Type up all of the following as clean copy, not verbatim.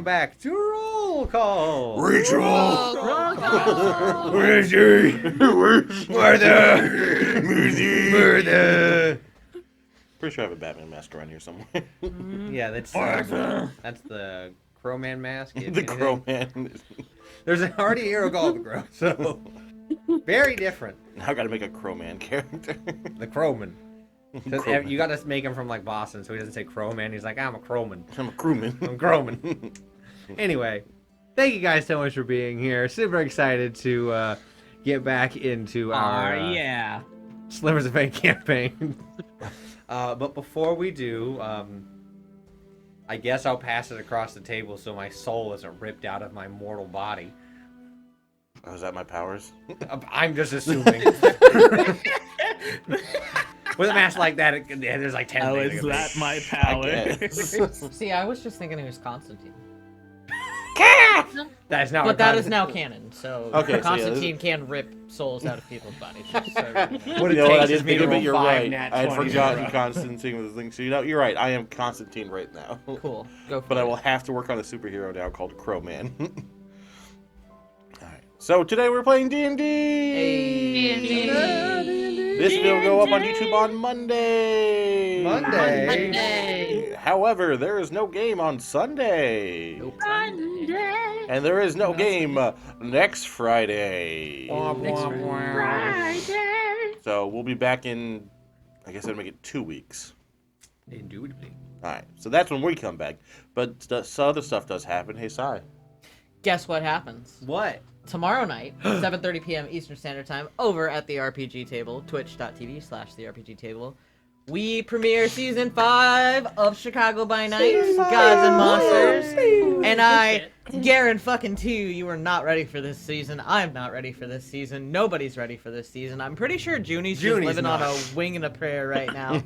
back to Roll Call. Rachel! Roll call. Where's she? Martha! Martha! Pretty sure I have a Batman mask around here somewhere. Yeah, that's the Crowman mask. The Crowman. There's already a hero called the Crow, so very different. Now I gotta make a Crowman character. The Crowman. So Crowman. you gotta make him from like Boston, so he doesn't say Crowman. He's like, I'm a Crowman. I'm a crewman. I'm Crowman. Anyway, thank you guys so much for being here. Super excited to get back into our yeah. Slivers of Fate campaign. But before we do, I guess I'll pass it across the table so my soul isn't ripped out of my mortal body. Oh, is that my powers? I'm just assuming. With a mask like that, there's like 10 Oh, things. is it could be. that my I power? guess. See, I was just thinking it was Constantine. That is not But what that God- is now canon, so Okay, so yeah, Constantine can rip souls out of people's bodies. Just so What You it know what, I takes is didn't me think to of roll it, you're 5 right. nat I had 20s in a forgotten row. Constantine was the thing. So you know, you're right, I am Constantine right now. cool. Go for But it. I will have to work on a superhero now called Crowman. Alright, so today we're playing D&D! This video will go up on YouTube on Monday! Monday? However, there is no game on Sunday! Nope. And there is no game next Friday! So we'll be back in, I guess I'd make it 2 weeks. Indubitably. Alright, so that's when we come back. But some other stuff does happen. Hey, Sai. Guess what happens? What? Tomorrow night, 7:30 p.m. Eastern Standard Time, over at the RPG Table, twitch.tv/therpgtable, we premiere Season 5 of Chicago by Night, Gods and Monsters, and I guarantee you are not ready for this season. I'm not ready for this season. Nobody's ready for this season. I'm pretty sure Junie's just living not. on a wing and a prayer right now.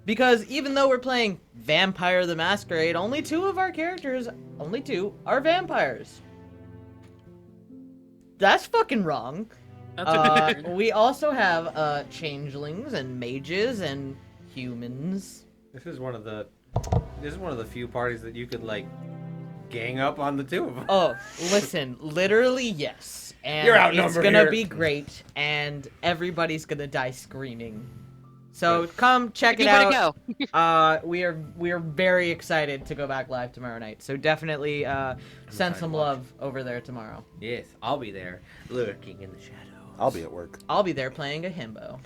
Because even though we're playing Vampire the Masquerade, only two of our characters, are vampires. That's fucking wrong. That's a good We also have changelings and mages and humans. This is one of the few parties that you could like gang up on the two of them. Oh, listen, literally yes. And You're outnumbered it's gonna here. be great, and everybody's gonna die screaming. So come check it Anybody out. go? We are very excited to go back live tomorrow night. So definitely send excited some to watch. love over there tomorrow. Yes, I'll be there, lurking in the shadows. I'll be at work. I'll be there playing a himbo.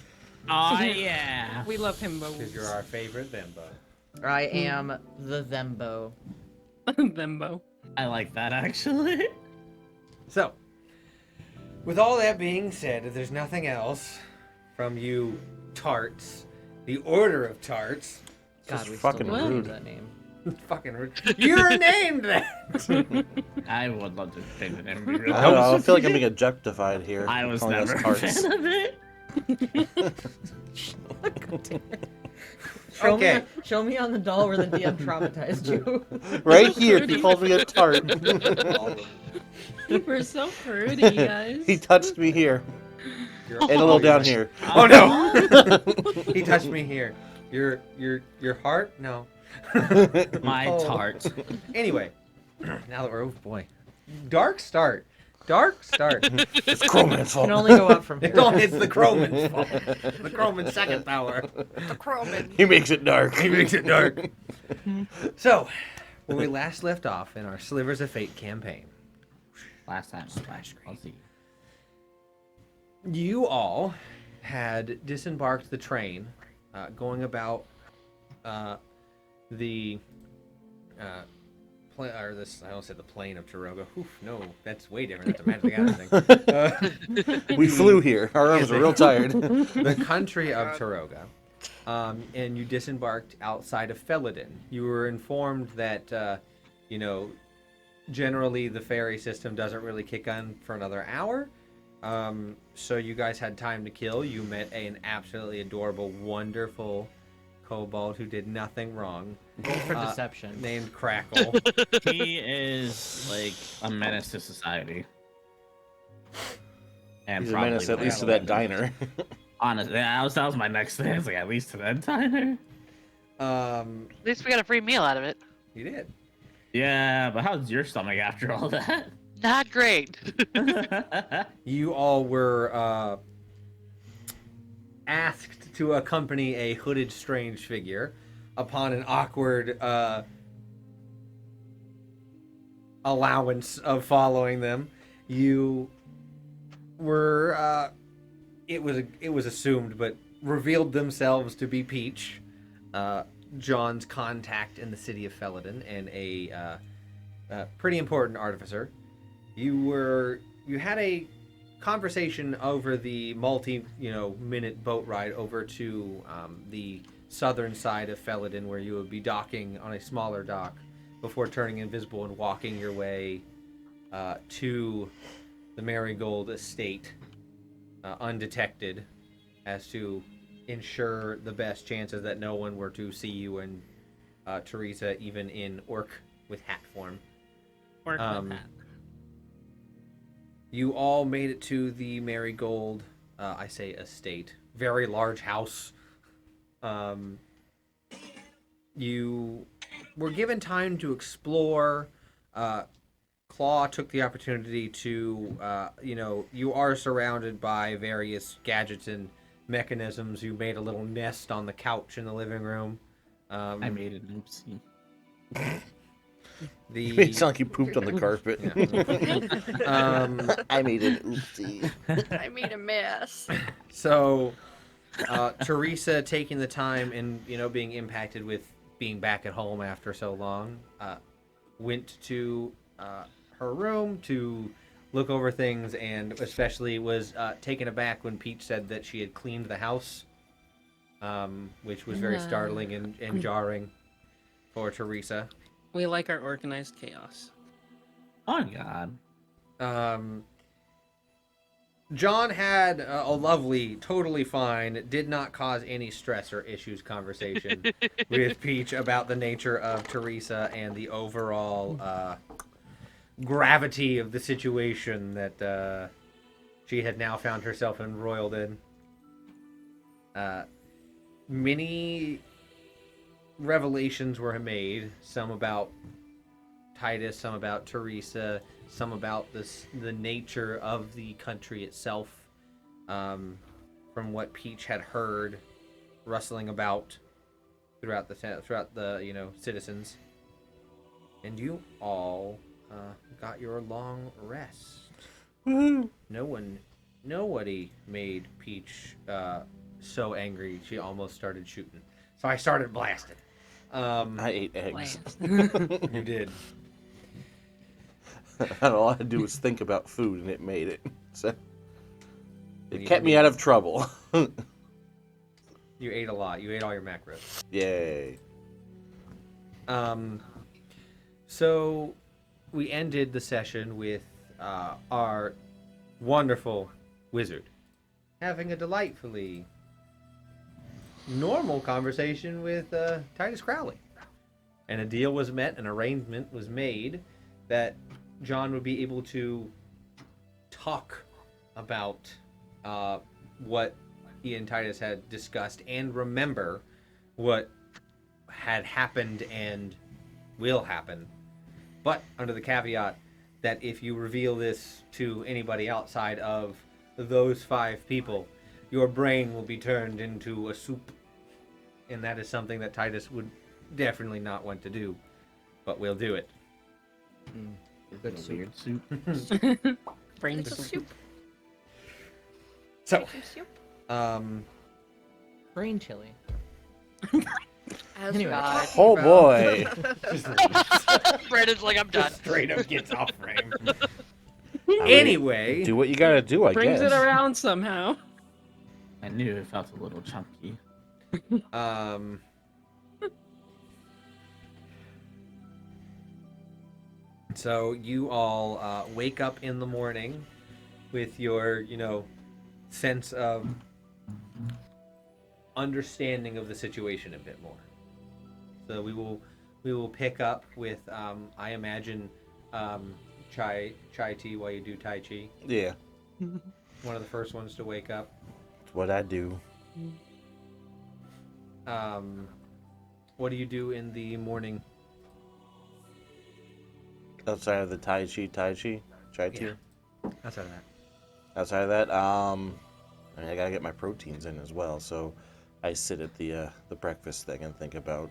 Oh, yeah. We love him Because both. you're our favorite Bimbo. I am the Thembo. Thembo. I like that, actually. So, with all that being said, if there's nothing else from you tarts, the Order of Tarts, Just God, we fucking still rude. that name. fucking rude. You're named that! I would love to say the name. I don't know, I feel like I'm being objectified here. I was calling us never a tarts. fan of it. Show me on the doll where the DM traumatized you. Right here, he called me a tart. We're so fruity, guys. He touched me here. You're And a little down here. Oh no! He touched me here. Your heart? No. My Oh. tart. Anyway, now that we're, oh boy. Dark start. Dark start. It's Crowman's fault. Can only go up from here. It's the Crowman's fault. The Crowman's second power. The Crowman. He makes it dark. He makes it dark. So, when we last left off in our Slivers of Fate campaign, Last time. I'll see. you all had disembarked the train, going about the or this, I almost said the plain of Taroga. Oof, no, that's way different. That's a Magic Gathering thing. We flew here. Our arms are real tired. The country of Taroga. And you disembarked outside of Felidin. You were informed that, generally the ferry system doesn't really kick on for another hour. So you guys had time to kill. You met an absolutely adorable, wonderful kobold who did nothing wrong. Roll for deception. Named Crackle. He is like a menace to society. And He's a menace at least to that diner. Honestly, that was my next thing. It's like at least to that diner. At least we got a free meal out of it. You did. Yeah, but how's your stomach after all that? Not great. You all were asked to accompany a hooded strange figure upon an awkward allowance of following them. You were it was assumed, but revealed themselves to be Peach, John's contact in the city of Felidon, and a pretty important artificer. You had a conversation over the minute boat ride over to the southern side of Felidon, where you would be docking on a smaller dock before turning invisible and walking your way to the Marigold estate undetected, as to ensure the best chances that no one were to see you and Teresa even in orc with hat form. Orc with hat. You all made it to the Marigold, I say estate, very large house. You were given time to explore. Claw took the opportunity to, you are surrounded by various gadgets and mechanisms. You made a little nest on the couch in the living room. I made an oopsie. You made it sound like you pooped on the carpet. Yeah. I made an oopsie. I made a mess. So, Teresa taking the time and, being impacted with being back at home after so long, went to her room to look over things, and especially was taken aback when Peach said that she had cleaned the house, which was very startling and jarring for Teresa. We like our organized chaos. Oh God. John had a lovely, totally fine, did not cause any stress or issues conversation with Peach about the nature of Teresa and the overall gravity of the situation that she had now found herself embroiled in. Many revelations were made, some about Titus, some about Teresa, some about the nature of the country itself, from what Peach had heard rustling about throughout the citizens. And you all got your long rest. Woohoo! Nobody made Peach so angry she almost started shooting. So I started blasting. I ate eggs. You did. All I had to do was think about food, and it made it. So it kept me out of trouble. You ate a lot. You ate all your macros. Yay! So we ended the session with our wonderful wizard having a delightfully normal conversation with Titus Crowley. And a deal was met, an arrangement was made that John would be able to talk about what he and Titus had discussed and remember what had happened and will happen. But under the caveat that if you reveal this to anybody outside of those 5 people, your brain will be turned into a soup. And that is something that Titus would definitely not want to do. But we'll do it. Good soup. Weird soup. Brain It's a soup. soup. So, Soup. Brain chili. As Anyway. God. Oh boy! Brandon's like, I'm done. straight up gets off frame. Anyway, Do what you gotta do, I Brings guess. it around somehow. I knew it felt a little chunky. So you all wake up in the morning with your, sense of understanding of the situation a bit more. So we will pick up with I imagine chai tea while you do tai chi. Yeah, One of the first ones to wake up. it's what I do. What do you do in the morning? Outside of the chai tea. Yeah. Outside of that. Outside of that, I mean, I gotta get my proteins in as well. So I sit at the breakfast thing and think about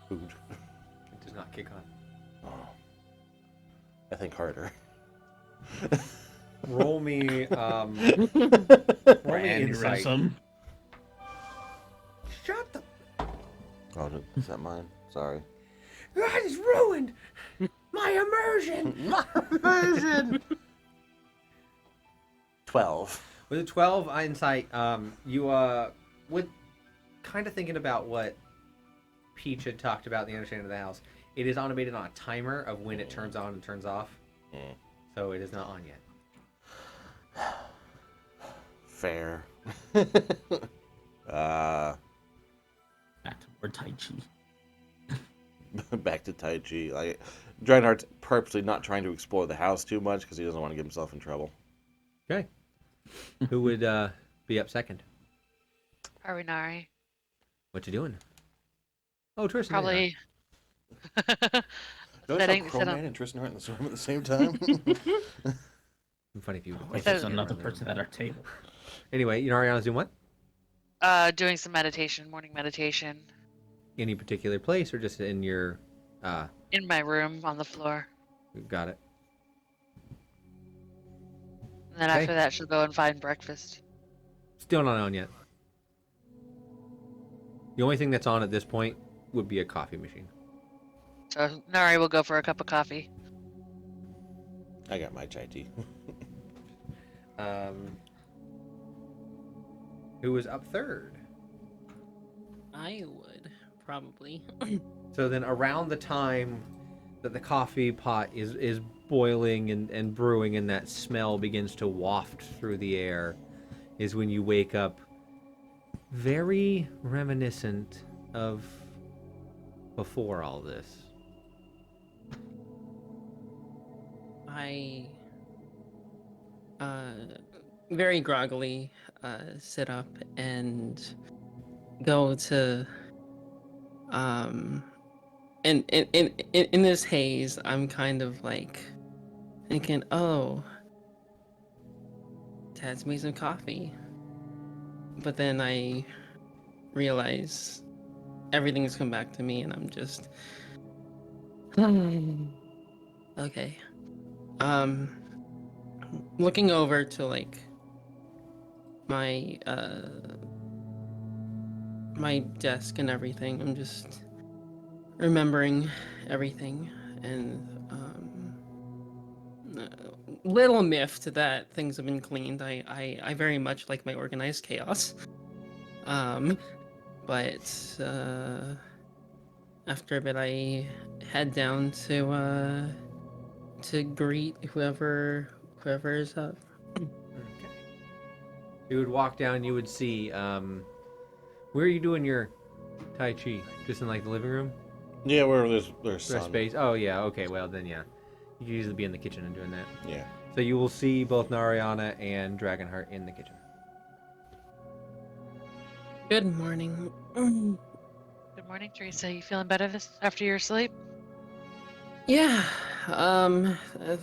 food. It does not kick on. Oh, I think harder. Roll me roll me insight. Aneurysm. Shut the Oh, is that mine? Sorry. God, it's ruined! My immersion! 12. With a 12 insight, you with kind of thinking about what Peach had talked about in the understanding of the house. It is automated on a timer of when it turns on and turns off. So it is not on yet. Fair. Back to more Tai Chi. Back to Tai Chi. Like, Dragonheart's purposely not trying to explore the house too much because he doesn't want to get himself in trouble. Okay. Who would be up second? Arinari. What you doing? Oh, Tristan. Probably. Don't Setting- have set up- Crowman and Tristan are in this room at the same time. Funny if you. Wait, there's another person at our table. Anyway, you know Ariana's doing what? Doing some meditation, morning meditation, Any particular place or just in your? in my room on the floor. Got it. And then Okay. after that, she'll go and find breakfast. Still not on yet. The only thing that's on at this point would be a coffee machine. So Nari will go for a cup of coffee. I got my chai tea. Who was up third? I would probably. So then around the time that the coffee pot is boiling and brewing and that smell begins to waft through the air is when you wake up very reminiscent of before all this. I very groggily sit up and go to in this haze I'm kind of like thinking, oh, Tad's made some coffee, but then I realize everything's come back to me and I'm just okay. Looking over to like my my desk and everything, I'm just remembering everything and little miffed that things have been cleaned. I very much like my organized chaos. But after a bit I head down to greet whoever is up. Okay. You would walk down, you would see, where are you doing your Tai Chi? Just in like the living room? Yeah, where there's There's sun. space? Oh yeah, okay, well then yeah. You could usually be in the kitchen and doing that. Yeah. So you will see both Nariana and Dragonheart in the kitchen. Good morning. Good morning, Teresa. You feeling better after your sleep? Yeah,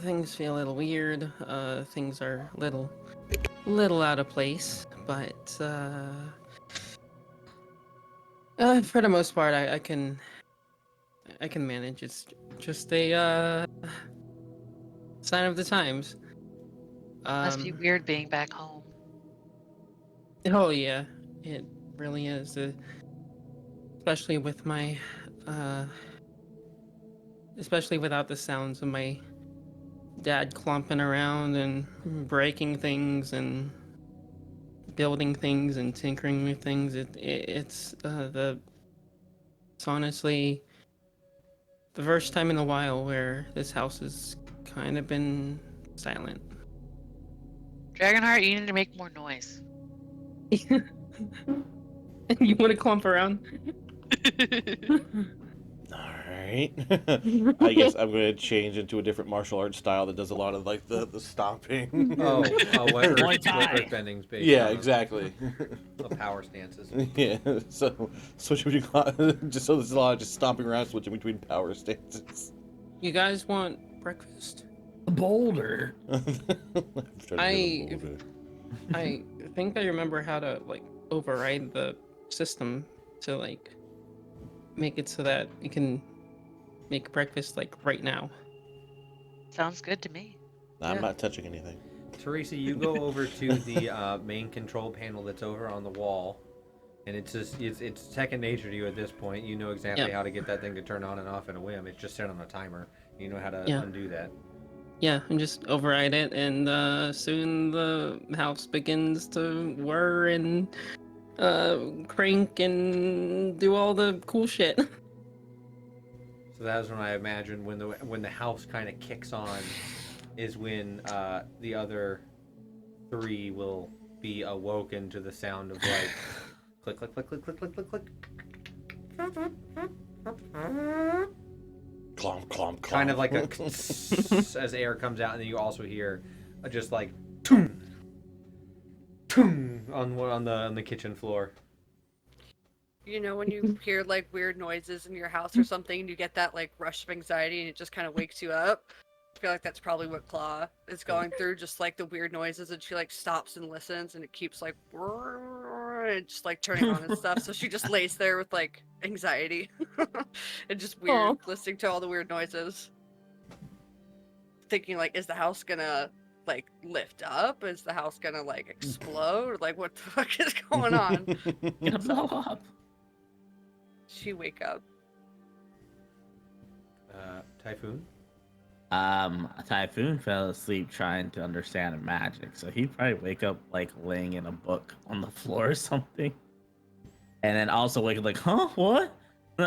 things feel a little weird. Things are little out of place, but for the most part, I can manage. It's just a sign of the times. Must be weird being back home. Oh yeah, it really is. Especially with my especially without the sounds of my dad clumping around and breaking things and building things and tinkering with things. It's honestly the first time in a while where this house has kind of been silent. Dragonheart, you need to make more noise. You want to clump around? Alright. I guess I'm going to change into a different martial arts style that does a lot of like the stomping. What Muay Thai. earthbending's based Yeah, on exactly. the power stances. Yeah, so switching between just so there's a lot of just stomping around, switching between power stances. You guys want breakfast? A boulder. I think I remember how to like override the system to like make it so that you can make breakfast like right now. Sounds good to me. I'm not touching anything. Teresa, you go over to the main control panel that's over on the wall, and it's just it's second nature to you at this point. You know exactly how to get that thing to turn on and off in a whim. It's just set on a timer. You know how to undo that. Yeah, and just override it, and soon the house begins to whir and crank and do all the cool shit. So that is when I imagine when the house kind of kicks on, is when the other three will be awoken to the sound of like click click click click click click click click. Clomp, clomp, clomp. Kind of like a as air comes out, and then you also hear just like toom, toom on the kitchen floor. You know when you hear like weird noises in your house or something, and you get that like rush of anxiety, and it just kind of wakes you up. I feel like that's probably what Claw is going through, just like the weird noises, and she like stops and listens, and it keeps like and just like turning on and stuff. So she just lays there with like anxiety and just weird, listening to all the weird noises, thinking like, is the house gonna like lift up? Is the house gonna like explode? Like what the fuck is going on? Gonna blow up. She wake up. Typhoon. Typhoon fell asleep trying to understand magic, so he'd probably wake up like laying in a book on the floor or something, and then also wake up like, huh, what?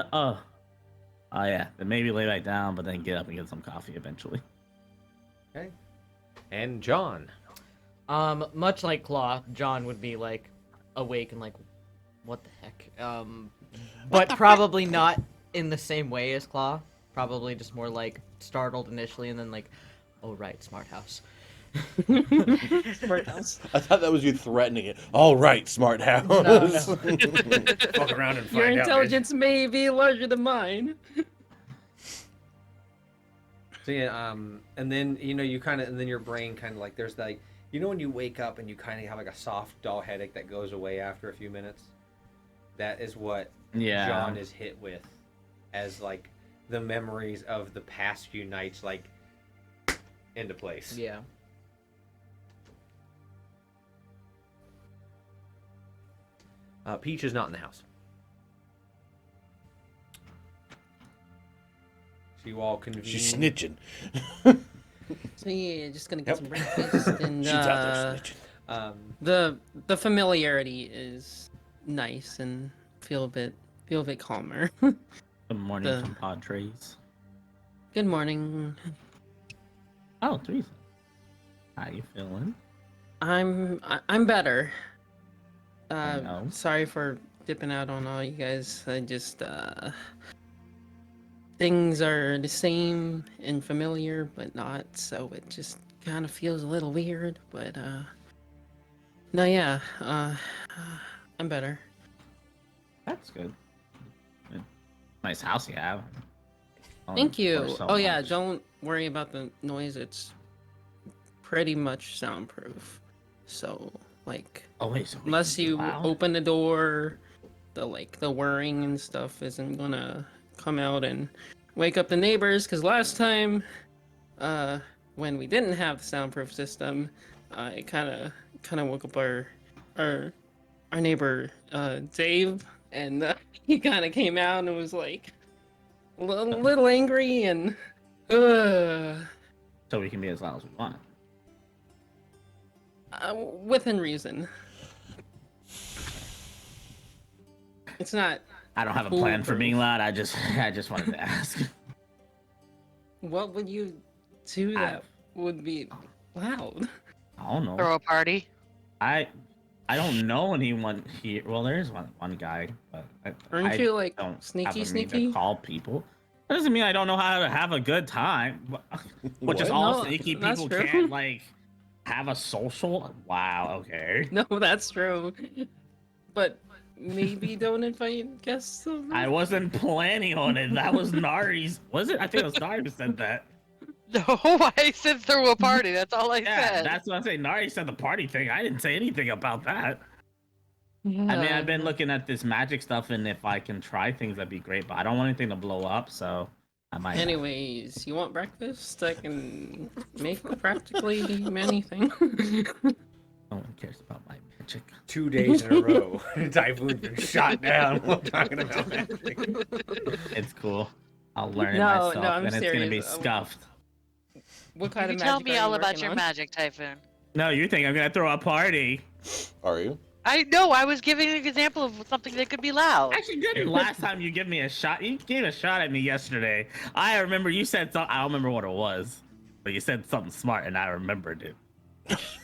Oh yeah, then maybe lay back down, but then get up and get some coffee eventually. Okay. And John. Much like Claw, John would be like awake and like, what the heck? But probably not in the same way as Claw. Probably just more like startled initially, and then like, oh right, smart house. Smart house. I thought that was you threatening it. All right, smart house. No. Fuck around and find Your out. intelligence may be larger than mine. So yeah, and then you kind of, and then your brain kind of like, there's like, when you wake up and you kind of have like a soft dull headache that goes away after a few minutes. That is what John is hit with, as like the memories of the past few nights like into place. Yeah. Peach is not in the house. So you all convene. She's snitching. So yeah, just gonna get some breakfast, and She's out there snitching. the familiarity is nice, and feel a bit calmer. Good morning, compadres. Good morning. Oh, Teresa. How you feeling? I'm better. I know. Sorry for dipping out on all you guys. I just things are the same and familiar, but not, so it just kind of feels a little weird. But no, yeah, I'm better. That's good. Nice house you have. Thank you. So Oh yeah, much. don't worry about the noise. It's pretty much soundproof. So like, Oh wait, so unless you loud? open the door, the whirring and stuff isn't gonna come out and wake up the neighbors. Because last time, when we didn't have the soundproof system, it kind of woke up our neighbor Dave, and he kind of came out and was like a little angry and So we can be as loud as we want. within reason. It's not. I don't have a plan for being loud. I just wanted to ask. What would you do that would be loud? I don't know. Throw a party. I don't know anyone here. Well, there is one guy, but Aren't I you like don't have sneaky a mean sneaky? to call people. That doesn't mean I don't know how to have a good time. Which is What? all No, sneaky that's people true. can't like have a social. Wow. Okay. No, that's true. But maybe don't invite guests over. I wasn't planning on it. That was Nari's. Was it? I think it was Nari who said that. No, I said throw a party. That's all I Yeah, said. that's what I'm saying. Nari said the party thing. I didn't say anything about that. I mean, I've been looking at this magic stuff, and if I can try things, that'd be great. But I don't want anything to blow up, so I might. Anyways, you want breakfast? I can make practically anything. No one cares about my magic. 2 days in a row, Typhoon's been shot down while talking about magic. It's cool. I'll learn it No, myself, no, I'm and it's gonna be serious. scuffed. What kind You of tell magic me are all you about working your on? magic, Typhoon. No, you think I'm gonna throw a party? Are you? I know. I was giving an example of something that could be loud. Actually, didn't last time you give me a shot? You gave a shot at me yesterday. I remember you said something. I don't remember what it was, but you said something smart, and I remembered it.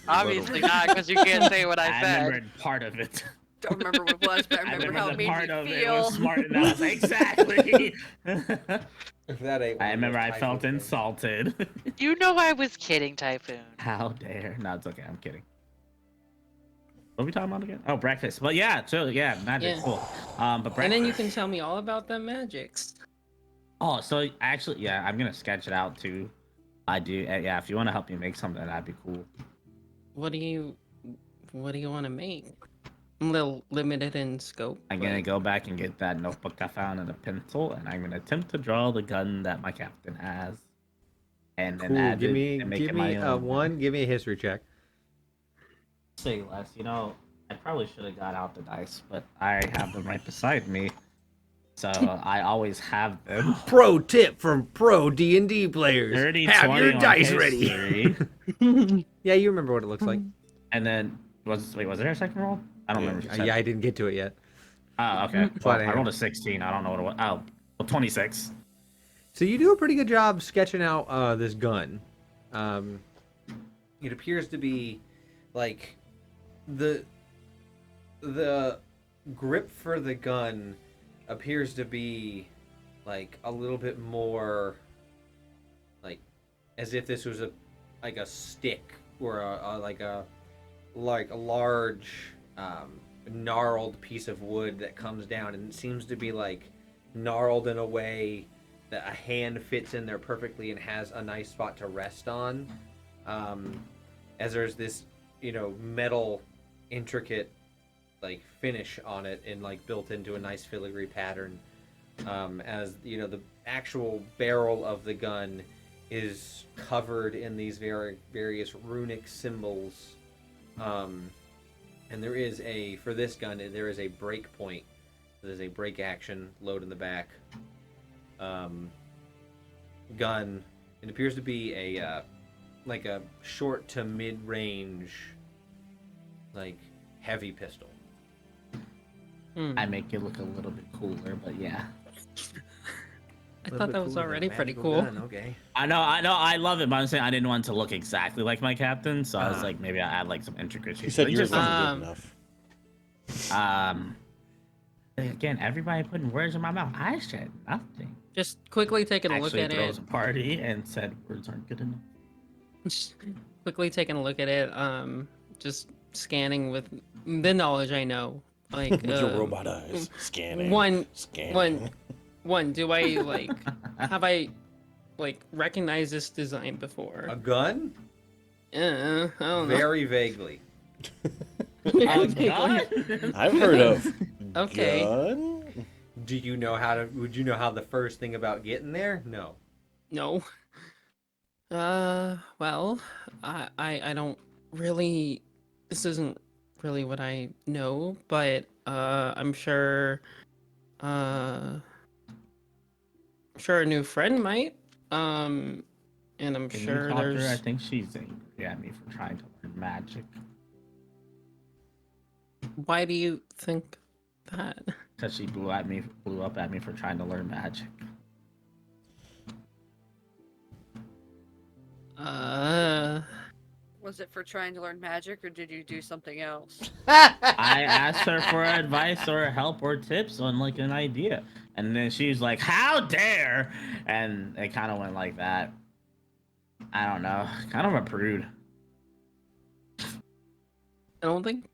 Obviously not, because you can't say what I I said. remembered part of it. Don't remember what it was, but I remember how it the made part me of it feel. was smart, and I was like, exactly. If that ain't one I of remember those I Typhoon felt things. insulted. You know I was kidding, Typhoon. How dare? No, it's okay. I'm kidding. What are we talking about again? Oh, breakfast. Well, yeah, so yeah, magic, Yeah. cool. But breakfast. And then you can tell me all about the magics. Oh, so actually, yeah, I'm gonna sketch it out too. I do. Yeah, if you want to help me make something, that'd be cool. What do you want to make? I'm a little limited in scope. I'm gonna go back and get that notebook I found and a pencil, and I'm gonna attempt to draw the gun that my captain has, and then Cool. add Give it me, and make give it my me own. one. Give me a history check. Say less. You know, I probably should have got out the dice, but I have them right beside me, so I always have them. Pro tip from pro D&D players: 30, have 20 your on dice ready. history. Yeah, you remember what it looks like. And then was there a second roll? I don't remember. Yeah, I didn't get to it yet. Oh, okay. But Well, I anyway. rolled a 16. I don't know what it was. Oh, well, 26. So you do a pretty good job sketching out this gun. It appears to be like the grip for the gun appears to be like a little bit more like as if this was a stick or a large gnarled piece of wood that comes down, and it seems to be like gnarled in a way that a hand fits in there perfectly and has a nice spot to rest on, as there's this metal intricate like finish on it and like built into a nice filigree pattern, as the actual barrel of the gun is covered in these various runic symbols, and there is for this gun there is a break point. There's a break action load in the back. Gun. It appears to be a like a short to mid range like heavy pistol. I make it look a little bit cooler, but yeah. I thought that was already pretty cool. Okay. I know, I love it, but I'm saying I didn't want it to look exactly like my captain, so I was like, maybe I add like some intricacies. You said Like, yours just, wasn't good enough. again, everybody putting words in my mouth. I said nothing. Just quickly taking a look Actually at throws it. a party and said words aren't good enough. Just quickly taking a look at it. Just scanning with the knowledge I know. Like With your robot eyes, scanning. One. Do I like have I like recognized this design before? A gun? I don't know. Very vaguely. I've heard of Okay. gun. Do you know would you know how the first thing about getting there? No. No. Well, I don't really. This isn't really what I know, but I'm sure. I'm sure a new friend might. And I'm Can sure you talk to her? I there's. think she's angry at me for trying to learn magic. Why do you think that? Because she blew up at me for trying to learn magic. Was it for trying to learn magic, or did you do something else? I asked her for advice or help or tips on like an idea, and then she's like, "How dare!" And it kind of went like that. I don't know, kind of a prude. I don't think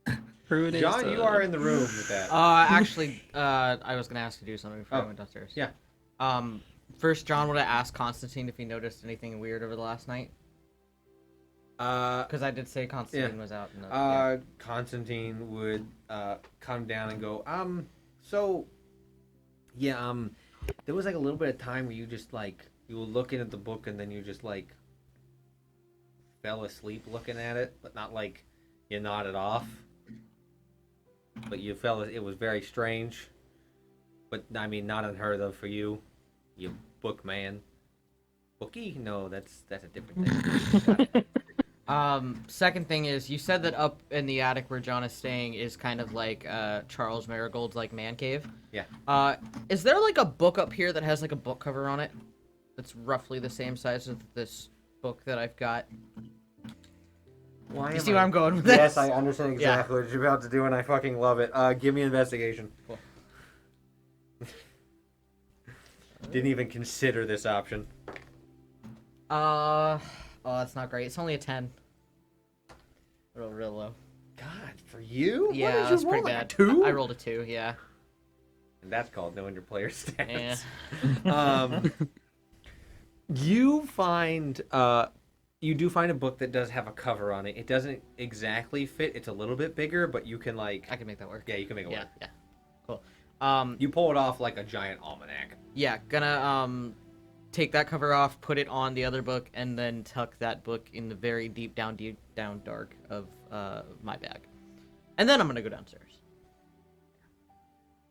prude is. John, you are in the room with that. Actually, I was gonna ask you to do something before I Oh, went downstairs. yeah. First, John would have asked Constantine if he noticed anything weird over the last night. Because I did say Constantine was out. In the, Constantine would come down and go, there was like a little bit of time where you just like you were looking at the book and then you just like fell asleep looking at it, but not like you nodded off. But you fell. It was very strange. But I mean, not unheard of for you, you book man. Bookie? No, that's a different thing. Second thing is, you said that up in the attic where John is staying is kind of like Charles Marigold's like man cave. Yeah. Is there like a book up here that has like a book cover on it that's roughly the same size as this book that I've got? Why You see where I'm going with this? Yes, I understand exactly what you're about to do, and I fucking love it. Give me investigation. Cool. Didn't even consider this option. Oh, that's not great. It's only a 10. Real low. God, for you? Yeah, What did you that's roll, pretty like a bad. 2? I rolled a 2, yeah. And that's called knowing your player stats. Yeah. You find you do find a book that does have a cover on it. It doesn't exactly fit. It's a little bit bigger, but you can like I can make that work. yeah, you can make it work. Yeah. Cool. You pull it off like a giant almanac. Yeah, gonna take that cover off, put it on the other book, and then tuck that book in the very deep down dark of my bag. And then I'm gonna go downstairs.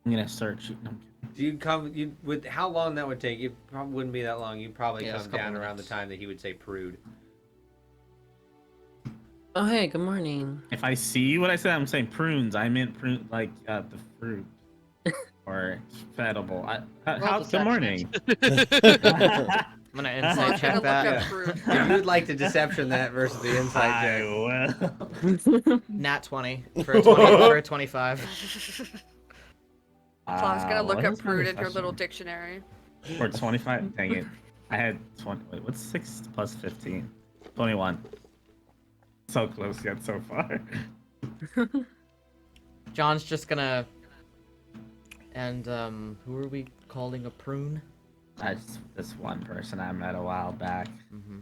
I'm gonna search. No, I'm kidding. With how long that would take? It probably wouldn't be that long. You'd probably Yeah, it's come a couple down around the minutes. time that he would say prude. Oh, hey, good morning. If I see what I said, I'm saying prunes. I meant prune like the fruit or edible. Good morning. I'm gonna insight I'm gonna check look that. up Prude. If you'd like to deception that versus the insight check. will. Nat 20 for a 25. Claw's gonna look what up is my Prude in her deception? little dictionary. Or 25. Dang it. I had 20. Wait, what's 6 plus 15? 21. So close yet so far. John's just gonna. And who are we calling a prune? That's this one person I met a while back. Mm-hmm.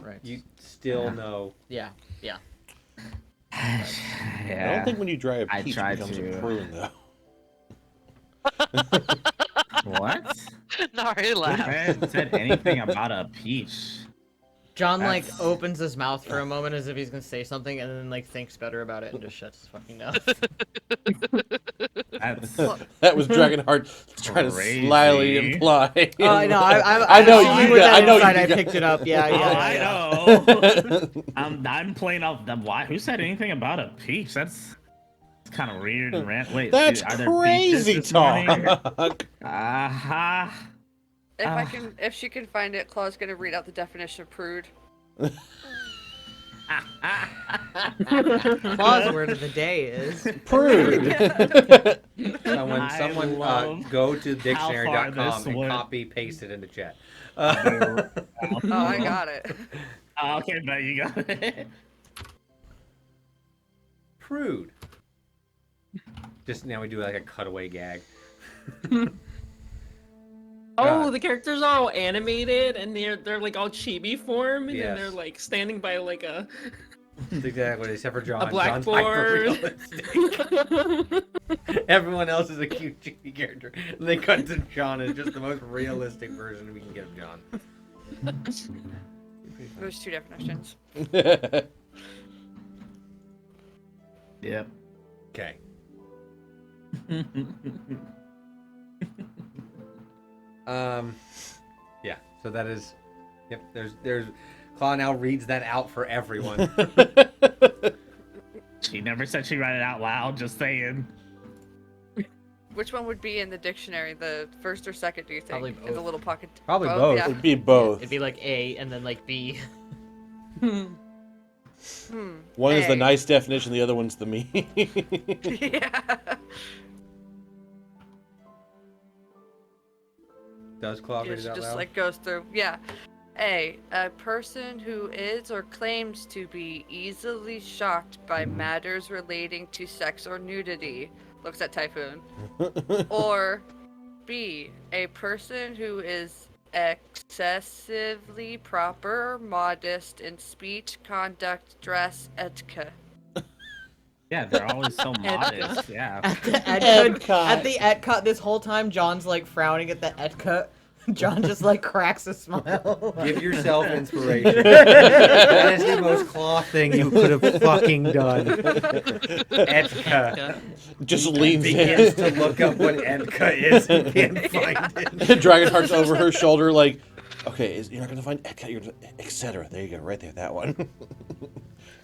Right. You still Yeah. know. Yeah. I Yeah. don't think when you dry a I peach it tried becomes to. a prune, though. What? Nari Who laughed. said anything about a peach? John That's- opens his mouth for a moment as if he's gonna say something, and then thinks better about it and just shuts his fucking mouth. That's That was Dragonheart trying to Crazy. slyly imply. Oh, I know. I know I you with got- that I know insight, you I got- picked it up. Yeah. I know. I'm playing off the why? Who said anything about a peach? That's kind of weird and rant. Wait, That's are there peaches crazy this morning? talk. Aha. If she can find it, Claw's gonna read out the definition of Prude. Claw's word of the day is Prude. Someone I love go to how far dictionary.com this and went. copy paste it in the chat. Oh, I got it. Okay, but you got it. Prude. Just now we do like a cutaway gag. Oh, the characters are all animated and they're like all chibi form and then they're Yes. like standing by like a That's exactly, except for John. a John's blackboard. hyper-realistic. Everyone else is a cute chibi character. And they cut to John as just the most realistic version we can get of John. There's two definitions. Yep. Okay. Yeah, so that is, yep, there's, Claw now reads that out for everyone. She never said she'd write it out loud, just saying. Which one would be in the dictionary? The first or second, do you think? Probably In the both. little pocket. Probably both. Yeah. It'd be both. it'd be like A and then like B. One is the A. nice definition, the other one's the mean. Yeah. Does Claw read it out Just loud? like goes through. Yeah. A person who is or claims to be easily shocked by matters relating to sex or nudity. Looks at Typhoon. Or B, a person who is excessively proper, modest in speech, conduct, dress, etiquette. Yeah, they're always so modest. Yeah. At the Ed at the cut this whole time, John's like frowning at the ed cut. John just like cracks a smile. Give yourself inspiration. That is the most claw thing you could have fucking done. Edka Just leans begins in. to look up what Edka is and can't find it. Dragonheart's over her shoulder, like, okay, you're not gonna find Edka, you're gonna, etc. There you go, right there, that one.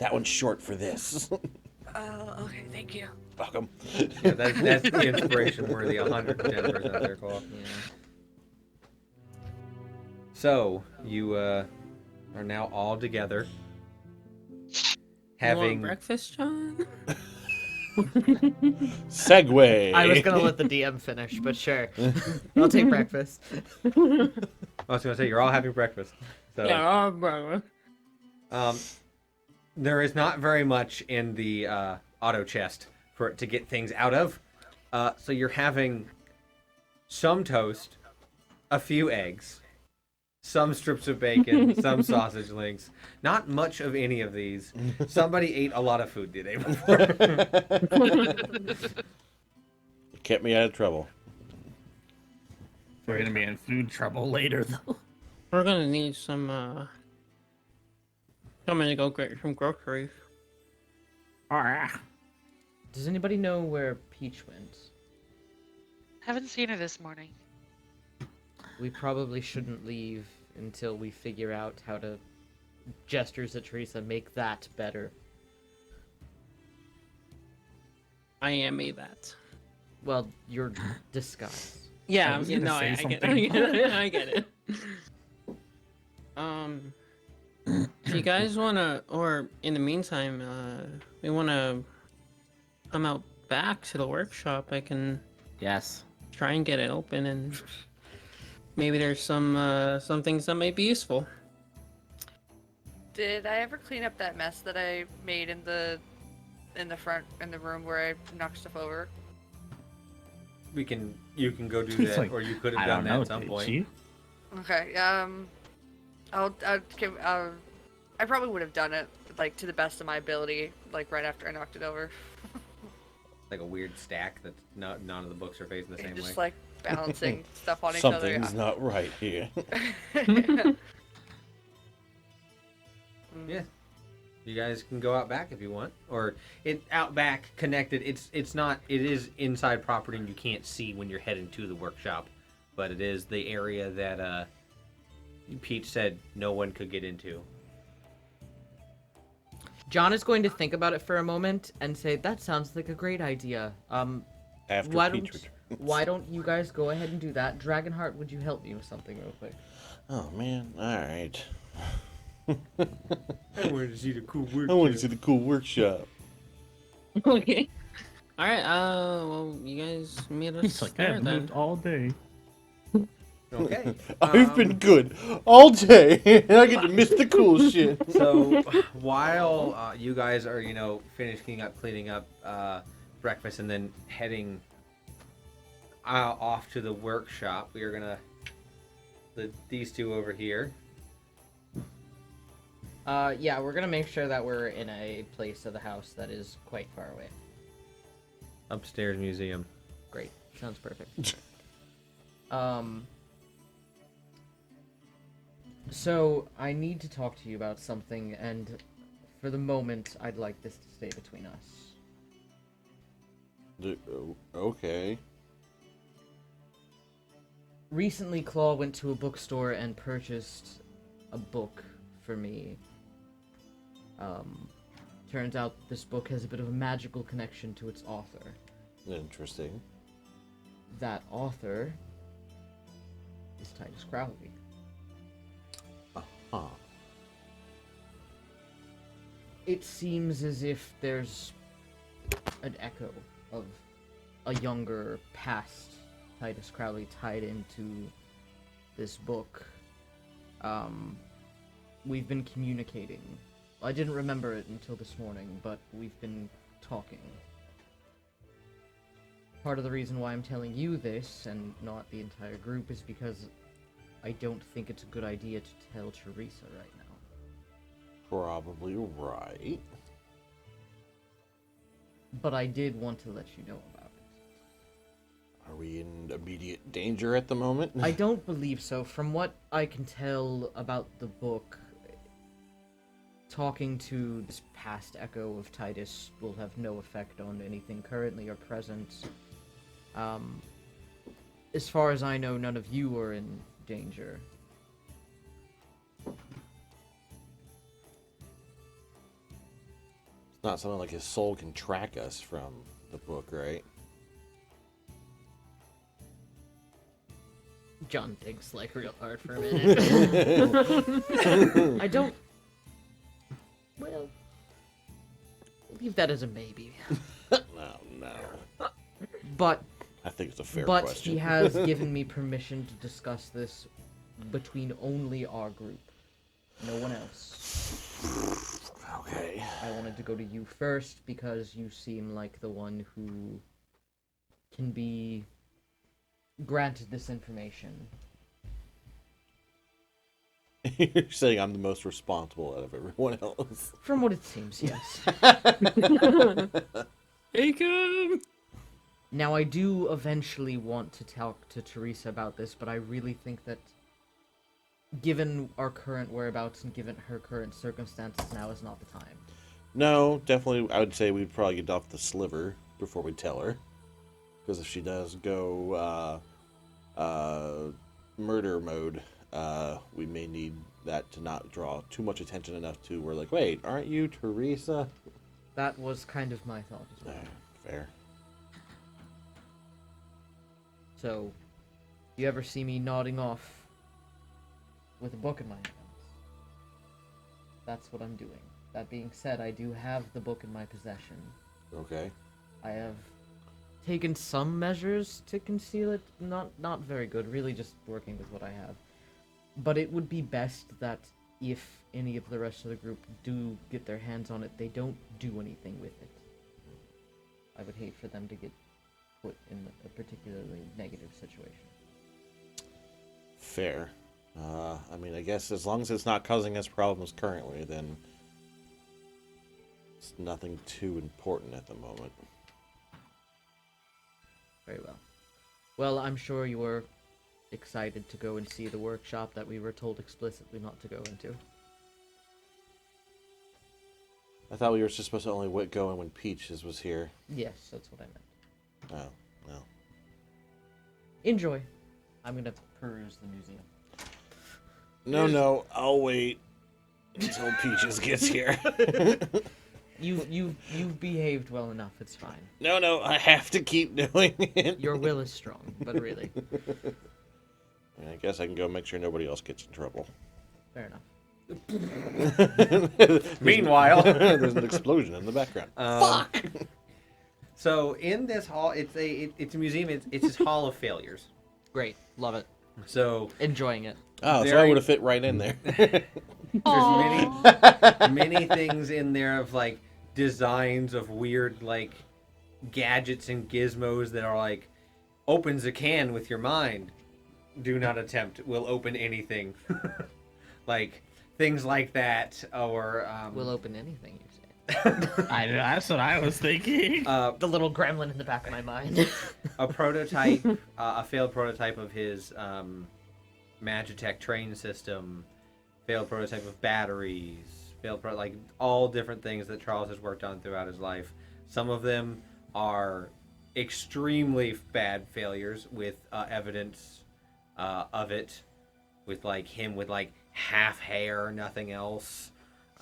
That one's short for this. Okay, thank you. Welcome. Yeah, that's the inspiration worthy 110% their call. Yeah. So, you are now all together. You want Having breakfast, John? Segue. I was gonna let the DM finish, but sure. I'll take breakfast. I was going to say, you're all having breakfast. So, Yeah, bro. there is not very much in the auto chest for it to get things out of. So you're having some toast, a few eggs, some strips of bacon, some sausage links. Not much of any of these. Somebody ate a lot of food the day before. Kept me out of trouble. We're gonna be in food trouble later, though. We're gonna need some, something to go get some groceries. Alright. Does anybody know where Peach went? Haven't seen her this morning. We probably shouldn't leave until we figure out how to gestures at Teresa make that better. I am a that. Well, your disguise. Yeah, I was you gonna know, say I get it. something. I get it. If you guys wanna, or in the meantime, we wanna come out back to the workshop, I can Yes. try and get it open, and maybe there's some things that might be useful. Did I ever clean up that mess that I made in the front in the room where I knocked stuff over? You can go do It's that, like, or you could I have don't done that know, at some did point. you? Okay. I probably would have done it like to the best of my ability, like right after I knocked it over. Like a weird stack that none of the books are facing the same Just way. like balancing stuff on each other. Something's not right here. Yeah. You guys can go out back if you want, or it out back connected. It's not. It is inside property, and you can't see when you're heading to the workshop, but it is the area that Peach said no one could get into. John is going to think about it for a moment and say, "That sounds like a great idea. After Why Peach don't returns. why don't you guys go ahead and do that? Dragonheart, would you help me with something real quick?" Oh man, alright. I wanted to see the cool work. I want to see the cool workshop. Okay. All right. Well, you guys meet us He's like, there I've then. moved all day. Okay. I've been good all day, and I get to miss the cool shit. So while you guys are, finishing up, cleaning up breakfast, and then heading off to the workshop, we are gonna leave these two over here. Yeah, we're gonna make sure that we're in a place of the house that is quite far away. Upstairs museum. Great. Sounds perfect. So I need to talk to you about something, and for the moment, I'd like this to stay between us. Okay. Recently, Claw went to a bookstore and purchased a book for me. Turns out this book has a bit of a magical connection to its author. Interesting. That author is Titus Crowley. Huh. It seems as if there's an echo of a younger past Titus Crowley tied into this book. We've been communicating. I didn't remember it until this morning, but we've been talking. Part of the reason why I'm telling you this, and not the entire group, is because I don't think it's a good idea to tell Teresa right now. Probably right. But I did want to let you know about it. Are we in immediate danger at the moment? I don't believe so. From what I can tell about the book, talking to this past echo of Titus will have no effect on anything currently or present. As far as I know, none of you are in danger. It's not something like his soul can track us from the book, right? John thinks like real hard for a minute. I don't. Well, leave that as a maybe. No. But I think it's a fair but question. he has given me permission to discuss this between only our group, no one else. Okay. I wanted to go to you first because you seem like the one who can be granted this information. You're saying I'm the most responsible out of everyone else. From what it seems, yes. Jacob! Now, I do eventually want to talk to Teresa about this, but I really think that given our current whereabouts and given her current circumstances, now is not the time. No, definitely. I would say we'd probably get off the sliver before we tell her, because if she does go murder mode, we may need that to not draw too much attention enough to we're like, wait, aren't you Teresa? That was kind of my thought as well. Fair. So, you ever see me nodding off with a book in my hands? That's what I'm doing. That being said, I do have the book in my possession. Okay. I have taken some measures to conceal it. Not very good, really just working with what I have. But it would be best that if any of the rest of the group do get their hands on it, they don't do anything with it. I would hate for them to get put in a particularly negative situation. Fair. I mean, I guess as long as it's not causing us problems currently, then it's nothing too important at the moment. Very well. Well, I'm sure you were excited to go and see the workshop that we were told explicitly not to go into. I thought we were just supposed to only go in when Peaches was here. Yes, that's what I meant. Oh, no. Enjoy. I'm gonna peruse the museum. No, I'll wait until Peaches gets here. You've behaved well enough. It's fine. No, I have to keep doing it. Your will is strong, but really, I guess I can go make sure nobody else gets in trouble. fair enough. Meanwhile, There's an explosion in the background. Fuck. So in this hall, it's a museum. It's this hall of failures. Great, love it. So Enjoying it. Oh, so I very- would have fit right in there. there's many things in there of like designs of weird like gadgets and gizmos that are like opens a can with your mind. Do not attempt. Will open anything. Like things like that, or We'll open anything you say. That's what I was thinking. The little gremlin in the back of my mind. a prototype, a failed prototype of his Magitech train system, failed prototype of batteries, like all different things that Charles has worked on throughout his life. Some of them are extremely bad failures with evidence of it, with like him with like half hair, nothing else,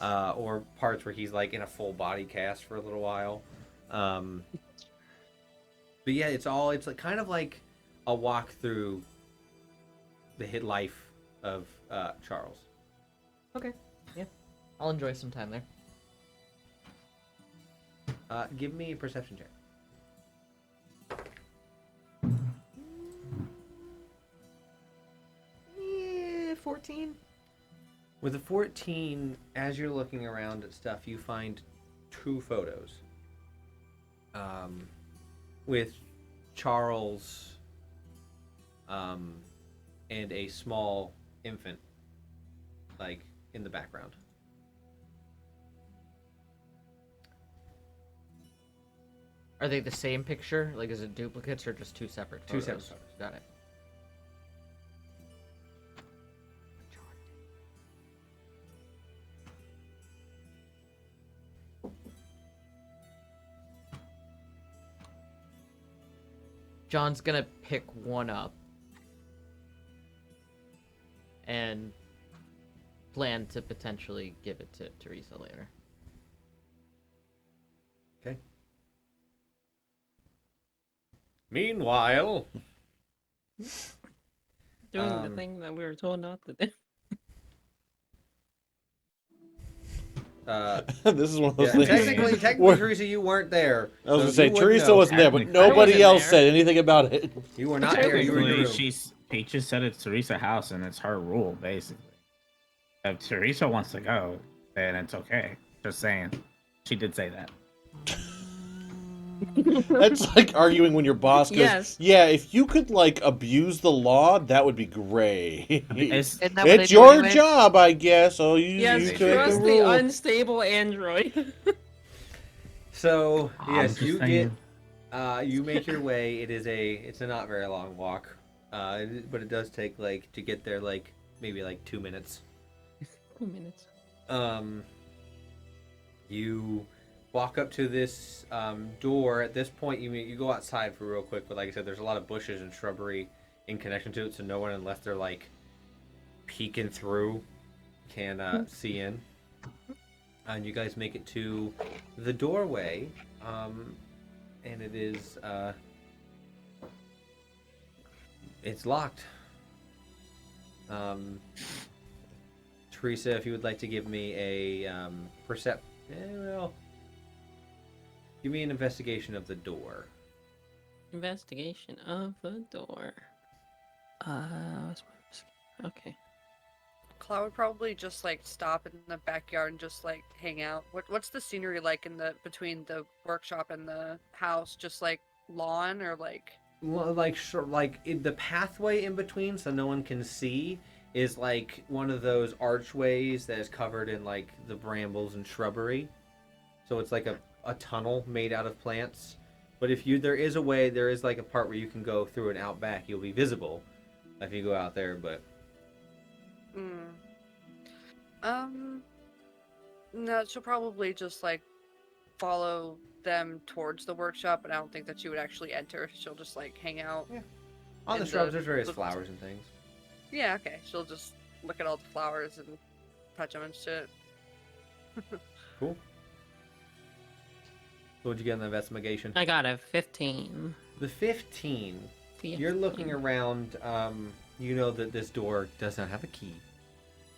or parts where he's like in a full body cast for a little while. But yeah, it's like kind of like a walk through the hit life of Charles. Okay, yeah. I'll enjoy some time there. Give me a perception check. 14? With a 14, as you're looking around at stuff, you find 2 photos. With Charles and a small infant, like, in the background. Are they the same picture? Like, is it duplicates or just two separate Two photos? separate photos. Got it. John's gonna pick one up and plan to potentially give it to Teresa later. Okay. Meanwhile, Doing the Um, thing that we were told not to do. This is one of those yeah, things. technically, where- Teresa, you weren't there. I was so gonna say you wouldn't Teresa know. wasn't there, but Technically. I nobody wasn't else there. said anything about it. You were not there. You were in your Technically, room. Peaches said it's Teresa's house and it's her rule, basically. If Teresa wants to go, then it's okay. Just saying. She did say that. That's like arguing when your boss goes, Yes. "Yeah, if you could like abuse the law, that would be great. It's, Isn't that what they It's do your anyway? job, I guess. So you Yes, you make trust the the rule." unstable android. So I'm yes, just you saying. get you make your way. It's a not very long walk, but it does take like to get there like maybe like 2 minutes. 2 minutes. You walk up to this door. At this point, you go outside for real quick, but like I said, there's a lot of bushes and shrubbery in connection to it, so no one, unless they're like peeking through, can see in. And you guys make it to the doorway, and it is it's locked. Teresa, if you would like to give me a give me an investigation of the door. Investigation of the door. What's my okay. Claw would probably just like stop in the backyard and just like hang out. What's the scenery like in the between the workshop and the house? Just like lawn or like The pathway in between, so no one can see, is like one of those archways that is covered in like the brambles and shrubbery. So it's like a tunnel made out of plants. But there is like a part where you can go through and out back. You'll be visible if you go out there, but no, she'll probably just like follow them towards the workshop, but I don't think that she would actually enter. She'll just like hang out. Yeah. On the in shrubs, there's various the- flowers and things. Yeah, okay. She'll just look at all the flowers and touch them and shit. Cool. So what'd you get in the investigation? I got a 15. The 15. You're looking around. You know that this door does not have a key.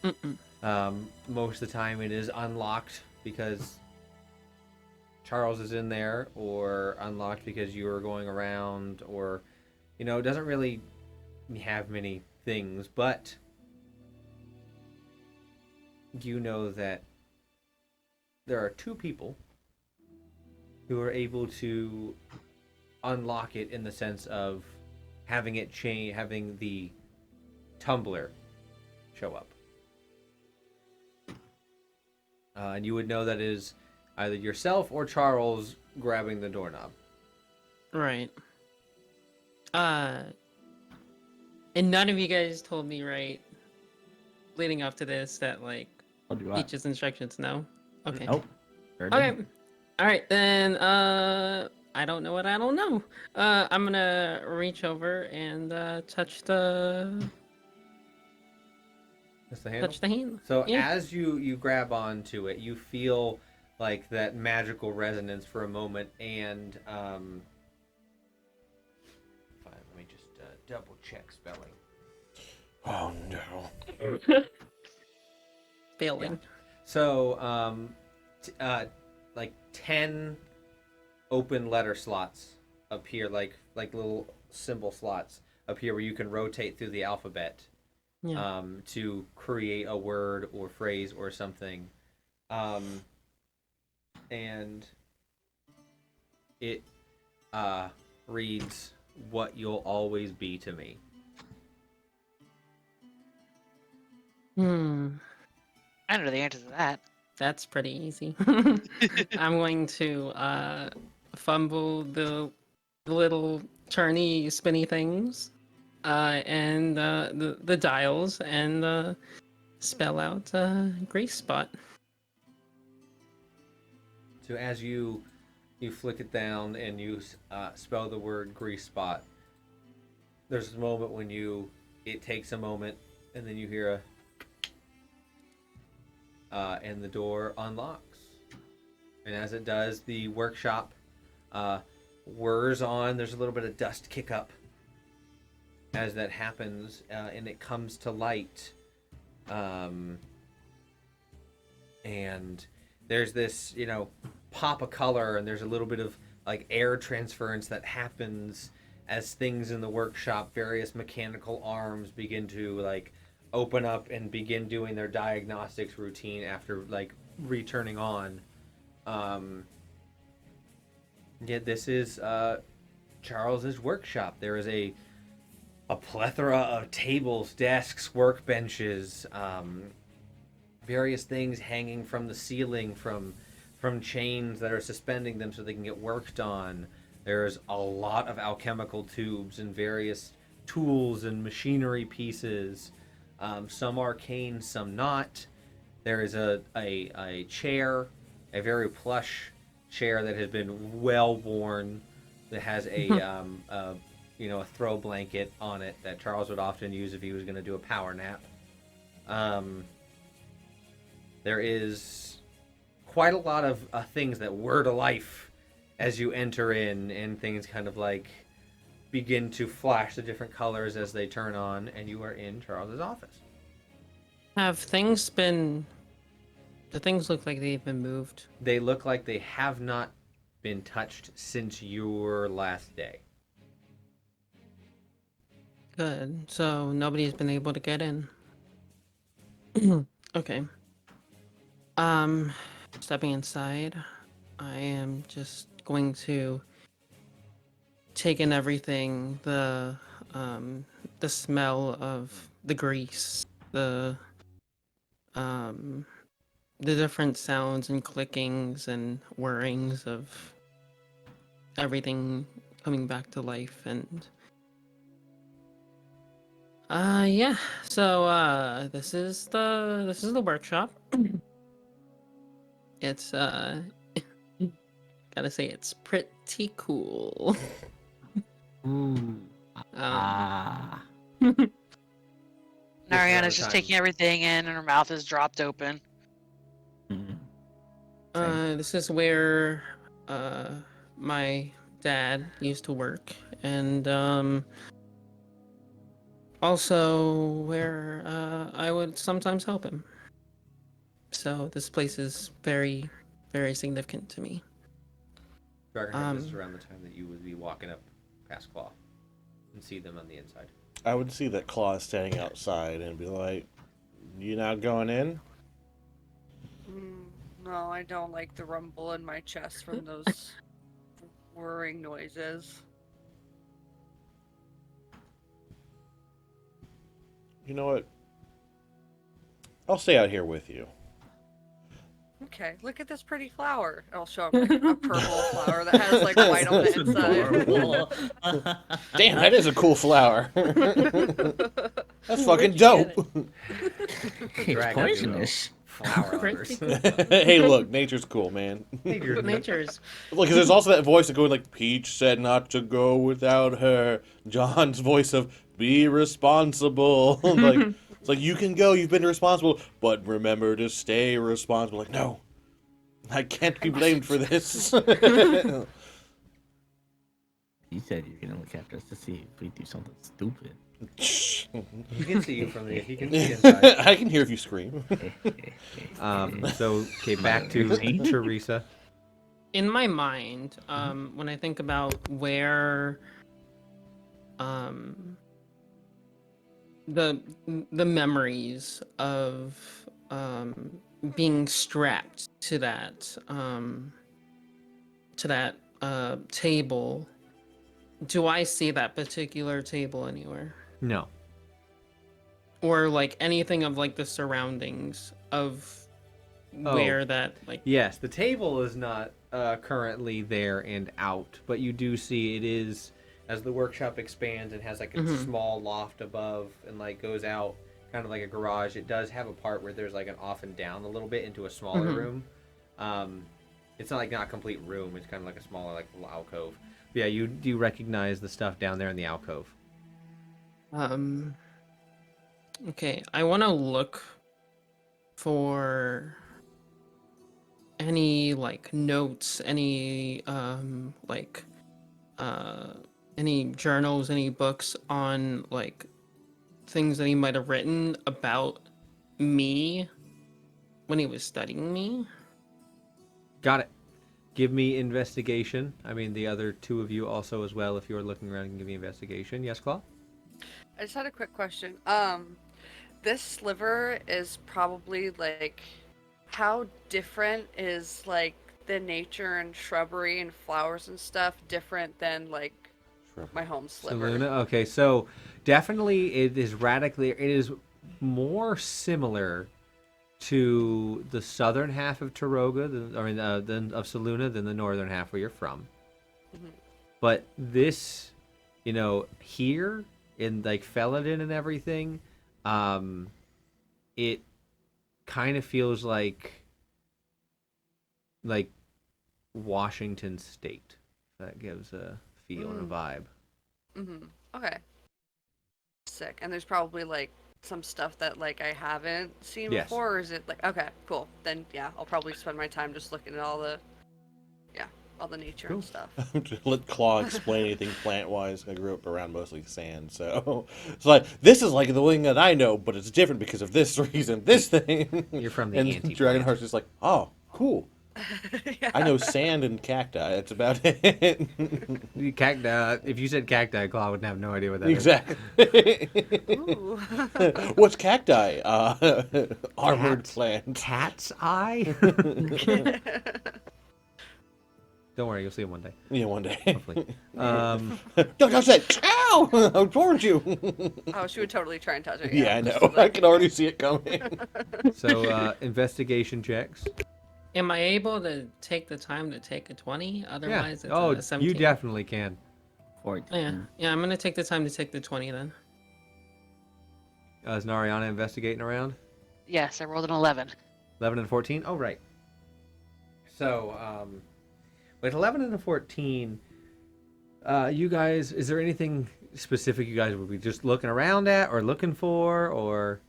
Mm-mm. Most of the time it is unlocked because Charles is in there, or unlocked because you are going around, or it doesn't really have many things, but you know that there are two people who are able to unlock it in the sense of having it having the tumbler show up. And you would know that is either yourself or Charles grabbing the doorknob. Right. And none of you guys told me, right, leading up to this, that like I'll do that. Peach's instructions. No. Okay. Nope. Sure Okay. didn't. All right then. I don't know what I don't know. I'm gonna reach over and touch the That's the handle. touch the hand. So Yeah. as you grab onto it, you feel like that magical resonance for a moment, and fine, let me just double check spelling. Oh no. Failing. So like 10 open letter slots appear, like little symbol slots appear where you can rotate through the alphabet. Yeah. To create a word or phrase or something. And it reads, "What you'll always be to me." I know the answer to that. That's pretty easy. I'm going to fumble the little turny spinny things and the dials and spell out Grace Spot. So as you flick it down and you spell the word grease spot, there's a moment when it takes a moment, and then you hear and the door unlocks. And as it does, the workshop whirs on. There's a little bit of dust kick up as that happens, and it comes to light. And there's this, pop of color, and there's a little bit of like air transference that happens as things in the workshop, various mechanical arms begin to like open up and begin doing their diagnostics routine after like returning on. This is Charles's workshop. There is a plethora of tables, desks, workbenches, various things hanging from the ceiling from chains that are suspending them so they can get worked on. There's a lot of alchemical tubes and various tools and machinery pieces, some arcane, some not. There is a chair, a very plush chair that has been well worn, that has a throw blanket on it that Charles would often use if he was going to do a power nap. There is quite a lot of things that whir to life as you enter in, and things kind of like begin to flash the different colors as they turn on, and you are in Charles's office. Do things look like they've been moved? They look like they have not been touched since your last day. Good. So nobody's been able to get in. Okay. Stepping inside, I am just going to take in everything, the smell of the grease, the different sounds and clickings and whirrings of everything coming back to life, and yeah. So this is the workshop. It's gotta say it's pretty cool. Ooh. Nariana's just taking everything in, and her mouth is dropped open. This is where my dad used to work, and also where I would sometimes help him. So this place is very, very significant to me. Dragonheart, this is around the time that you would be walking up past Claw and see them on the inside. I would see that Claw is standing outside and be like, "You not going in?" No, I don't like the rumble in my chest from those whirring noises. You know what? I'll stay out here with you. Okay, look at this pretty flower. I'll show him like a purple flower that has like white on the inside. Damn, that is a cool flower. That's fucking dope. It's poisonous. Flower hunters. Hey, look, nature's cool, man. Nature's. Look, 'cause there's also that voice that going like, "Peach said not to go without her." John's voice of, "Be responsible." Like, it's like, you can go, you've been responsible, but remember to stay responsible. Like, no, I can't be blamed for this. You said you're gonna look after us to see if we do something stupid. He can see you from the. He can see inside. I can hear if you scream. So okay, back to Teresa. In my mind, when I think about where the memories of being strapped to that table, do I see that particular table anywhere? No. or like anything of like the surroundings of where that like. Yes, the table is not currently there and out, but you do see it is, as the workshop expands and has like a small loft above and like goes out kind of like a garage. It does have a part where there's like an off and down a little bit into a smaller room. It's not a complete room. It's kind of like a smaller like little alcove. But yeah, you do recognize the stuff down there in the alcove. Okay, I want to look for any like notes, any any journals, any books on like things that he might have written about me when he was studying me. Got it. Give me investigation. I mean, the other two of you also as well, if you're looking around, can give me investigation. Yes, Claw? I just had a quick question. This sliver is probably like, how different is like the nature and shrubbery and flowers and stuff different than like my home sliver? Luna? Okay, so definitely it is more similar to the southern half of Taroga, than of Saluna, than the northern half where you're from. But this, here in like Felidin and everything, it kind of feels like Washington State. That gives a feel and a vibe. Okay. Sick. And there's probably like some stuff that like I haven't seen before, or is it like, okay, cool. Then yeah, I'll probably spend my time just looking at all the nature and stuff. Let Claw explain anything plant-wise. I grew up around mostly sand, so it's like, this is like the thing that I know, but it's different because of this reason, this thing. You're from the and anti-plant. Dragonheart's just like, oh, cool. Yeah. I know sand and cacti. That's about it. Cacti. If you said cacti, Claw would have no idea what that is. Exactly. Ooh. What's cacti? Armored plant. Cat's eye? Don't worry, you'll see him one day. Yeah, one day. Hopefully. Don't touch that! Ow! I warned you! Oh, she would totally try and touch it. Yeah, I know. I can already see it coming. So, investigation checks. Am I able to take the time to take a 20? Otherwise, it's a 17. You definitely can. 14. Yeah, I'm gonna take the time to take the 20 then. Is Nariana investigating around? Yes, I rolled an 11. 11 and 14? Oh, right. So, with 11 and a 14, you guys, is there anything specific you guys would be just looking around at or looking for, or?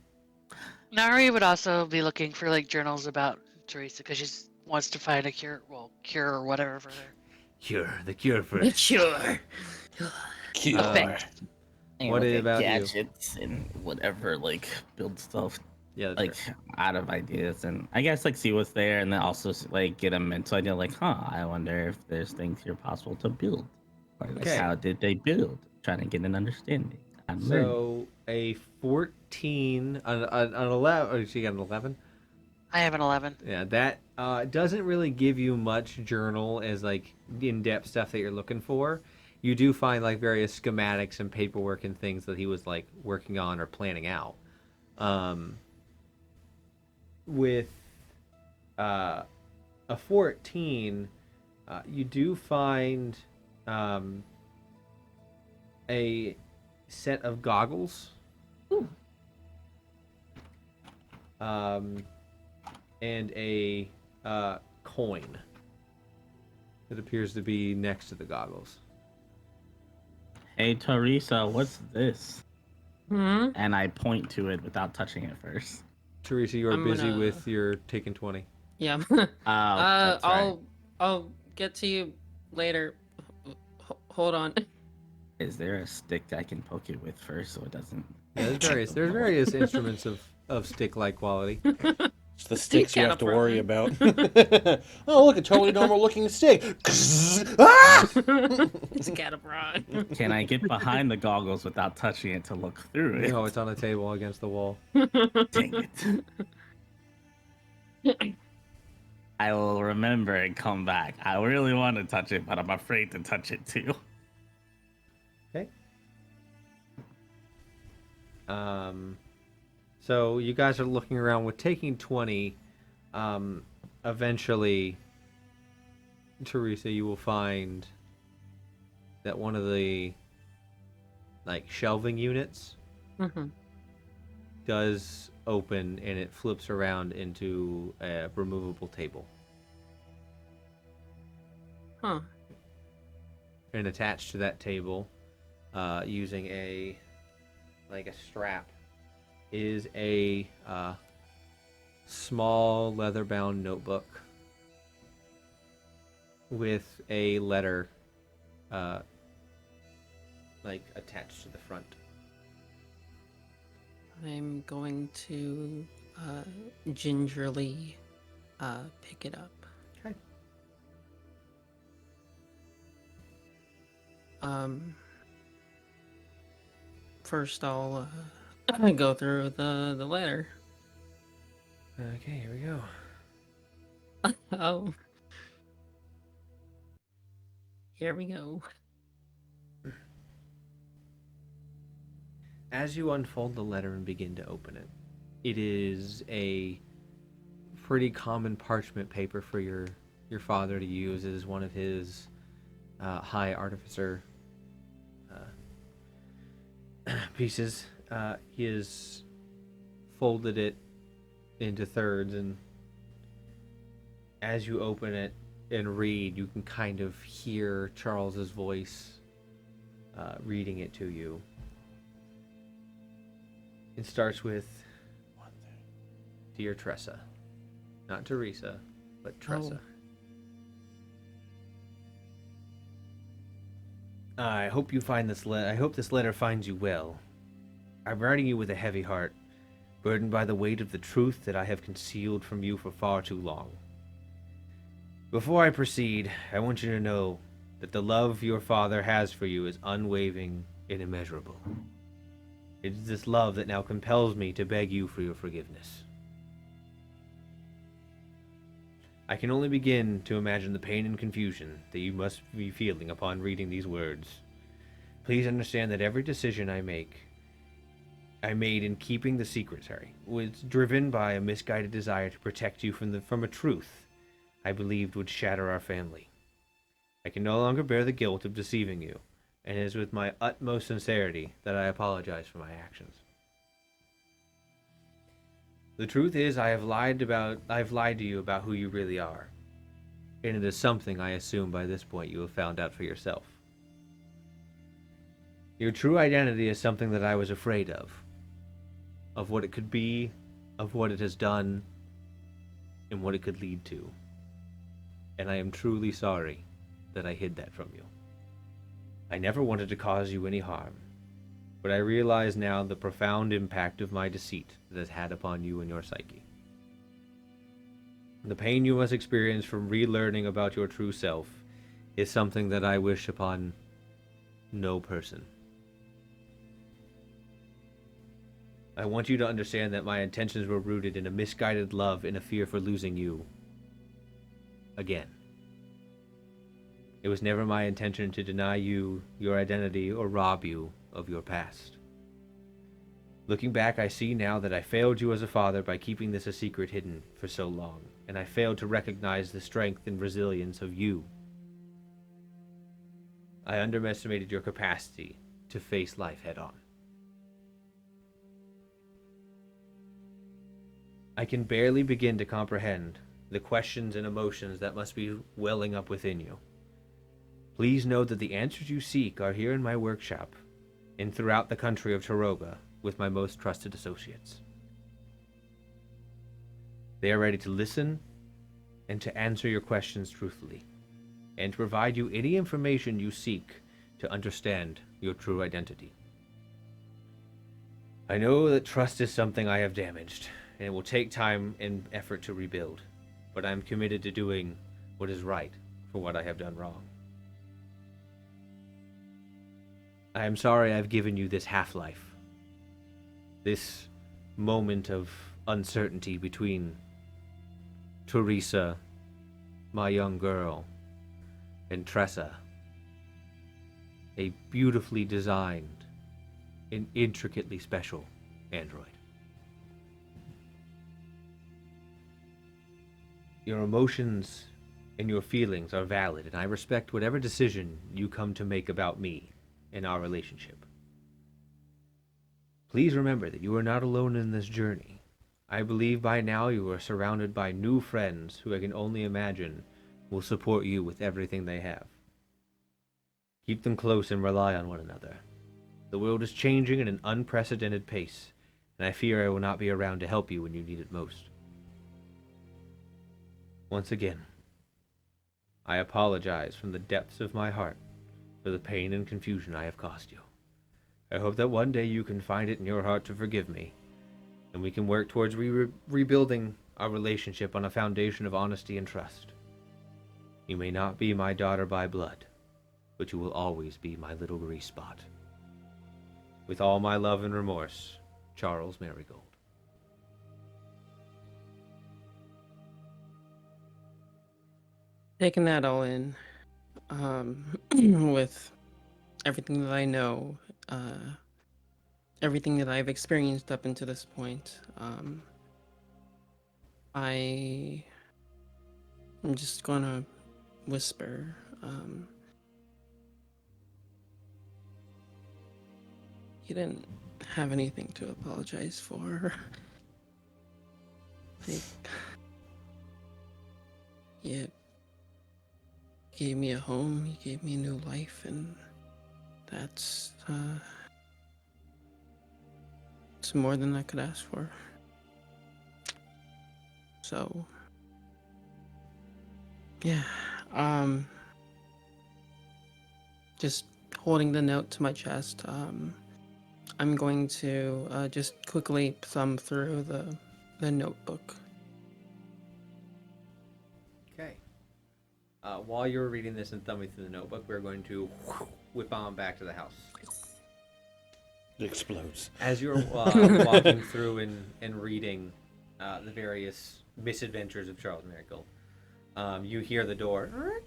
Nari would also be looking for like journals about Teresa because she wants to find a cure or whatever for her. The cure for The cure. Cute. Effect. And What with the about you? gadgets and whatever, like build stuff Yeah, that's like fair. out of ideas, and I guess like see what's there, and then also like get a mental idea, like, I wonder if there's things here possible to build, or like Okay. how did they build? Trying to get an understanding. I'm learning. So, a 14, an 11, or you got an 11? I have an 11. Yeah, that doesn't really give you much journal as like in-depth stuff that you're looking for. You do find like various schematics and paperwork and things that he was like working on or planning out. With a 14, you do find a set of goggles. And a coin that appears to be next to the goggles. Hey Teresa, what's this? Hmm. And I point to it without touching it first. Teresa, you are I'm busy gonna- with your taking 20. Yeah. Oh, that's right. I'll get to you later. Hold on. Is there a stick I can poke it with first so it doesn't? Yeah, there's various instruments of stick-like quality. It's the sticks you have to Catapult. worry about. Oh, look, a totally normal looking stick. Ah! It's a catapult. Can I get behind the goggles without touching it to look through it? No, it's on a table against the wall. Dang it. I will remember and come back. I really want to touch it, but I'm afraid to touch it too. Okay. So you guys are looking around with taking 20. Eventually, Teresa, you will find that one of the shelving units Mm-hmm. does open and it flips around into a removable table. Huh. And attached to that table, using a strap, is a small leather-bound notebook with a letter attached to the front. I'm going to gingerly pick it up. Okay. First I'll go through the letter. Okay, here we go. Oh. Here we go. As you unfold the letter and begin to open it, it is a pretty common parchment paper for your father to use. It is one of his high artificer pieces. He has folded it into thirds, and as you open it and read, you can kind of hear Charles's voice reading it to you. It starts with, "Dear Tressa," not Teresa, but Tressa. I hope you find this I hope this letter finds you well. I'm writing you with a heavy heart, burdened by the weight of the truth that I have concealed from you for far too long. Before I proceed, I want you to know that the love your father has for you is unwavering and immeasurable. It is this love that now compels me to beg you for your forgiveness. I can only begin to imagine the pain and confusion that you must be feeling upon reading these words. Please understand that every decision I made in keeping the secretary was driven by a misguided desire to protect you from a truth I believed would shatter our family. I can no longer bear the guilt of deceiving you, and it is with my utmost sincerity that I apologize for my actions. The truth is, I have lied to you about who you really are, and it is something I assume by this point you have found out for yourself. Your true identity is something that I was afraid of what it could be, of what it has done, and what it could lead to. And I am truly sorry that I hid that from you. I never wanted to cause you any harm, but I realize now the profound impact of my deceit that has had upon you and your psyche. The pain you must experience from relearning about your true self is something that I wish upon no person. I want you to understand that my intentions were rooted in a misguided love and a fear for losing you again. It was never my intention to deny you your identity or rob you of your past. Looking back, I see now that I failed you as a father by keeping this a secret hidden for so long, and I failed to recognize the strength and resilience of you. I underestimated your capacity to face life head on. I can barely begin to comprehend the questions and emotions that must be welling up within you. Please know that the answers you seek are here in my workshop and throughout the country of Taroga with my most trusted associates. They are ready to listen and to answer your questions truthfully, and to provide you any information you seek to understand your true identity. I know that trust is something I have damaged, and it will take time and effort to rebuild, but I am committed to doing what is right for what I have done wrong. I am sorry I've given you this half-life, this moment of uncertainty between Teresa, my young girl, and Tressa, a beautifully designed and intricately special android. your emotions and your feelings are valid, and I respect whatever decision you come to make about me and our relationship. Please remember that you are not alone in this journey. I believe by now you are surrounded by new friends who I can only imagine will support you with everything they have. Keep them close and rely on one another. The world is changing at an unprecedented pace, and I fear I will not be around to help you when you need it most. Once again, I apologize from the depths of my heart for the pain and confusion I have caused you. I hope that one day you can find it in your heart to forgive me, and we can work towards rebuilding our relationship on a foundation of honesty and trust. You may not be my daughter by blood, but you will always be my little grease spot. With all my love and remorse, Charles Marigold. Taking that all in, with everything that I know, everything that I've experienced up until this point, I'm just gonna whisper, you didn't have anything to apologize for. Like, you gave me a home, you gave me a new life, and that's it's more than I could ask for. So yeah, just holding the note to my chest, I'm going to just quickly thumb through the notebook. Okay. While you're reading this and thumbing through the notebook, we're going to whip on back to the house. It explodes. As you're walking through and reading the various misadventures of Charles Marigold, you hear the door.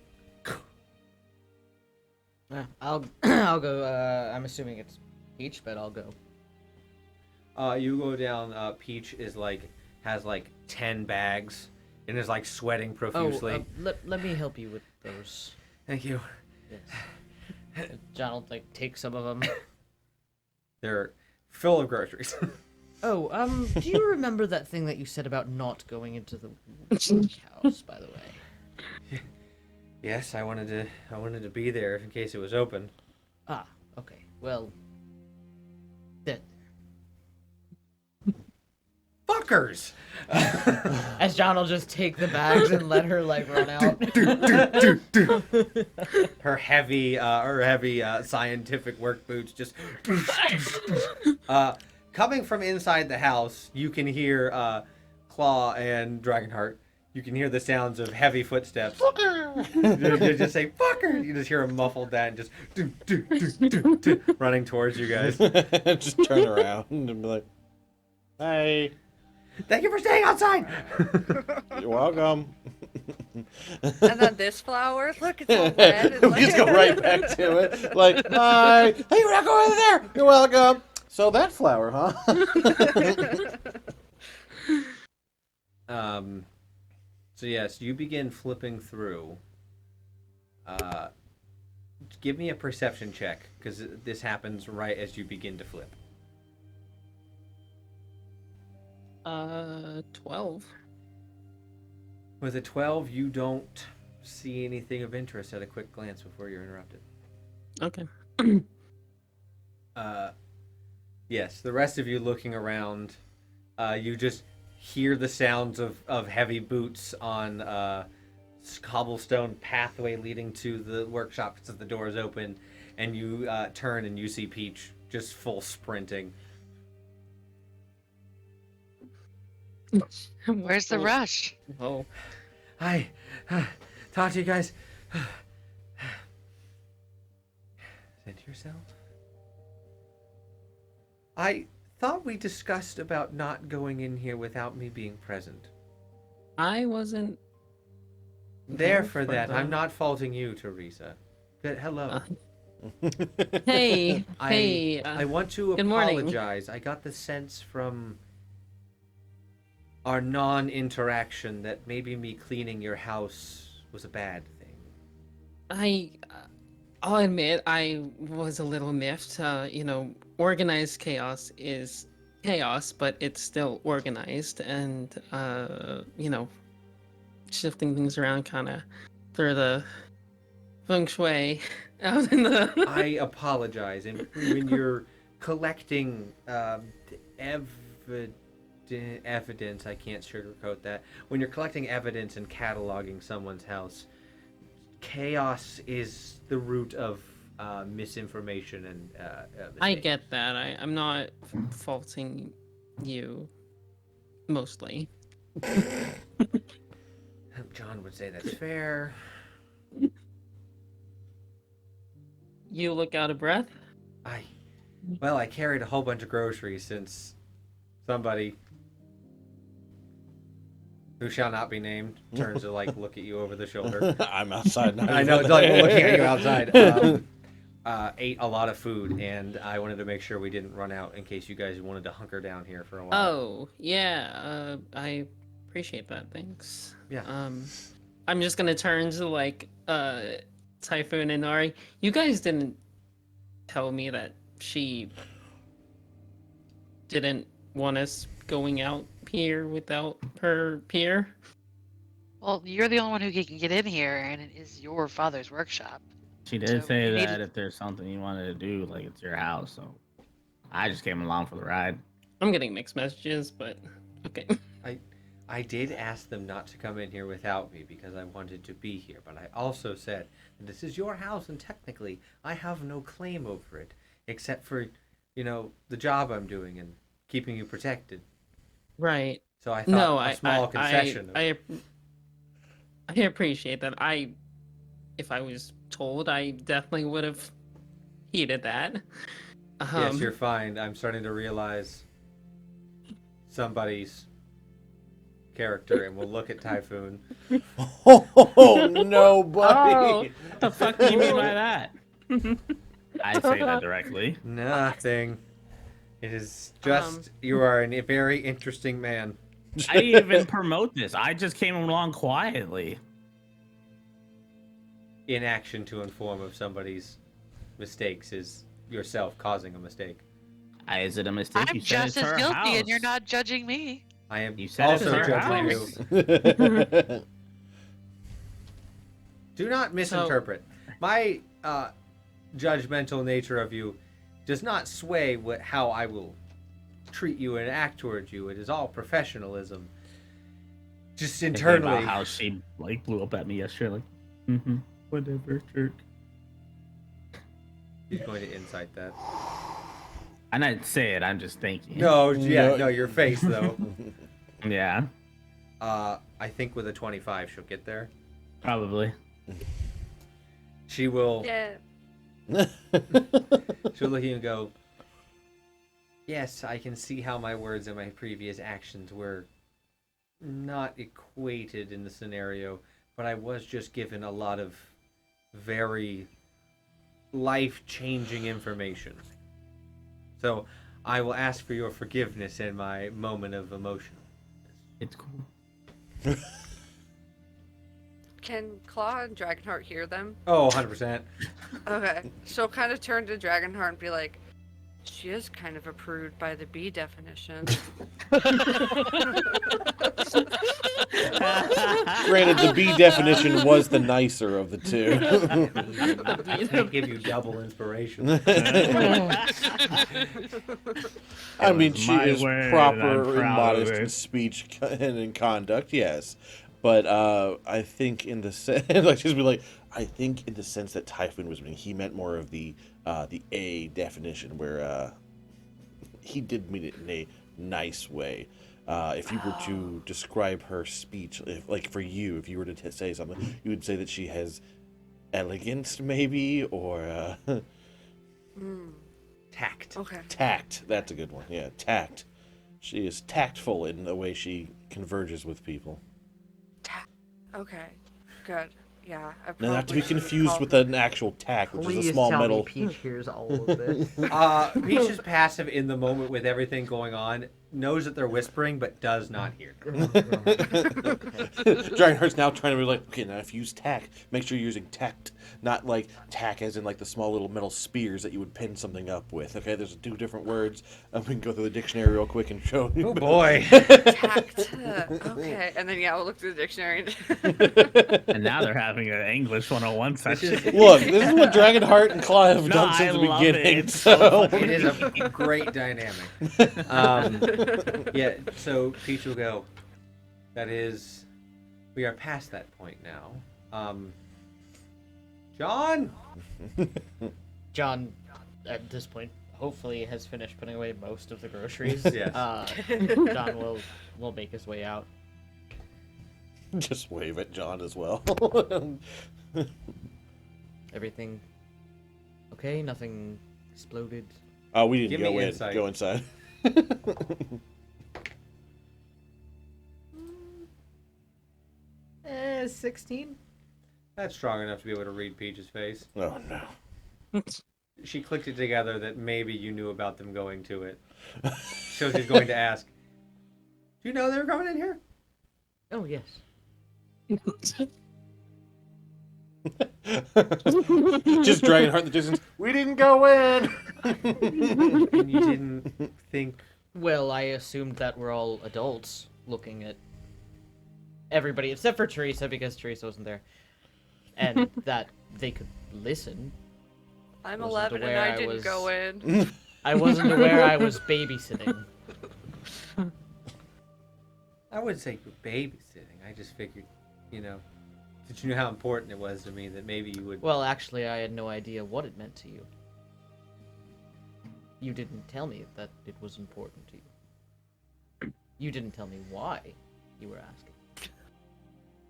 I'll go. I'm assuming it's Peach, but I'll go. You go down. Peach has 10 bags and is sweating profusely. Let me help you with those. Thank you. Yes. John will take some of them. They're full of groceries. Oh, do you remember that thing that you said about not going into the house? By the way. Yes, I wanted to be there in case it was open. Ah, okay. Well, then. Fuckers! As John will just take the bags and let her run out. Her heavy scientific work boots just. Coming from inside the house, you can hear Claw and Dragonheart. You can hear the sounds of heavy footsteps. You just say "fucker." You just hear a muffled that and just running towards you guys. Just turn around and be like, "Hey, thank you for staying outside." You're welcome." And then this flower, look, it's all red. We just go right back to it. Like, "Hi, hey, we're not going over there. You're welcome." So that flower, huh? So yes, you begin flipping through. Give me a perception check, because this happens right as you begin to flip. 12. With a 12, you don't see anything of interest at a quick glance before you're interrupted. Okay. Yes, the rest of you looking around, you just hear the sounds of heavy boots on cobblestone pathway leading to the workshop because the door is open, and you turn and you see Peach just full sprinting. Where's the rush? Oh. Hi, talk to you guys. Center yourself. I thought we discussed about not going in here without me being present. I wasn't There for that. I'm not faulting you, Teresa. But hello. Hey, I want to good morning. apologize. I got the sense from our non-interaction that maybe me cleaning your house was a bad thing. I'll admit I was a little miffed. Organized chaos is chaos, but it's still organized, and shifting things around kind of through the feng shui out in the. I apologize. And when you're collecting evidence, I can't sugarcoat that. When you're collecting evidence and cataloging someone's house, chaos is the root of misinformation and I mistakes. get that. I'm not faulting you, mostly. John would say that's fair. You look out of breath. I carried a whole bunch of groceries since somebody who shall not be named turns to look at you over the shoulder. I'm outside now. I know, it's like looking at you outside. Ate a lot of food, and I wanted to make sure we didn't run out in case you guys wanted to hunker down here for a while. Oh, yeah. I appreciate that. Thanks. Yeah. I'm just gonna turn to Typhoon and Nari. You guys didn't tell me that she didn't want us going out here without her peer. Well, you're the only one who can get in here, and it is your father's workshop. She did So say you that needed- if there's something you wanted to do, like it's your house. So I just came along for the ride. I'm getting mixed messages, but okay. I did ask them not to come in here without me because I wanted to be here, but I also said that this is your house and technically I have no claim over it except for, the job I'm doing and keeping you protected. Right. So I thought No, a small concession. I appreciate that. If I was told, I definitely would have heeded that. Yes, you're fine. I'm starting to realize somebody's character, and we'll look at Typhoon. Oh no, buddy! Oh, what the fuck do you mean by that? I say that directly. Nothing. It is just you are a very interesting man. I didn't even promote this. I just came along quietly. Inaction to inform of somebody's mistakes is yourself causing a mistake. Is it a mistake? I'm You said just it's as her guilty, house. and you're not judging me. I am You said it's also her judging house. you. Do not misinterpret. My judgmental nature of you does not sway how I will treat you and act towards you. It is all professionalism. Just Thinking internally. about how she blew up at me yesterday. Whatever, jerk. He's going to incite that. I didn't say it. I'm just thinking. No, your face though. Yeah, I think with a 25 she'll get there. probably. She will. Yeah. She'll look at you and go, yes, I can see how my words and my previous actions were not equated in the scenario, but I was just given a lot of very life-changing information. So I will ask for your forgiveness in my moment of emotion. It's cool. Can Claw and Dragonheart hear them? Oh, 100%. Okay. She'll kind of turn to Dragonheart and be like, she is kind of a prude by the B definition. Granted, the B definition was the nicer of the two. I give you double inspiration. I mean, she My is word, I'm proper and proud of modest her. in speech and in conduct, yes. But I think in the sense, like she's be like, I think in the sense that Typhoon was meaning, he meant more of the A definition, where he did mean it in a nice way. If you were to describe her speech, like for you, if you were to say something, you would say that she has elegance, maybe, or Tact. Okay. tact. That's a good one. Yeah, tact. She is tactful in the way she converges with people. Okay. Good. Yeah. Now, not to be confused with an actual tack, which is a small metal. Peach hears all of this. Peach is passive in the moment with everything going on. knows that they're whispering, but does not hear them. Dragonheart's now trying to be like, okay, now if you use tack, make sure you're using tact, not like tack as in like the small little metal spears that you would pin something up with. Okay, there's 2 different words. We can go through the dictionary real quick and show you. Oh boy. Tact. Okay, and then we'll look through the dictionary. And now they're having an English 101 session. Look, this is what Dragonheart and Claw have No, done since I the love it. beginning. It's so It is a great dynamic. Yeah, so Peach will go, that is, we are past that point now. John? John, at this point, hopefully has finished putting away most of the groceries. Yes. John will make his way out. Just wave at John as well. Everything okay? Nothing exploded? Oh, we didn't Give me go in. insight. Go inside. 16? That's strong enough to be able to read Peach's face. Oh, no. She clicked it together that maybe you knew about them going to it. So she's going to ask, do you know they were coming in here? Oh, yes. Just Dragonheart in the distance. We didn't go in. And you didn't think... Well, I assumed that we're all adults looking at everybody except for Teresa because Teresa wasn't there. And that they could listen. I'm Wasn't 11 and aware I I didn't was- go in. I wasn't aware I was babysitting. I wouldn't say you're babysitting. I just figured, that you knew how important it was to me that maybe you would... Well, actually, I had no idea what it meant to you. You didn't tell me that it was important to you. You didn't tell me why you were asking.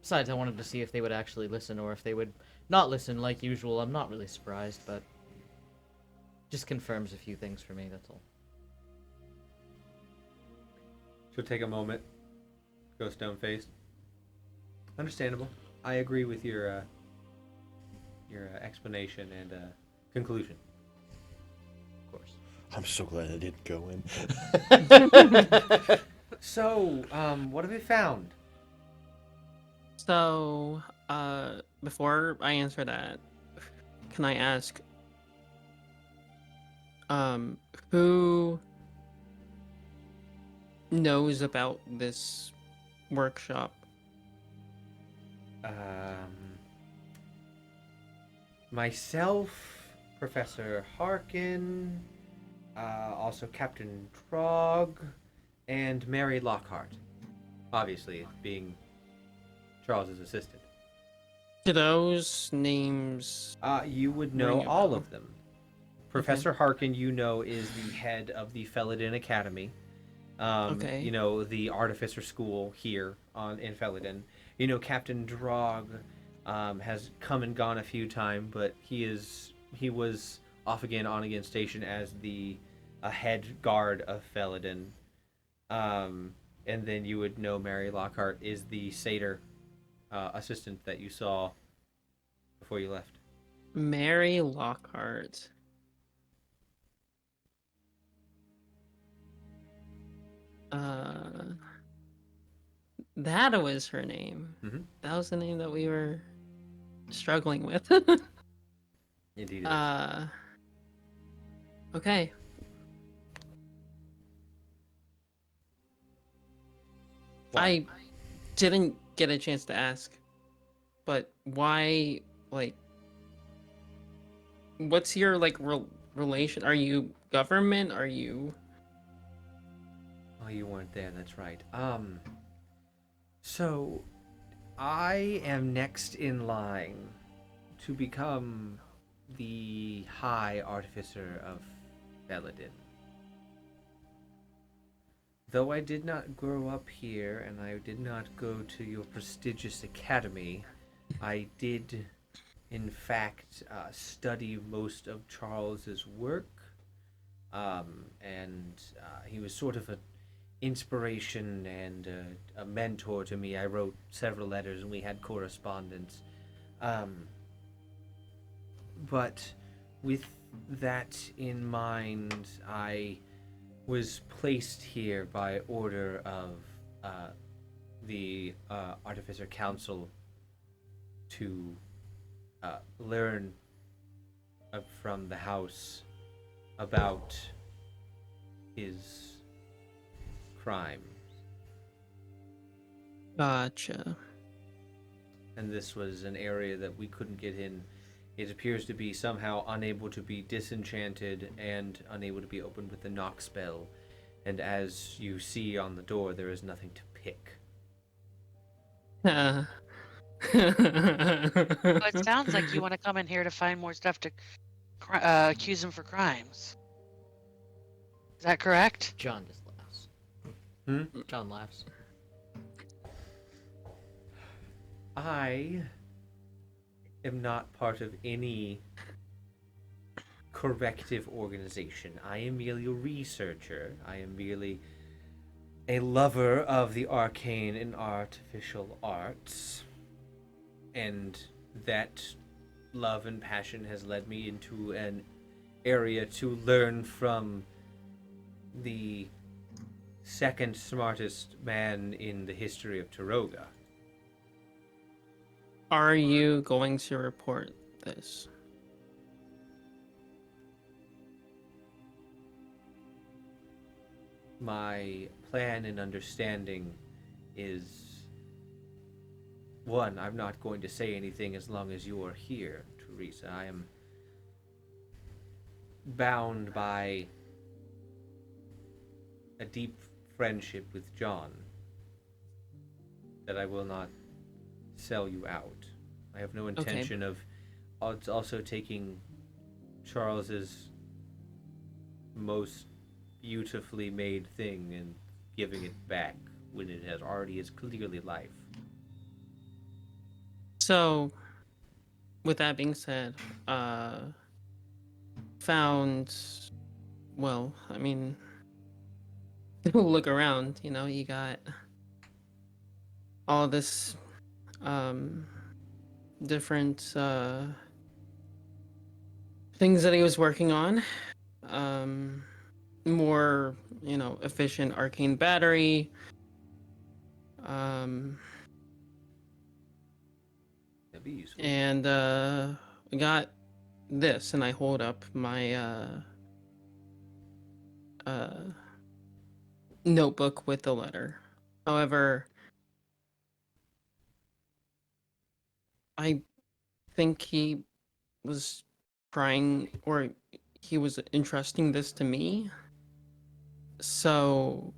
Besides, I wanted to see if they would actually listen or if they would not listen like usual. I'm not really surprised, but just confirms a few things for me, that's all. She'll take a moment. Go stone-faced. Understandable. I agree with your explanation and conclusion. Of course. I'm so glad I didn't go in. So, what have you found? So, before I answer that, can I ask, who knows about this workshop? Myself, Professor Harkin, also Captain Trog, and Mary Lockhart. Obviously, being Charles's assistant. Do those names? You would know Ring a all bell. of them. Professor Harkin, is the head of the Felidin Academy. Okay. The Artificer School here in Felidin. Captain Drog has come and gone a few times, but he was off again, on again station as the head guard of Felidin. And then you would know Mary Lockhart is the satyr assistant that you saw before you left. Mary Lockhart. That was her name. Mhm. That was the name that we were struggling with. Indeed. It is. Okay. I didn't get a chance to ask, but why, what's your, relation? Are you government? Are you... Oh, you weren't there. That's right. So, I am next in line to become the High Artificer of Felidin. Though I did not grow up here and I did not go to your prestigious academy, I did, in fact, study most of Charles's work. And he was sort of an inspiration and a mentor to me. I wrote several letters and we had correspondence. But with that in mind, I was placed here by order of the Artificer Council to learn from the house about his crimes. Gotcha. And this was an area that we couldn't get in. It appears to be somehow unable to be disenchanted and unable to be opened with the knock spell. And as you see on the door, there is nothing to pick. Well, it sounds like you want to come in here to find more stuff to accuse him for crimes. Is that correct? John just laughs. John laughs. I am not part of any corrective organization. I am merely a researcher. I am merely a lover of the arcane and artificial arts. And that love and passion has led me into an area to learn from the second smartest man in the history of Taroga. Are you going to report this? My plan and understanding is, one, I'm not going to say anything as long as you are here, Teresa. I am bound by a deep friendship with John that I will not sell you out. I have no intention of also taking Charles's most beautifully made thing and giving it back when it has already is clearly life. So, with that being said, found, well, I mean, look around, you know, you got all this, different, things that he was working on. More, you know, efficient arcane battery. That'd be useful. And I got this, and I hold up my notebook with the letter. However, I think he was trying, or he was entrusting this to me. So,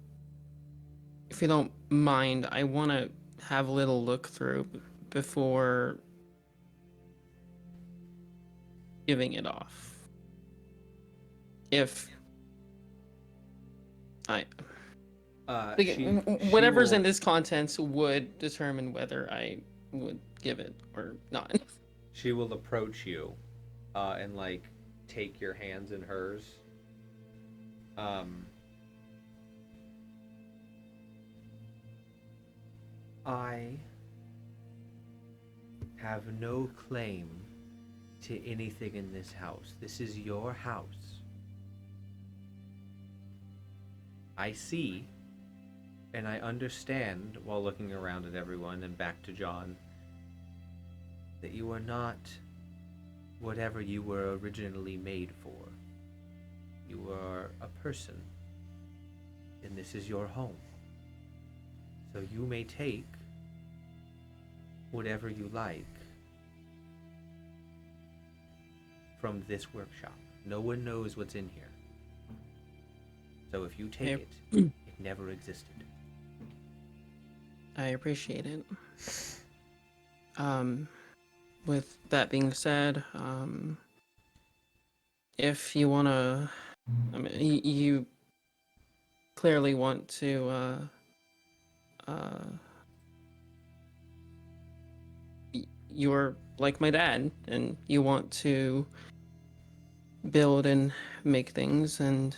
if you don't mind, I want to have a little look through before giving it off. If I whatever's in this contents would determine whether I would give it or not. She will approach you and like take your hands in hers. I have no claim to anything in this house. This is your house. I see and I understand, while looking around at everyone and back to John, that you are not whatever you were originally made for. You are a person, and this is your home. So you may take whatever you like from this workshop. No one knows what's in here. So if you take it, it never existed. I appreciate it. With that being said, if you wanna, I mean, you clearly want to, you're like my dad, and you want to build and make things, and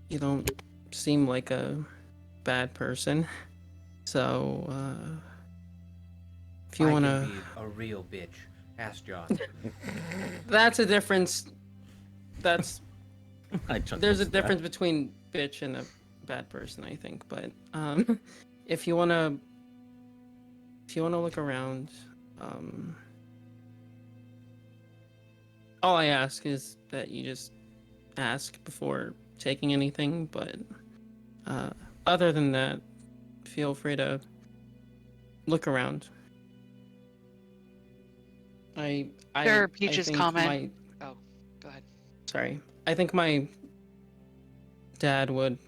you don't seem like a bad person. So, if you want I to... can be a real bitch. Ask John. That's a difference. that's I chuckled there's a to that. difference between bitch and a bad person, I think. But if you wanna look around, all I ask is that you just ask before taking anything. But other than that, feel free to look around. Sure, Peach's think comment. Oh, go ahead. Sorry. I think my dad wouldn't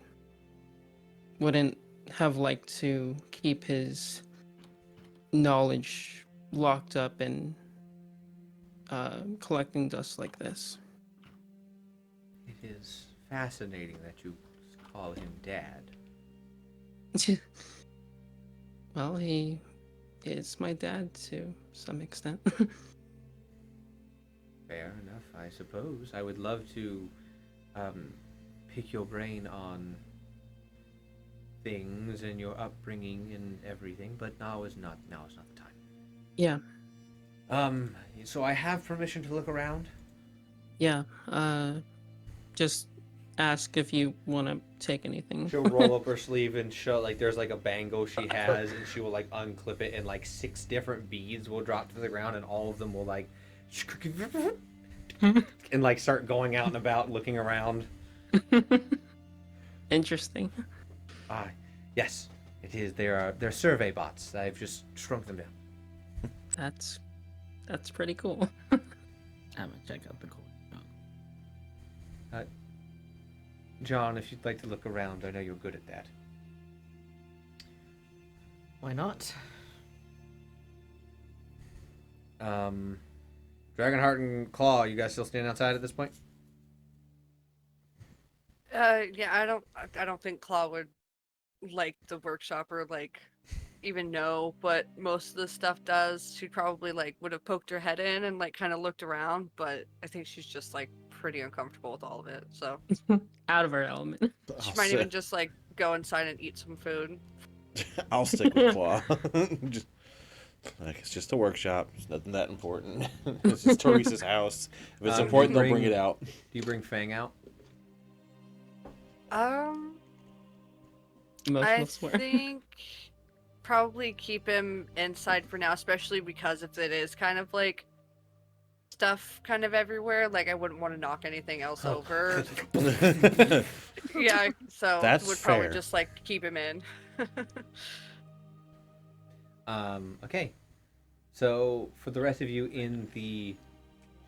have liked to keep his knowledge locked up in collecting dust like this. It is fascinating that you call him Dad. Well, he is my dad to some extent. Fair enough, I suppose. I would love to pick your brain on things and your upbringing and everything, but now is not the time. Yeah. So I have permission to look around? Yeah. Just ask if you want to take anything. She'll roll up her sleeve and show, like, there's like a bangle she has, and she will like unclip it, and like 6 different beads will drop to the ground, and all of them will like and like start going out and about looking around. Interesting. Yes, it is. They're survey bots. I've just shrunk them down. That's pretty cool. I'm gonna check out the coin. John, if you'd like to look around, I know you're good at that. Why not? Dragonheart and Claw, you guys still standing outside at this point? Yeah, I don't think Claw would like the workshop or like even know what most of the stuff does. She probably like would have poked her head in and like kind of looked around, but I think she's just like pretty uncomfortable with all of it. So Out of her element. she might even just like go inside and eat some food. I'll stick with Claw. Just, like, it's just a workshop. It's nothing that important. It's just Teresa's house. If it's important, they'll bring it out. Do you bring Fang out? Emotional I swear. think probably keep him inside for now, especially because if it is kind of like stuff kind of everywhere, like I wouldn't want to knock anything else over. Yeah, so That's would probably fair. just like keep him in. Okay. So for the rest of you in the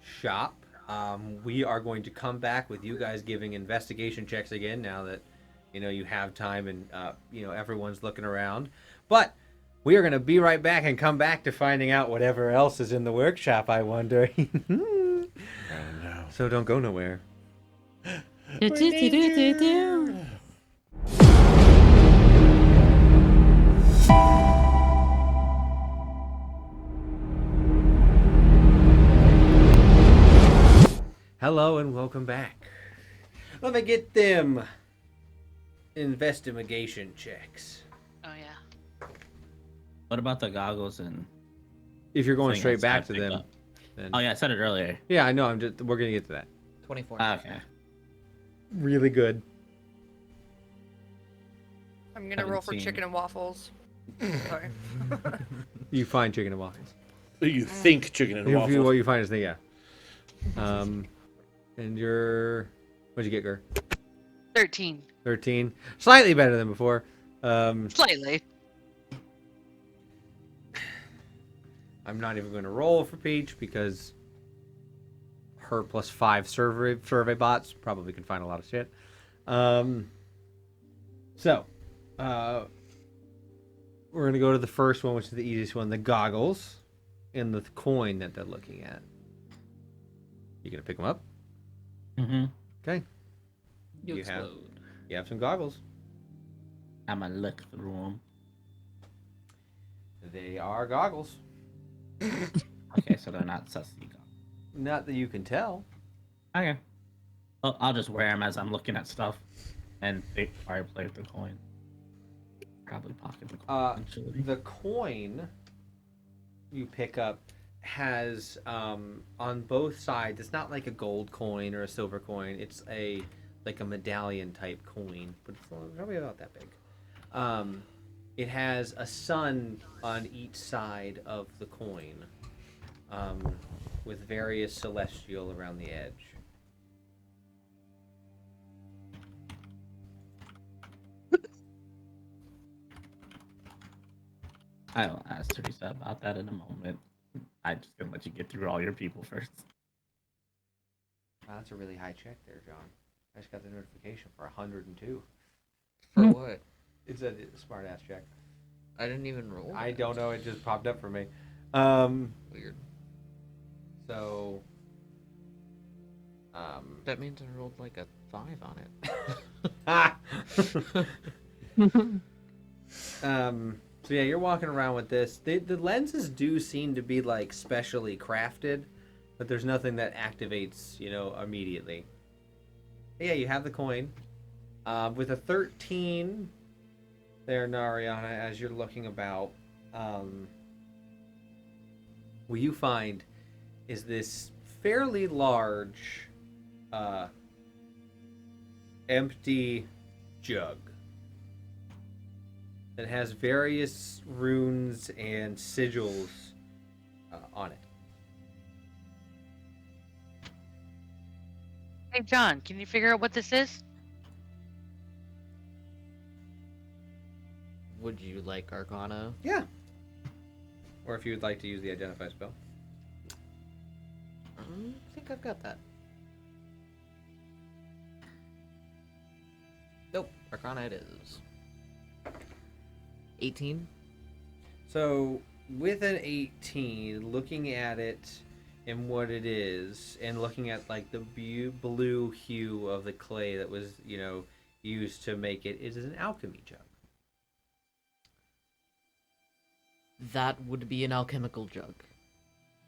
shop, we are going to come back with you guys giving investigation checks again now that you have time and everyone's looking around. But we are going to be right back and come back to finding out whatever else is in the workshop, I wonder. Oh no. So don't go nowhere. Hello and welcome back. Let me get them investigation checks. Oh yeah. What about the goggles and? If you're going thing straight that back I to picked them, up? then Oh yeah, I said it earlier. yeah, I know. We're gonna get to that. 24. Okay. Really good. I'm gonna roll for 17. chicken and waffles. Sorry. You find chicken and waffles. You think chicken and What waffles. you find is yeah. And what'd you get, Gur? 13. 13. Slightly better than before. Slightly. I'm not even going to roll for Peach because her plus 5 survey bots probably can find a lot of shit. So, we're going to go to the first one, which is the easiest one, the goggles and the coin that they're looking at. You going to pick them up? Mm-hmm. Okay. You You have- explode. You have some goggles. I'm gonna look through them. They are goggles. Okay, so they're not sussy goggles. Not that you can tell. Okay. Well, I'll just wear them as I'm looking at stuff, and probably play with the coin. Probably pocket the coin. Eventually. The coin you pick up has on both sides. It's not like a gold coin or a silver coin. It's like a medallion type coin, but it's probably about that big. It has a sun on each side of the coin, with various celestial around the edge. I'll ask Teresa about that in a moment. I'm just gonna let you get through all your people first. Wow, that's a really high check there, John. I just got the notification for 102. For what? It's a smart ass check. I didn't even roll. I don't know. It just popped up for me. Weird. So. That means I rolled like a 5 on it. So yeah, you're walking around with this. The lenses do seem to be like specially crafted, but there's nothing that activates, immediately. But yeah, you have the coin. With a 13 there, Nariana, as you're looking about, what you find is this fairly large, empty jug that has various runes and sigils on it. Hey, John, can you figure out what this is? Would you like Arcana? Yeah. Or if you would like to use the identify spell. I think I've got that. Nope, Arcana it is. 18. So with an 18, looking at it and what it is, and looking at like the blue hue of the clay that was, used to make it, it is an alchemy jug. That would be an alchemical jug.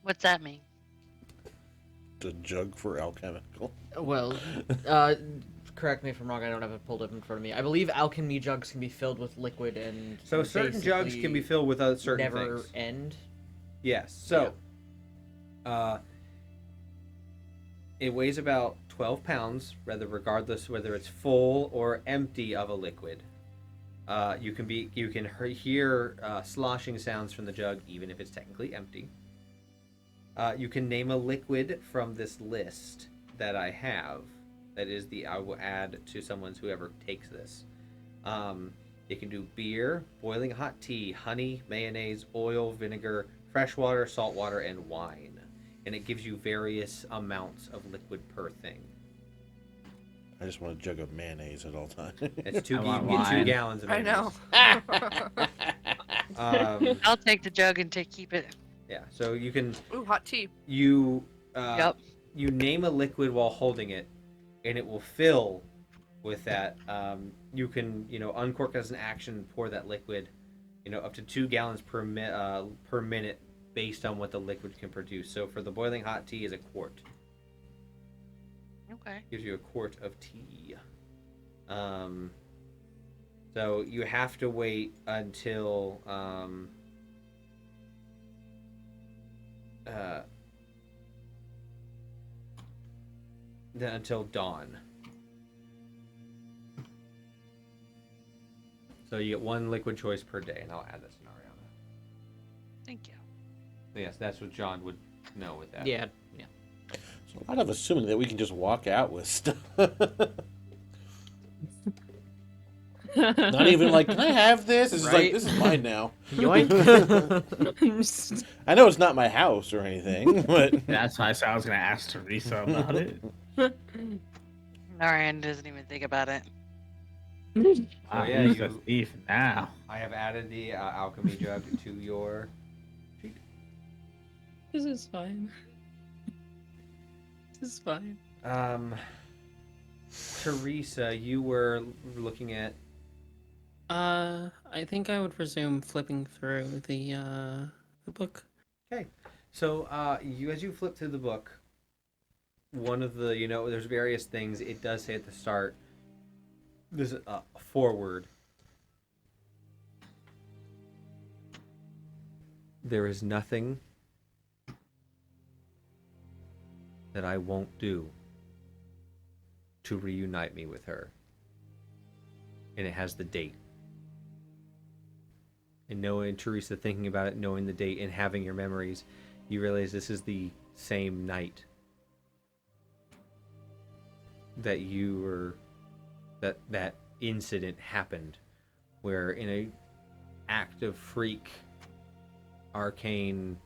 What's that mean? The jug for alchemical. Well, correct me if I'm wrong, I don't have it pulled up in front of me. I believe alchemy jugs can be filled with liquid and So certain jugs can be filled with certain never things. end. Yes. So, it weighs about 12 pounds, regardless whether it's full or empty of a liquid. You can hear sloshing sounds from the jug, even if it's technically empty. You can name a liquid from this list that I have. That is I will add to whoever takes this. You can do beer, boiling hot tea, honey, mayonnaise, oil, vinegar, fresh water, salt water, and wine. And it gives you various amounts of liquid per thing. I just want a jug of mayonnaise at all times. It's I want you get 2 wine. gallons of I mayonnaise. know. I'll take the jug and keep it. Yeah, so you can Ooh, hot tea. you Yep. you name a liquid while holding it, and it will fill with that. You can uncork as an action, pour that liquid, up to 2 gallons per minute, based on what the liquid can produce. So for the boiling hot tea is a quart. Okay. Gives you a quart of tea. So you have to wait until until dawn. So you get 1 liquid choice per day, and I'll add this scenario. Thank you. Yes, that's what John would know with that. Yeah. So a lot of assuming that we can just walk out with stuff. Not even like, can I have this? It's just like, Right? this is mine now. Yoink. I know it's not my house or anything, but That's why I was gonna ask Teresa about it. Narayan doesn't even think about it. Wow, yeah, who's you- a thief now? I have added the alchemy jug to your sheet. This is fine. This is fine. Teresa, you were looking at. I think I would resume flipping through the book. Okay, so as you flip through the book, one of the there's various things. It does say at the start. There's a foreword. There is nothing that I won't do to reunite me with her. And it has the date. And knowing Teresa, thinking about it, knowing the date, and having your memories, you realize this is the same night that you were, that incident happened, where in a act of freak, arcane,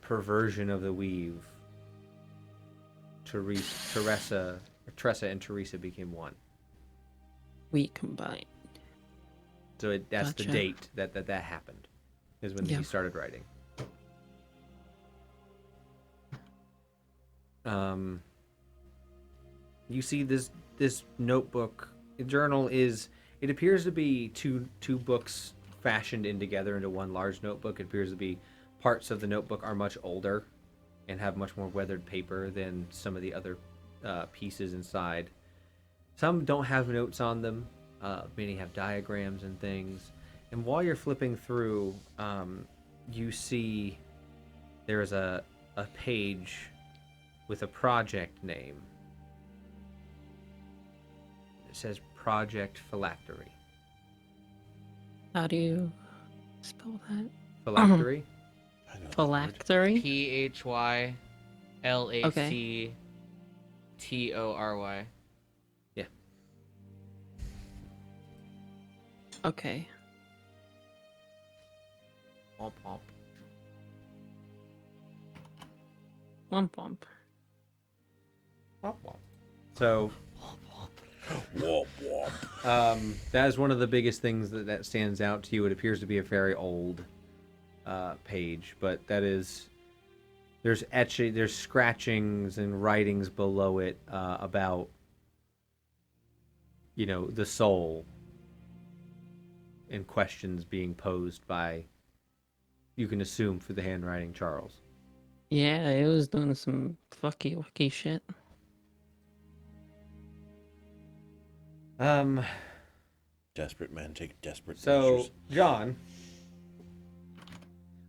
perversion of the weave, Tressa and Teresa became one. We combined. So that's the Gotcha. date that happened, is when Yeah. he started writing. You see this notebook journal it appears to be two books fashioned in together into one large notebook. It appears to be parts of the notebook are much older and have much more weathered paper than some of the other pieces inside. Some don't have notes on them. Many have diagrams and things. And while you're flipping through, you see there's a page with a project name. It says Project Phylactery. How do you spell that? Phylactery? I know that word. Phylactery? PHYLACTORY. Yeah. Okay. Womp womp. Womp womp. So Womp womp. that is one of the biggest things that stands out to you. It appears to be a very old page, but there's scratchings and writings below it about the soul, and questions being posed by, you can assume, for the handwriting, Charles. Yeah, it was doing some fucky shit. Desperate men take desperate So, measures. John,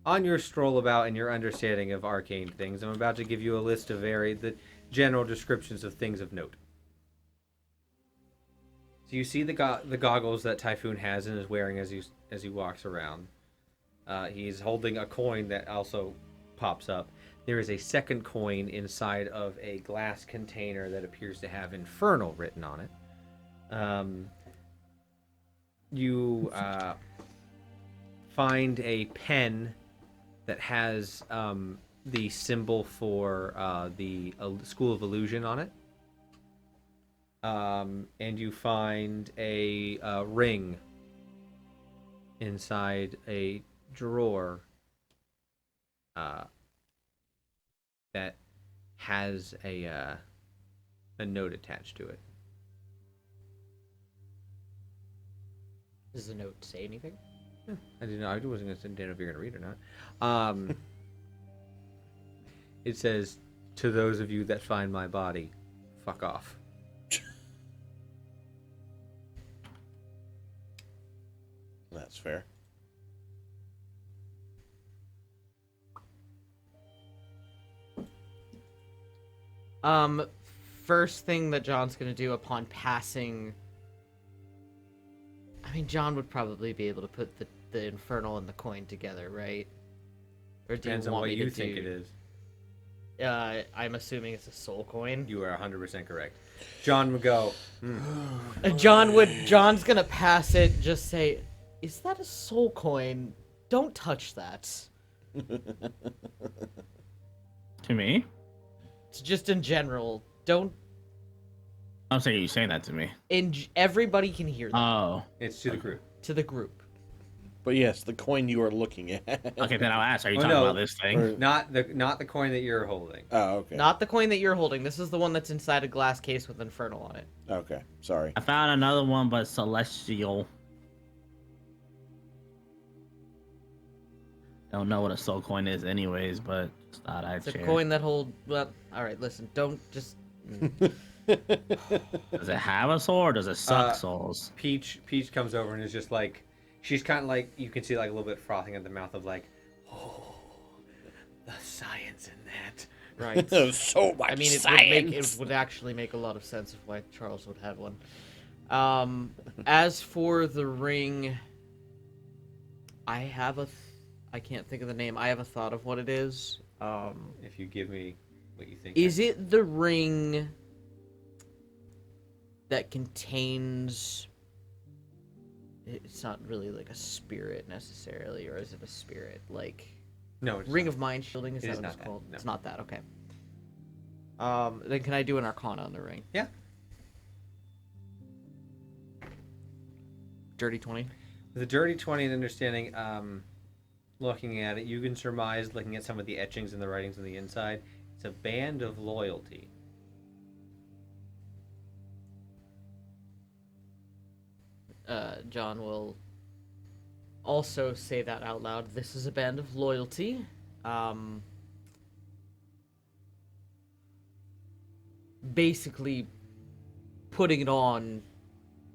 on your stroll about and your understanding of arcane things, I'm about to give you a list of the general descriptions of things of note. So you see the goggles that Typhoon has and is wearing as he walks around. He's holding a coin that also pops up. There is a second coin inside of a glass container that appears to have Infernal written on it. You find a pen that has the symbol for the School of Illusion on it. And you find a ring inside a drawer that has a note attached to it. Does the note say anything? I didn't know. I wasn't going to know if you're going to read or not. It says, "To those of you that find my body, fuck off." That's fair. First thing that John's gonna do upon passing. I mean, John would probably be able to put the Infernal and the coin together, right? Or do Depends you on want what me you to think do? it is. I'm assuming it's a soul coin. You are 100% correct. John would go, John's gonna pass it, just say, "Is that a soul coin? Don't touch that." To me? It's just in general. Don't. I'm saying you saying that to me. Everybody can hear that Oh. it's to the group. to the group. But yes, the coin you are looking at. Okay, then I'll ask. Are you Oh, talking no. about this thing? Or- Not the coin that you're holding. Oh, okay. Not the coin that you're holding. This is the one that's inside a glass case with Infernal on it. Okay, sorry. I found another one, but celestial. Don't know what a soul coin is, anyways, but just thought I'd It's a share. coin that hold. Well, all right. Listen, don't just. Does it have a soul or does it suck Uh, souls? Peach comes over and is just like, she's kind of like, you can see like a little bit frothing at the mouth of like, oh, the science in that. Right. So much I mean, it would actually make a lot of sense of why Charles would have one. As for the ring, I can't think of the name. I have a thought of what it is. If you give me what you think. Is it the ring that contains... It's not really like a spirit necessarily, or is it a spirit? Like... No, it's Ring not. of Mind Shielding, is It that is what not it's that, called? no. It's not that, okay. Then can I do an Arcana on the ring? Yeah. Dirty 20? With a dirty 20 and understanding, looking at it, you can surmise, looking at some of the etchings and the writings on the inside, it's a band of loyalty. John will also say that out loud. This is a band of loyalty. Basically, putting it on,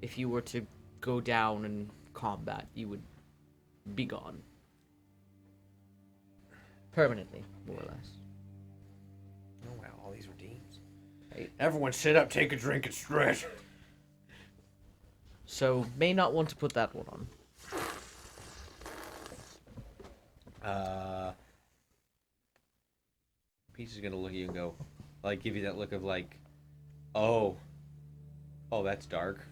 if you were to go down in combat, you would be gone. Permanently, more or less. Oh wow, all these redeems. Hey, everyone sit up, take a drink, and stretch. So, may not want to put that one on. Peach is gonna look at you and go, like, give you that look of like, oh, that's dark.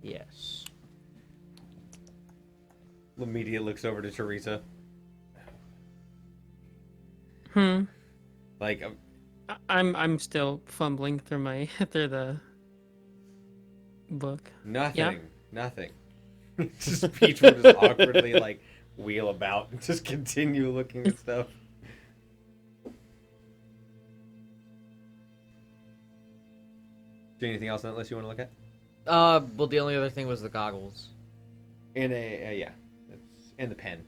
Yes. Lemedia looks over to Teresa. Like, I'm still fumbling through my through the book. nothing. Just Peach will just awkwardly like wheel about and just continue looking at stuff. Do anything else on that list you want to look at? Well, the only other thing was the goggles. And yeah, that's and the pen.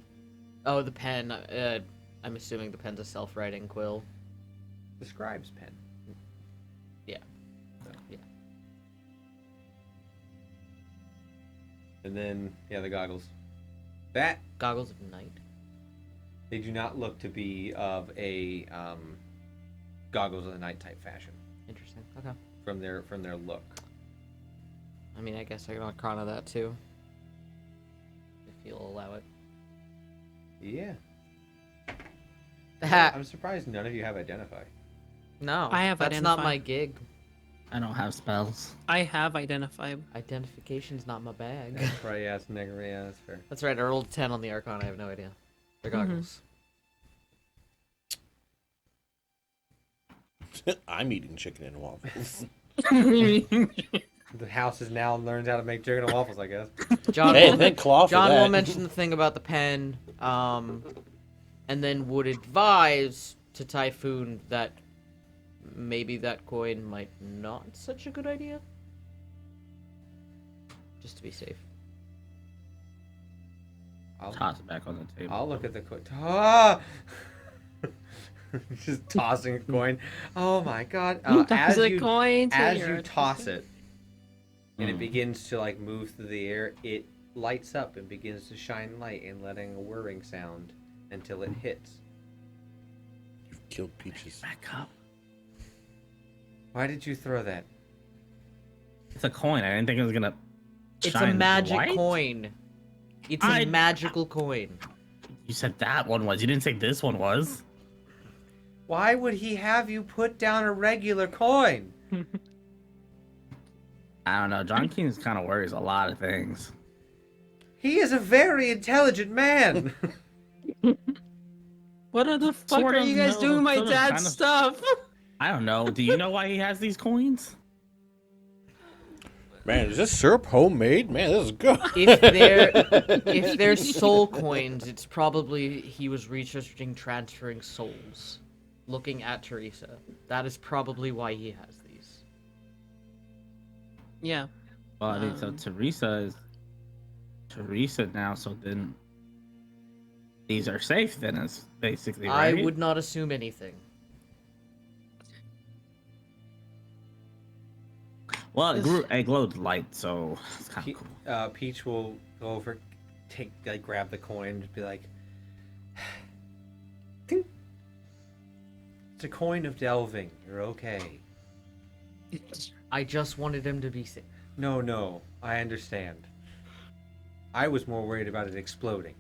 Oh, the pen. I'm assuming the pen's a self-writing quill. The scribe's pen. Yeah. So. Yeah. And then the goggles. That Goggles of night. they do not look to be of a goggles of the night type fashion Interesting. Okay. from their look. I mean, I guess I can Arcana that too. If you'll allow it. Yeah. Ha! I'm surprised none of you have identify. No, I have that's not Identify. my gig. I don't have spells. I have identified. Identification's not my bag. That's right, yeah, it's negative. Yeah, that's fair. That's right, I rolled 10 on the Arcana, I have no idea. They're goggles. I'm eating chicken and waffles. The house has now learned how to make chicken and waffles, I guess. John, Hey, will, thank Claw for John that. will mention the thing about the pen, and then would advise to Typhoon that maybe that coin might not such a good idea. Just to be safe. Toss it back on the table. I'll look at the coin. Ah! Just tossing a coin. Oh my god! Toss a coin to as your- you toss it, and it begins to like move through the air, it lights up and begins to shine light and letting a whirring sound until it hits. You've killed Peaches. Back up. Why did you throw that? It's a coin. I didn't think it was gonna. It's a shine magic white. coin. It's a magical coin. You said that one was. You didn't say this one was. Why would he have you put down a regular coin? I don't know. John Keen's kind of worries a lot of things. He is a very intelligent man. What the fuck Sort are of, you guys no, doing my sort of, dad's kind of. stuff? I don't know. Do you know why he has these coins? Man, is this syrup homemade? Man, this is good. If they're soul coins, it's probably he was researching transferring souls. Looking at Teresa. That is probably why he has these. Yeah. Well, I think so. Teresa is Teresa now. So then these are safe. Then is basically right. I would not assume anything. Well, it glowed light, so it's kind of cool. Peach will go over, grab the coin, and be like, "Ting." It's a coin of delving. You're okay. I just wanted him to be safe. No, I understand. I was more worried about it exploding.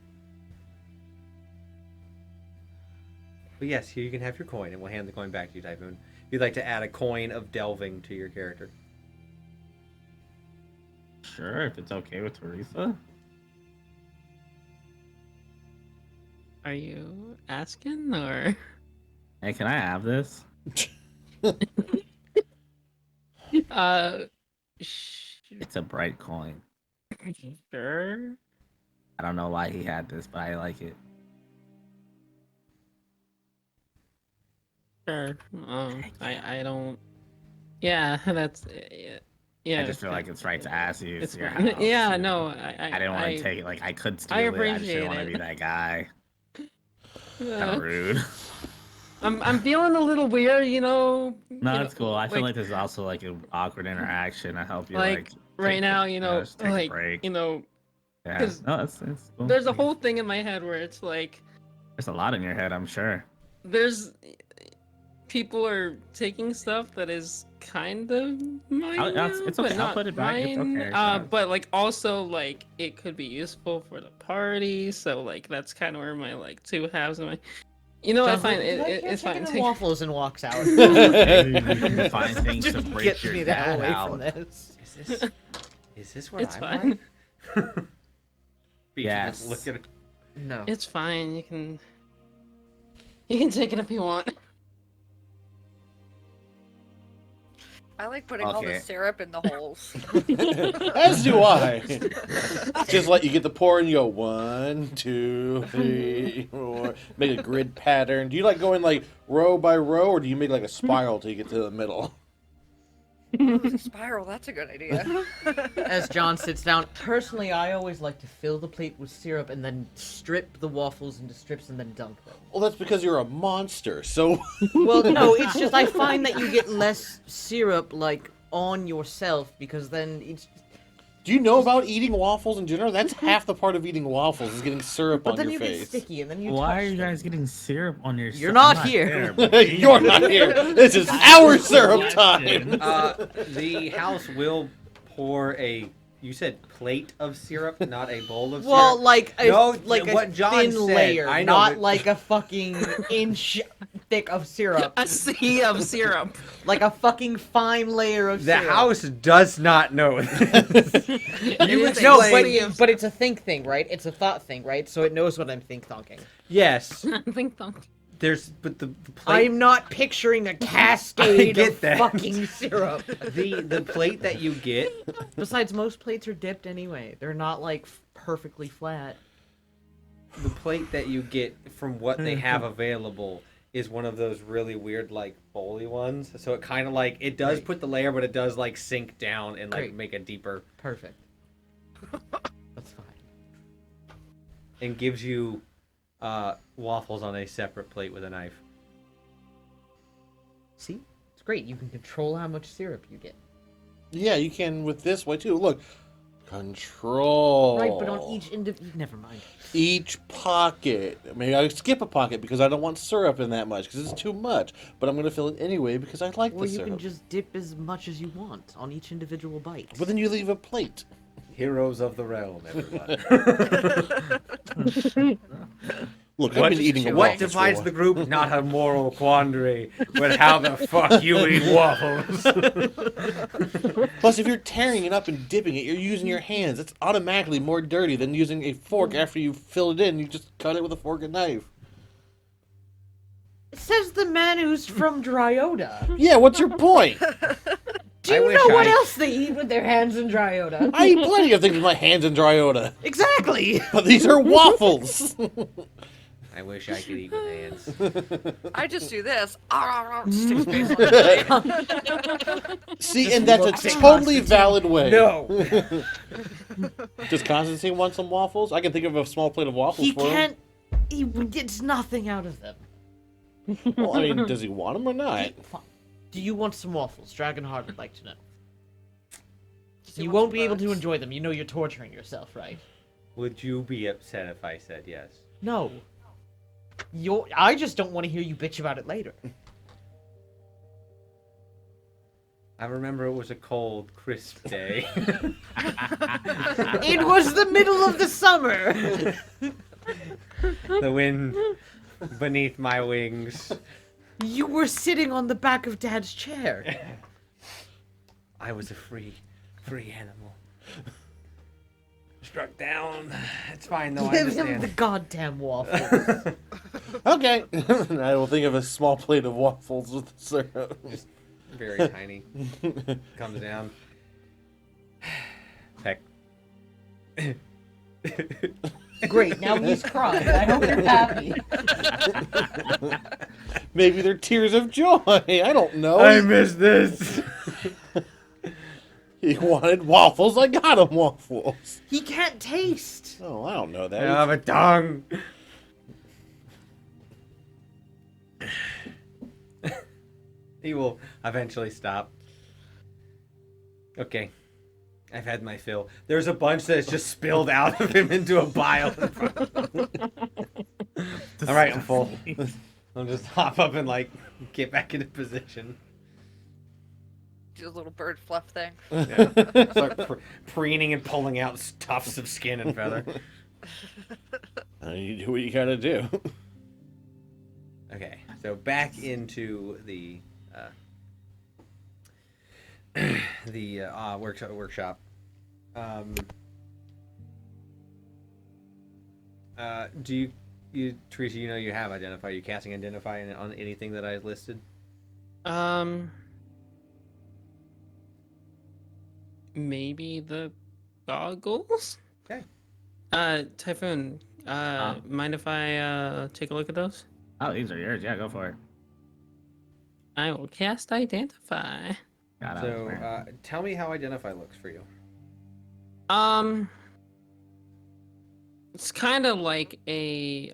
But yes, here you can have your coin, and we'll hand the coin back to you, Typhoon. If you'd like to add a coin of delving to your character. Sure, if it's okay with Teresa. Are you asking or? Hey, can I have this? It's a bright coin. Sure. I don't know why he had this, but I like it. Sure. I don't. Yeah, that's. Yeah. I just feel like it's right to ask you. It's It's your fine. house. Yeah, you know? no, I didn't want to take it. Like I could steal I it. I just appreciate didn't want to it. be that guy. Kind Uh, of rude. I'm feeling a little weird, you know. No, it's cool. I feel like there's also like an awkward interaction. I help you like right take- now, you know, just take a like break. you know, Yeah. 'cause No, it's cool. there's a whole thing in my head where it's like There's a lot in your head, I'm sure. there's people are taking stuff that is kind of mine that's- now, it's okay, but I'll not put it back, it's mine. okay, yeah. But like also like it could be useful for the party, so like that's kind of where my like two halves of my. You know, I John's find like, it's chicken fine. and waffles and walks out. You can find things to Just break get your me the hell dad away out. from this. Is this what It's I'm fine. like? Beach Yes. just look at it. No. It's fine. You can take it if you want. I like putting all Okay. the syrup in the holes. As do I. Just let you get the pour and you go 1, 2, 3, 4. Make a grid pattern. Do you like going like row by row, or do you make like a spiral till you get to the middle? Ooh, spiral, that's a good idea. As John sits down, personally, I always like to fill the plate with syrup and then strip the waffles into strips and then dunk them. Well, that's because you're a monster. So Well, no, it's just I find that you get less syrup like on yourself because then it's. do you know about eating waffles in general? That's half the part of eating waffles is getting syrup But on then your you get face. sticky and then you. Why touch are you them. guys getting syrup on your You're I'm not here. there, but- You're not here. This is our syrup time. The house will pour a. You said plate of syrup, not a bowl of Well, syrup. like a, No, like a what John thin said, layer, I know, not but- like a fucking inch thick of syrup. A sea of syrup. Like a fucking fine layer of The syrup. house does not know this. You is No, explain- but it's a think thing, right? It's a thought thing, right? So it knows what I'm think-thonking. Yes, Think thunk. there's but the plate. I'm not picturing a cascade get of that. fucking syrup. The plate that you get. Besides, most plates are dipped anyway. They're not like perfectly flat. The plate that you get from what they have available is one of those really weird like bowly ones. So it kind of like it does Great. put the layer, but it does like sink down and like Great. make a deeper Perfect. That's fine. and gives you waffles on a separate plate with a knife. See? It's great. You can control how much syrup you get. Yeah, you can with this way too. Look, control. Right, but on each never mind. Each pocket. Maybe I skip a pocket because I don't want syrup in that much because it's too much. But I'm gonna fill it anyway because I like Well, the you syrup. can just dip as much as you want on each individual bite. But then you leave a plate. Heroes of the realm, everyone. Look, I've been eating a What waffles divides for the group? Not a moral quandary, but how the fuck you eat waffles. Plus, if you're tearing it up and dipping it, you're using your hands. It's automatically more dirty than using a fork after you fill it in. You just cut it with a fork and knife. It says the man who's from Dryota. Yeah, what's your point? Do I you wish know what I- else they eat with their hands in Dryota? I eat plenty of things with my hands in Dryota. Exactly! But these are waffles. I wish I could eat with hands. I just do this. Just stick space on the plate. See, and that's looks a at totally Constantine. valid way. No. Does Constantine want some waffles? I can think of a small plate of waffles He for him. can't. He gets nothing out of them. Well, I mean, does he want them or not? Do you want some waffles? Dragonheart would like to know. he You want won't some be able to bugs? enjoy them. You know you're torturing yourself, right? Would you be upset if I said yes? No. I just don't want to hear you bitch about it later. I remember it was a cold, crisp day. It was the middle of the summer. The wind beneath my wings. You were sitting on the back of Dad's chair. I was a free animal. Struck down. It's fine though. I Give him understand. the goddamn waffles. Okay. I will think of a small plate of waffles with syrup. Very tiny. Comes down. Peck. Great, now he's crying. I hope you're happy. Maybe they're tears of joy. I don't know. I miss this. He wanted waffles. I got him waffles. He can't taste. Oh, I don't know I that. have a tongue. He will eventually stop. Okay. I've had my fill. There's a bunch that's just spilled out of him into a pile. All right, I'm full. I'll just hop up and like get back into position. Do a little bird fluff thing. Yeah. Start preening and pulling out tufts of skin and feather. You do what you gotta do. Okay, so back into the workshop. Do you Teresa? You know you have identify. Are you casting identify on anything that I listed? Maybe the goggles. Okay. Typhoon. Mind if I take a look at those? Oh, these are yours. Yeah, go for it. I will cast identify. God, I was So wearing- tell me how identify looks for you. It's kind of like a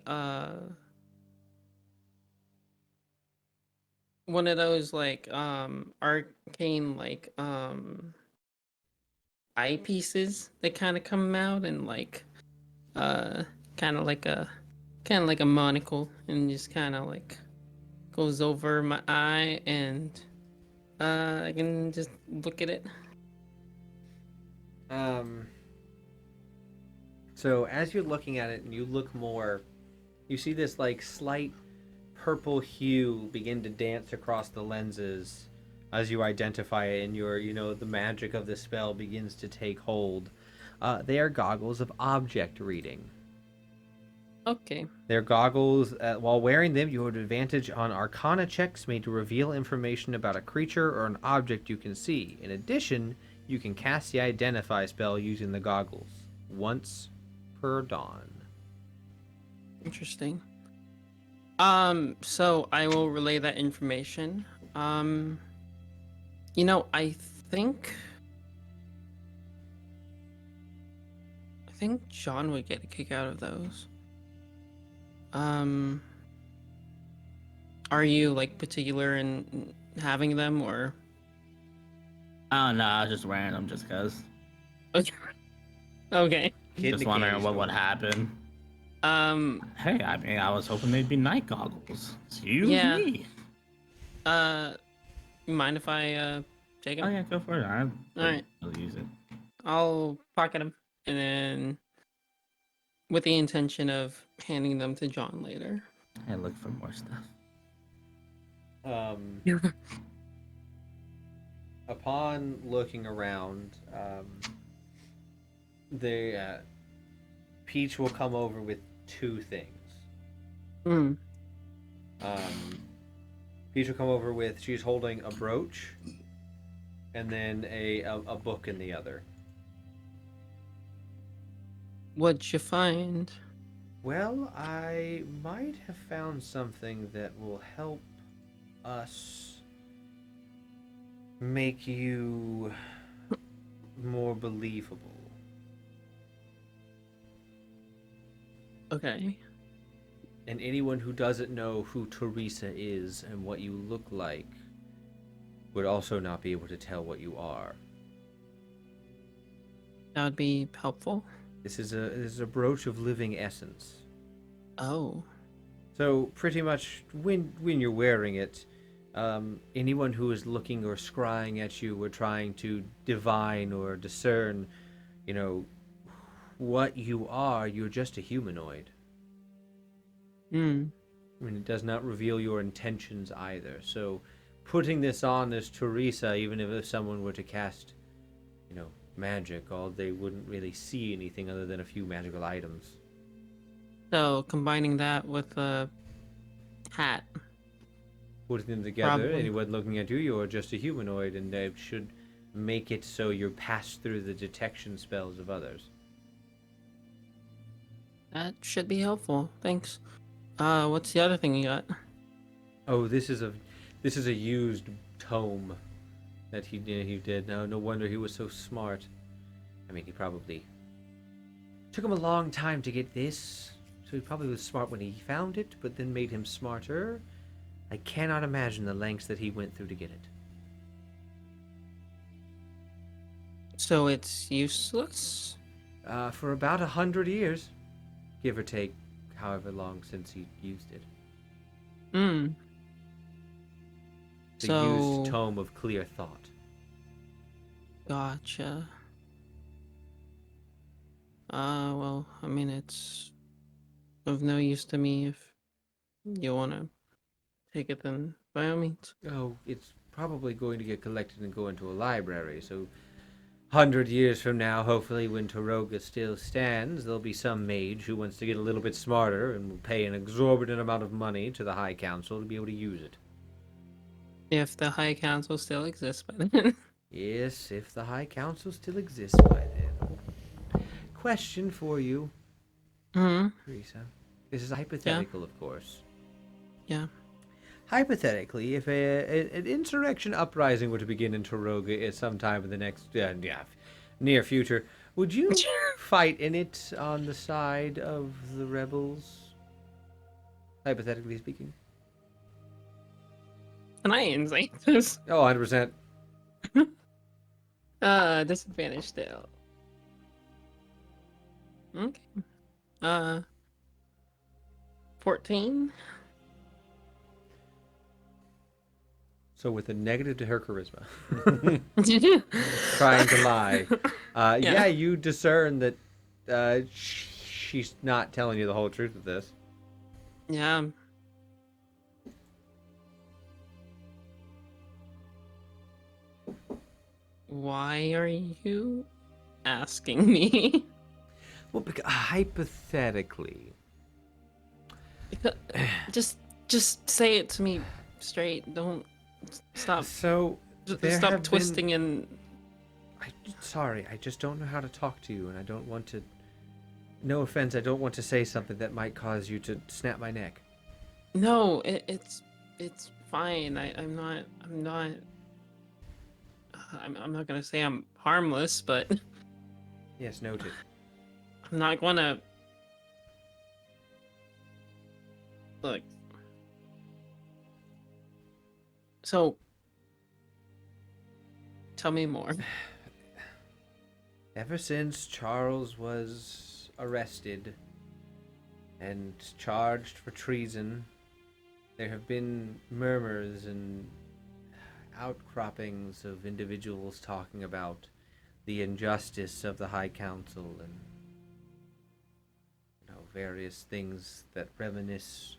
one of those like arcane like eyepieces that kind of come out and like kind of like a monocle and just kind of like goes over my eye and I can just look at it. So as you're looking at it and you look more, you see this like slight purple hue begin to dance across the lenses as you identify it, and the magic of the spell begins to take hold. They are goggles of object reading. Okay. They're goggles. While wearing them, you have advantage on Arcana checks made to reveal information about a creature or an object you can see. In addition, you can cast the Identify spell using the goggles once per dawn. Interesting. So I will relay that information. I think John would get a kick out of those. Are you like particular in having them or? Oh no, I was just wearing them just cause. Okay. Just wondering what would happen. Hey, I mean, I was hoping they'd be night goggles. Excuse Yeah. me. You mind if I take them? Oh yeah, go for it. All right. I'll use it. I'll pocket them and then, with the intention of handing them to John later. I look for more stuff. Upon looking around, Peach will come over with two things. Peach will come over with, she's holding a brooch and then a book in the other. What'd you find? Well, I might have found something that will help us make you more believable. Okay. And anyone who doesn't know who Teresa is and what you look like would also not be able to tell what you are. That would be helpful. This is a brooch of living essence. Oh. So pretty much when you're wearing it, Anyone who is looking or scrying at you or trying to divine or discern, what you are, you're just a humanoid. Hmm. I mean, it does not reveal your intentions either. So, putting this on as Teresa, even if someone were to cast, magic, they wouldn't really see anything other than a few magical items. So combining that with a hat. Putting them together, Probably. anyone looking at you, you're just a humanoid, and they should make it so you pass through the detection spells of others. That should be helpful. Thanks. What's the other thing you got? Oh, this is a used tome that he did. No wonder he was so smart. I mean, he probably took him a long time to get this, so he probably was smart when he found it, but then made him smarter. I cannot imagine the lengths that he went through to get it. So it's useless? For about 100 years, give or take, however long since he used it. Hmm. It's a used tome of clear thought. Gotcha. Well, I mean, it's of no use to me. If you want to take it, then by all means. Oh, it's probably going to get collected and go into a library, so 100 years from now, hopefully, when Toroga still stands, there'll be some mage who wants to get a little bit smarter and will pay an exorbitant amount of money to the High Council to be able to use it. If the High Council still exists by then. Yes, if the High Council still exists by then. Question for you, Hmm. Teresa. This is hypothetical, of course. Yeah. Hypothetically, if an insurrection uprising were to begin in Toroga at some time in the next near future, would you fight in it on the side of the rebels? Hypothetically speaking. Can I insight this? Oh, 100%. Disadvantage still. Okay. 14. So with a negative to her charisma. Did you? Trying to lie. Yeah. Yeah, you discern that she's not telling you the whole truth of this. Yeah. Why are you asking me? Well, hypothetically. Just say it to me straight. Don't stop. So Just there stop have twisting and. Sorry, I just don't know how to talk to you, and I don't want to. No offense, I don't want to say something that might cause you to snap my neck. No, it's fine. I'm not gonna say I'm harmless, but Yes, noted. I'm not gonna look. So, tell me more. Ever since Charles was arrested and charged for treason, there have been murmurs and outcroppings of individuals talking about the injustice of the High Council and various things that reminisce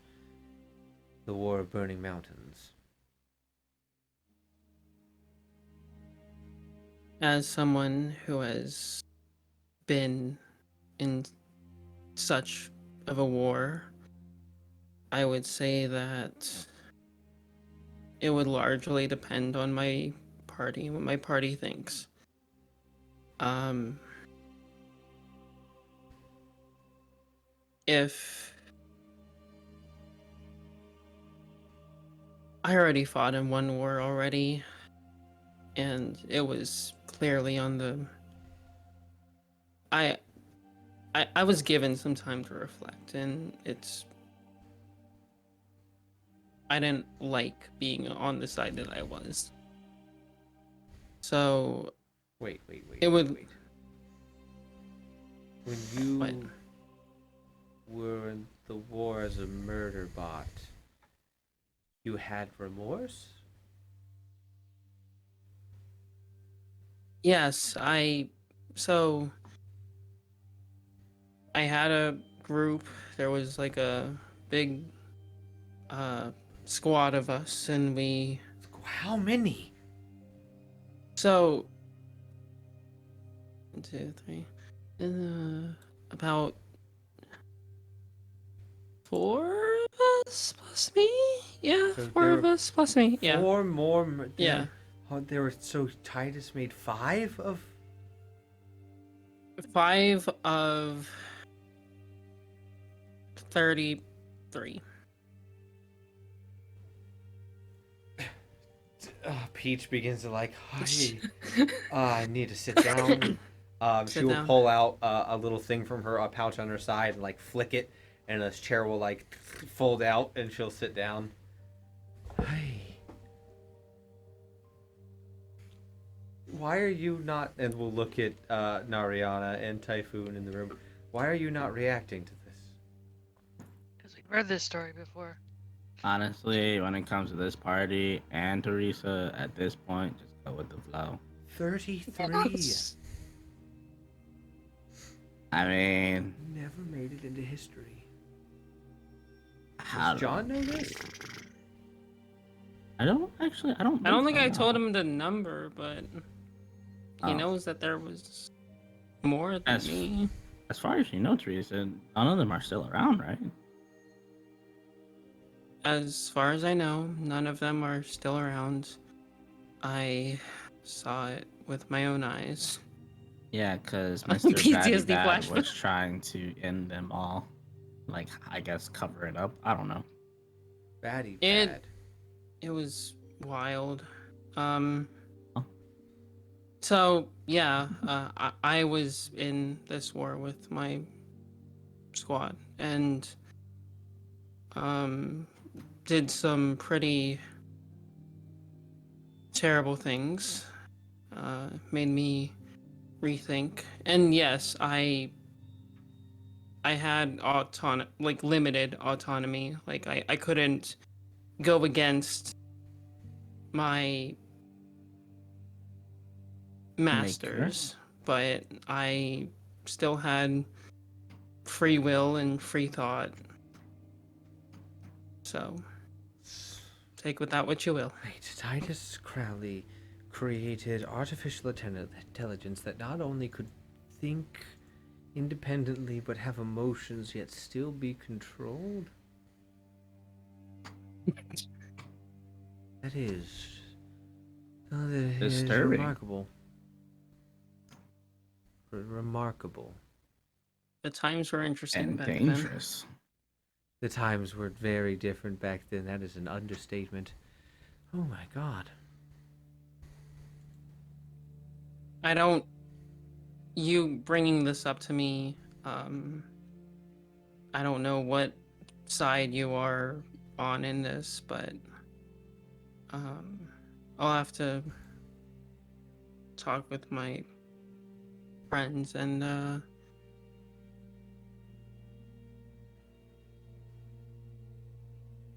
the War of Burning Mountains. As someone who has been in such of a war, I would say that it would largely depend on my party, what my party thinks. If I already fought in one war already, and it was clearly on the. I was given some time to reflect, and I didn't like being on the side that I was. So. Wait. It would. Wait. When you What? were in the war as a murder bot, you had remorse? Yes, so I had a group. There was like a big squad of us, and How many? so 1, 2, 3, about 4 of us plus me. Yeah, So 4 there of were us plus me. Yeah, 4 more. yeah. There were so Titus made 5 of. 5 of 33. Peach begins to like, I need to sit down. She Sit will down. pull out a little thing from her pouch on her side and like flick it, and this chair will like fold out, and she'll sit down. Hey, why are you not? And we'll look at Nariana and Typhoon in the room. Why are you not reacting to this? Because we've heard this story before. Honestly, when it comes to this party and Teresa, at this point, just go with the flow. 33. I mean, Never made it into history. how Does John know this? I don't I don't think I told him the number, but he Oh. knows that there was more than As- me. As far as you know, Teresa, none of them are still around, right? As far as I know, none of them are still around. I saw it with my own eyes. Yeah, because Mr. Batty PTSD Bad flashback. was trying to end them all. Like, I guess cover it up. I don't know. Batty It- bad. It was wild. Huh? So yeah, I was in this war with my squad and did some pretty terrible things. Made me rethink. And yes, I had limited autonomy. Like I couldn't go against my masters, but I still had free will and free thought. So take with that what you will. Wait, Titus Crowley created artificial intelligence that not only could think independently but have emotions yet still be controlled? That is Disturbing. remarkable. Remarkable. The times were interesting And back then. dangerous. The times were very different back then. That is an understatement. Oh my god. You bringing this up to me, I don't know what side you are on in this, but I'll have to talk with my friends and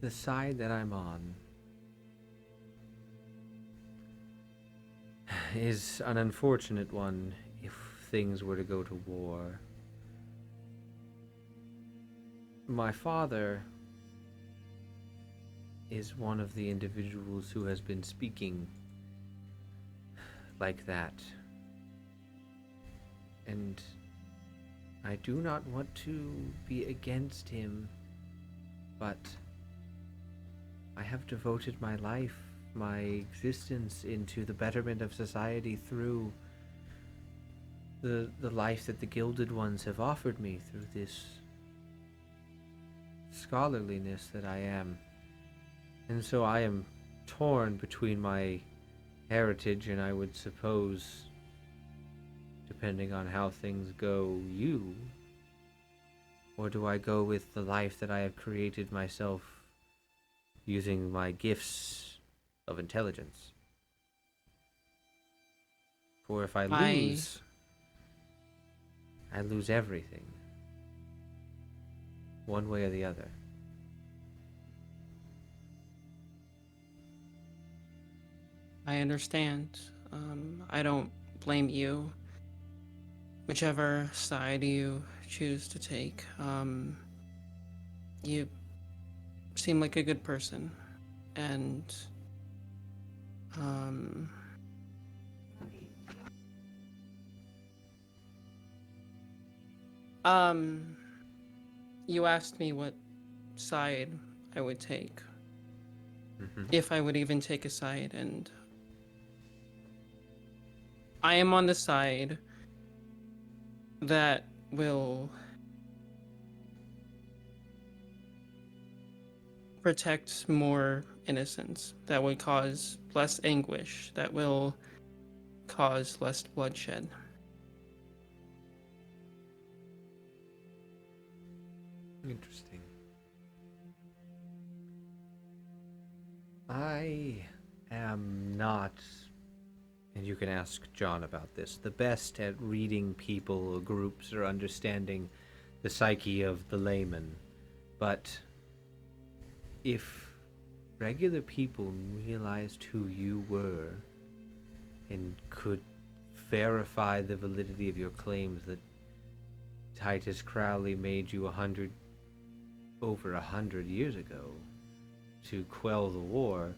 The side that I'm on is an unfortunate one if things were to go to war. My father is one of the individuals who has been speaking like that. And I do not want to be against him, but I have devoted my life, my existence into the betterment of society through the life that the Gilded Ones have offered me, through this scholarliness that I am. And so I am torn between my heritage and, I would suppose, depending on how things go, you, or do I go with the life that I have created myself using my gifts of intelligence? For if I lose, I lose everything, one way or the other. I understand. I don't blame you. Whichever side you choose to take, you seem like a good person, and you asked me what side I would take, if I would even take a side, and I am on the side that will protect more innocence, that would cause less anguish, that will cause less bloodshed. Interesting. I am not, and you can ask John about this, the best at reading people or groups or understanding the psyche of the layman. But if regular people realized who you were and could verify the validity of your claims that Titus Crowley made you over 100 years ago to quell the war,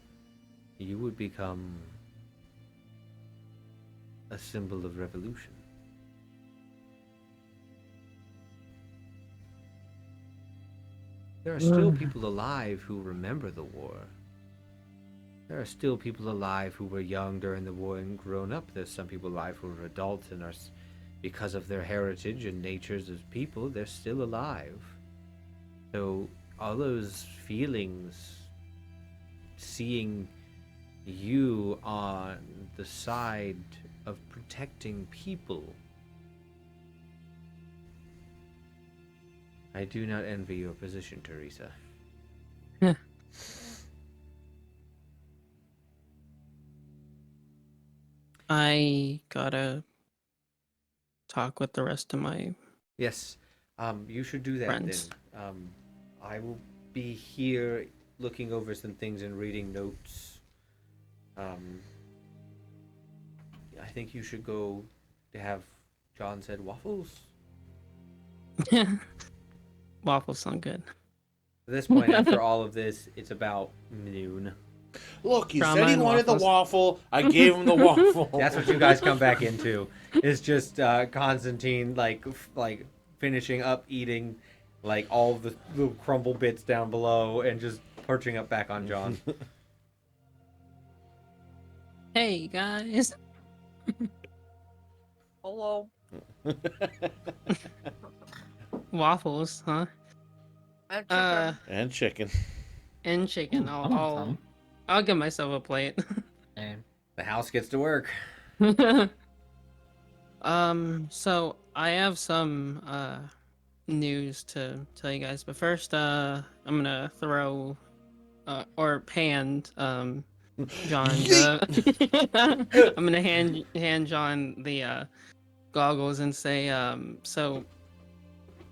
you would become a symbol of revolution. There are still people alive who remember the war. There are still people alive who were young during the war and grown up. There's some people alive who are adults and are, because of their heritage and natures as people, they're still alive. So all those feelings, seeing you on the side of protecting people, I do not envy your position, Teresa. I gotta talk with the rest of my Yes, you should do that friends. then. I will be here looking over some things and reading notes. I think you should go to have John said waffles. Waffles sound good. At this point, after all of this, it's about noon. Look, he Drama said he and wanted the waffles. waffle. I gave him the waffle. That's what you guys come back into. It's just Constantine like finishing up eating like all the little crumble bits down below and just perching up back on John. Hey guys. Hello. Waffles, huh? I have chicken. And chicken. And chicken. I want I'll some. I'll give myself a plate. And The house gets to work. So I have some news to tell you guys, but first I'm gonna throw or hand John the I'm gonna hand John the goggles and say so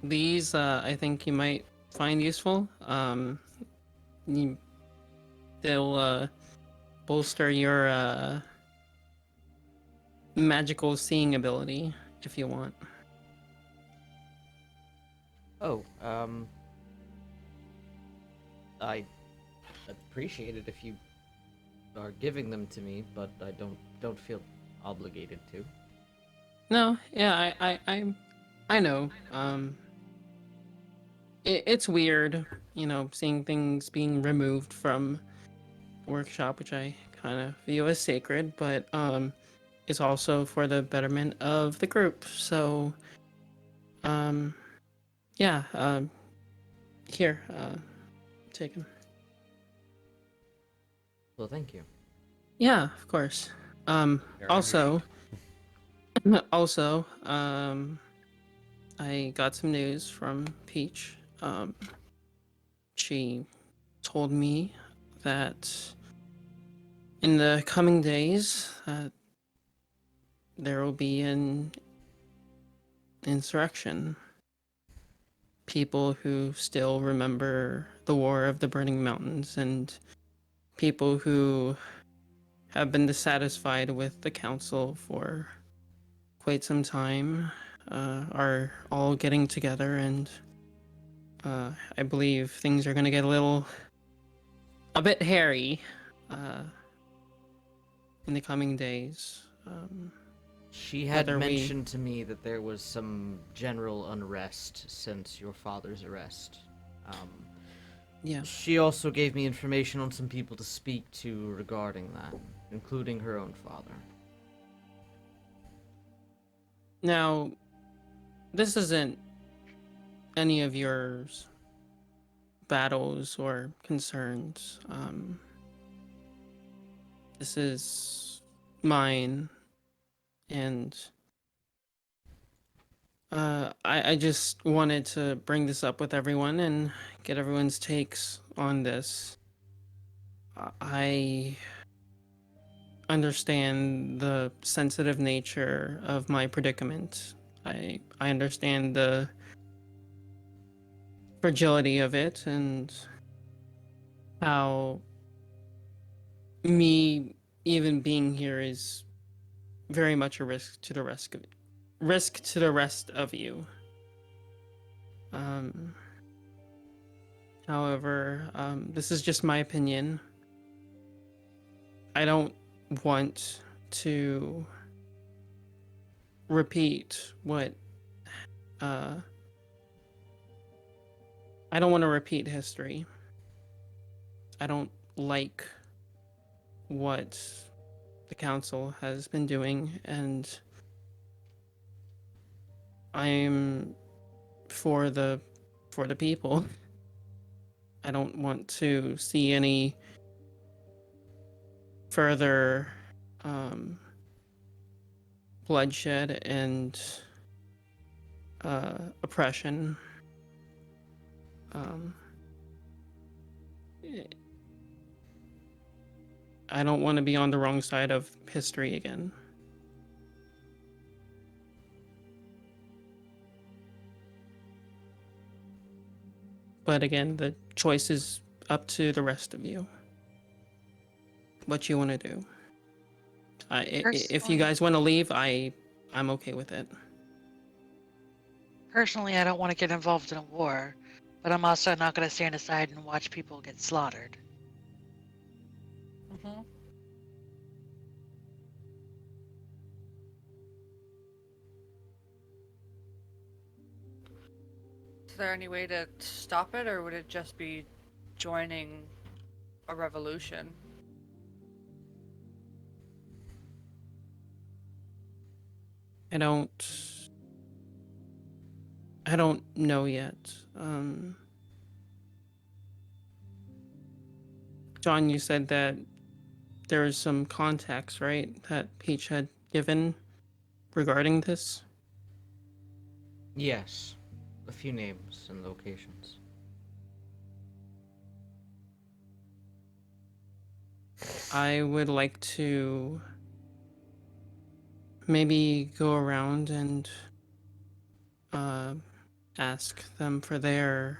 these I think you might find useful. They'll bolster your magical seeing ability if you want. Oh, I appreciate it if you are giving them to me, but I don't feel obligated to. No, yeah, I know. It's weird, you know, seeing things being removed from workshop, which I kind of view as sacred, but it's also for the betterment of the group. So, yeah, here, take him. Well, thank you. Yeah, of course. Also, I got some news from Peach. She told me that in the coming days, there will be an insurrection. People who still remember the War of the Burning Mountains and people who have been dissatisfied with the council for quite some time, are all getting together, and I believe things are gonna get a bit hairy in the coming days. She had Whether we- mentioned to me that there was some general unrest since your father's arrest. Yeah. She also gave me information on some people to speak to regarding that, including her own father. Now, this isn't any of your battles or concerns. This is mine, and I just wanted to bring this up with everyone and get everyone's takes on this. I understand the sensitive nature of my predicament. I understand the fragility of it and how me even being here is very much a risk to the rest of you. However, this is just my opinion. I don't want to repeat what I don't want to repeat history. I don't like what the council has been doing, and I'm for the people. I don't want to see any further bloodshed and oppression. I don't want to be on the wrong side of history again. But again, the choice is up to the rest of you. What you want to do. If you Personally- guys want to leave, I'm okay with it. Personally, I don't want to get involved in a war, but I'm also not going to stand aside and watch people get slaughtered. Mm-hmm. Is there any way to stop it, or would it just be joining a revolution? I don't know yet. John, you said that there was some contacts, right, that Peach had given regarding this? Yes, a few names and locations. I would like to maybe go around and ask them for their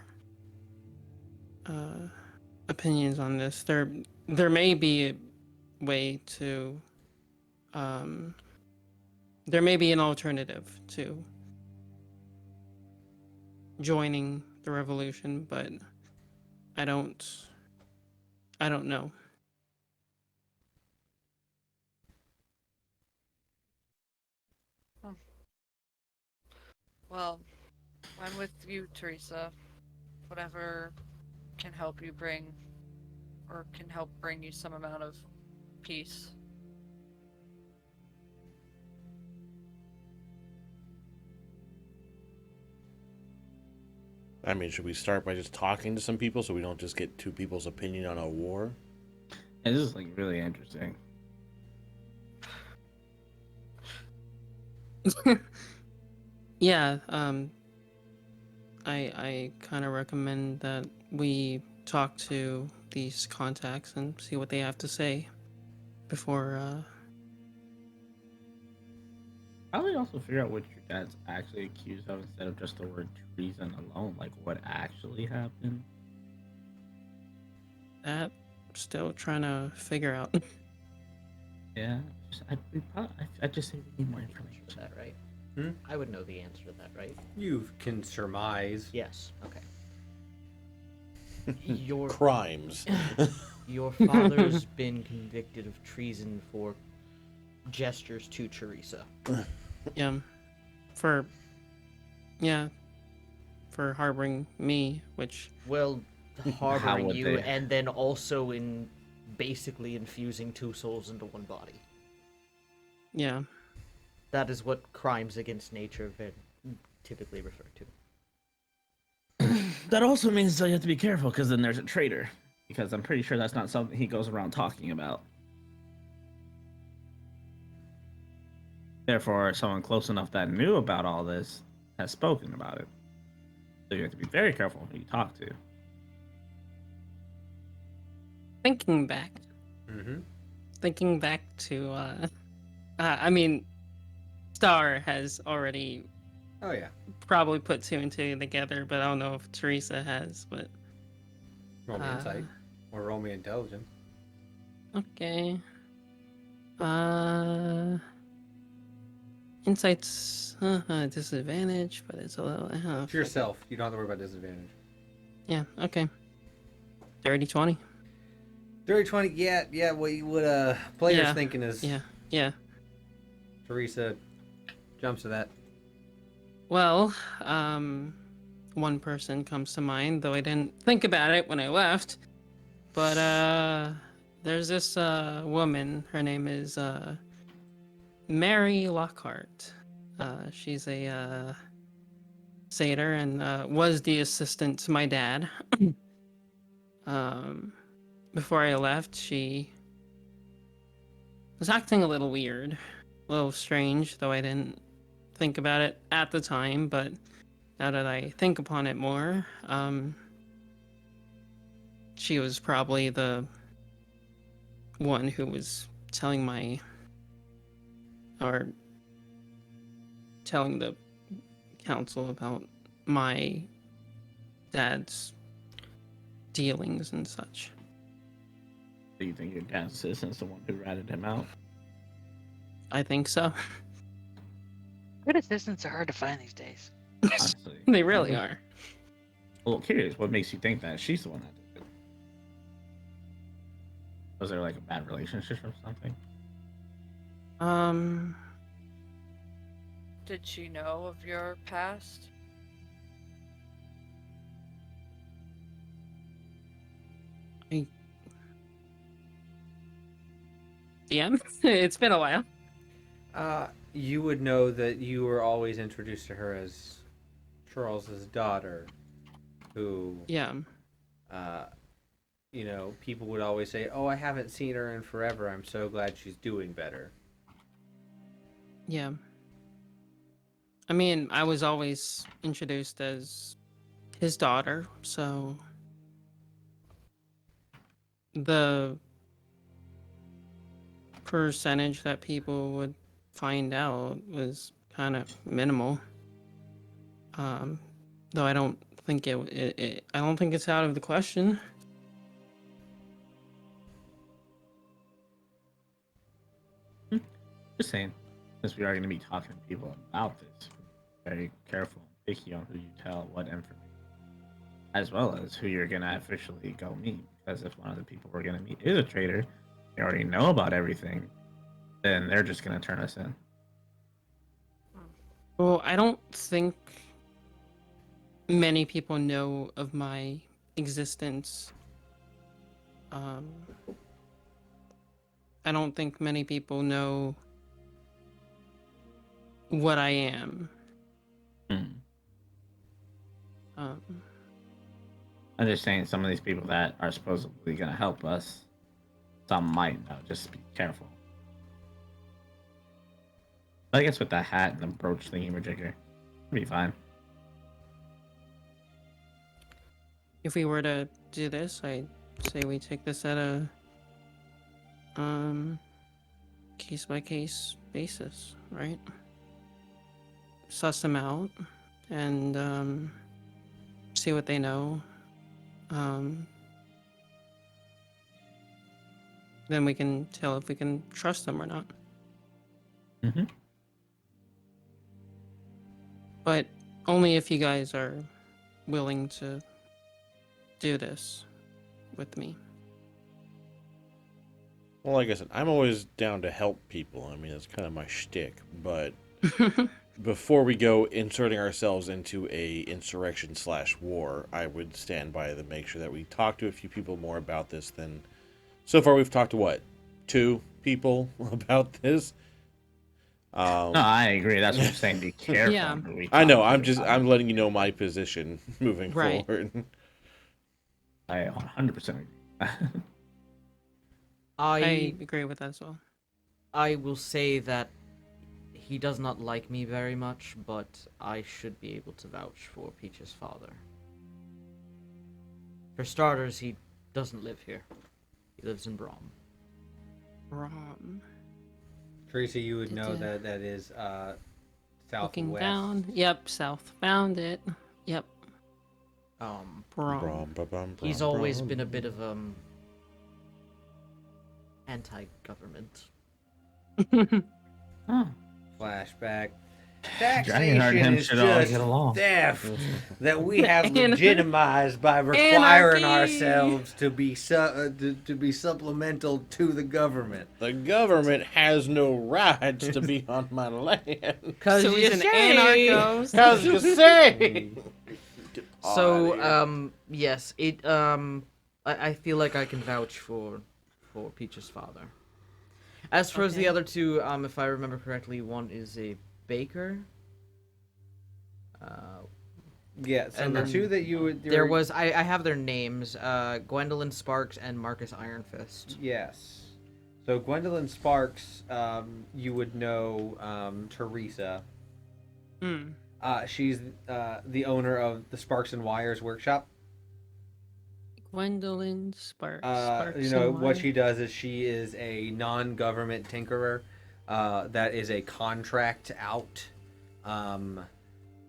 opinions on this. There may be a way to there may be an alternative to joining the revolution, but I don't know. Well, I'm with you, Teresa. Whatever can help you bring, or can help bring you some amount of peace. I mean, should we start by just talking to some people so we don't just get two people's opinion on a war? And this is like really interesting. Yeah, I kind of recommend that we talk to these contacts and see what they have to say before Probably also figure out what your dad's actually accused of instead of just the word treason alone. Like what actually happened. that. Still trying to figure out. Yeah. I just say we need more information. For that, right? Hmm? I would know the answer to that, right? You can surmise. Yes. Okay. Your Crimes. your father's been convicted of treason for gestures to Teresa. Yeah. For for harboring me, which Well, How harboring would you, they? and then also in basically infusing two souls into one body. yeah. That is what crimes against nature have been typically referred to. That also means that you have to be careful because then there's a traitor. Because I'm pretty sure that's not something he goes around talking about. Therefore, someone close enough that knew about all this has spoken about it. So you have to be very careful who you talk to. Thinking back Mm-hmm. to I mean, Star has already Oh yeah. probably put two and two together, but I don't know if Teresa has. But Roll me insight or roll me intelligence. okay, insights disadvantage, but it's a little. It's yourself. You don't have to worry about disadvantage. Yeah. Okay. 30-20. Dirty 20. Yeah. What player's Yeah. thinking is Yeah. Teresa jumps to that. Well, one person comes to mind, though I didn't think about it when I left. But there's this woman. Her name is Mary Lockhart. She's a satyr and was the assistant to my dad. Before I left, she was acting a little weird, a little strange, though I didn't think about it at the time. But now that I think upon it more, she was probably the one who was telling the council about my dad's dealings and such. Do you think your dad's assistant's the one who ratted him out? I think so. Good assistants are hard to find these days. Honestly. They really I'm are. a little curious. What makes you think that she's the one that did it? Was there like a bad relationship or something? Did she know of your past? Yeah, it's been a while. You would know that you were always introduced to her as Charles's daughter, who Yeah. People would always say, "Oh, I haven't seen her in forever. I'm so glad she's doing better." Yeah. I mean, I was always introduced as his daughter, so the percentage that people would find out was kind of minimal. Though I don't think I don't think it's out of the question. Just saying, since we are going to be talking to people about this, very careful and picky on who you tell what information, as well as who you're going to officially go meet. Because if one of the people we're going to meet is a traitor, they already know about everything, then they're just going to turn us in. Well, I don't think many people know of my existence. I don't think many people know what I am. Hmm. Um, I'm just saying, some of these people that are supposedly going to help us, some might know. Just be careful. I guess with the hat and the brooch thingy majigger, it'll be fine. if we were to do this, I'd say we take this at a case by case basis, right? Suss them out and see what they know. then we can tell if we can trust them or not. Mm-hmm. But only if you guys are willing to do this with me. Well, like I said, I'm always down to help people. I mean, that's kind of my shtick. But before we go inserting ourselves into a insurrection/war, I would stand by to make sure that we talk to a few people more about this than... So far, we've talked to, what, 2 people about this? No, I agree. That's what I'm saying. Be careful. Yeah. who we I know, talk to. I'm letting you know my position moving Right. forward. I 100% agree. I agree with that as well. I will say that he does not like me very much, but I should be able to vouch for Peach's father. For starters, he doesn't live here. He lives in Brom. Rom. Tracy, you would know Yeah. that is Looking southwest. down. Yep, south. Found it. Yep. Um, Brom. Brum, ba, bum, he's brum, always brum. been a bit of anti-government. Oh, Flashback. Dragonheart and him Taxation is should all just get along. theft that we have An- legitimized by requiring Anarchy. ourselves to be to be supplemental to the government. The government has no rights to be on my land. Cause So you he's an say. anarchist. How's you say? So, yes, I feel like I can vouch for Peach's father. As for the Okay. other 2, if I remember correctly, one is a baker. Yeah, so And the then 2 that you would There was I have their names, Gwendolyn Sparks and Marcus Ironfist. yes. So Gwendolyn Sparks, you would know Teresa. Hmm. She's the owner of the Sparks and Wires workshop. Gwendolyn Sparks. You know what she does is she is a non-government tinkerer that is a contract out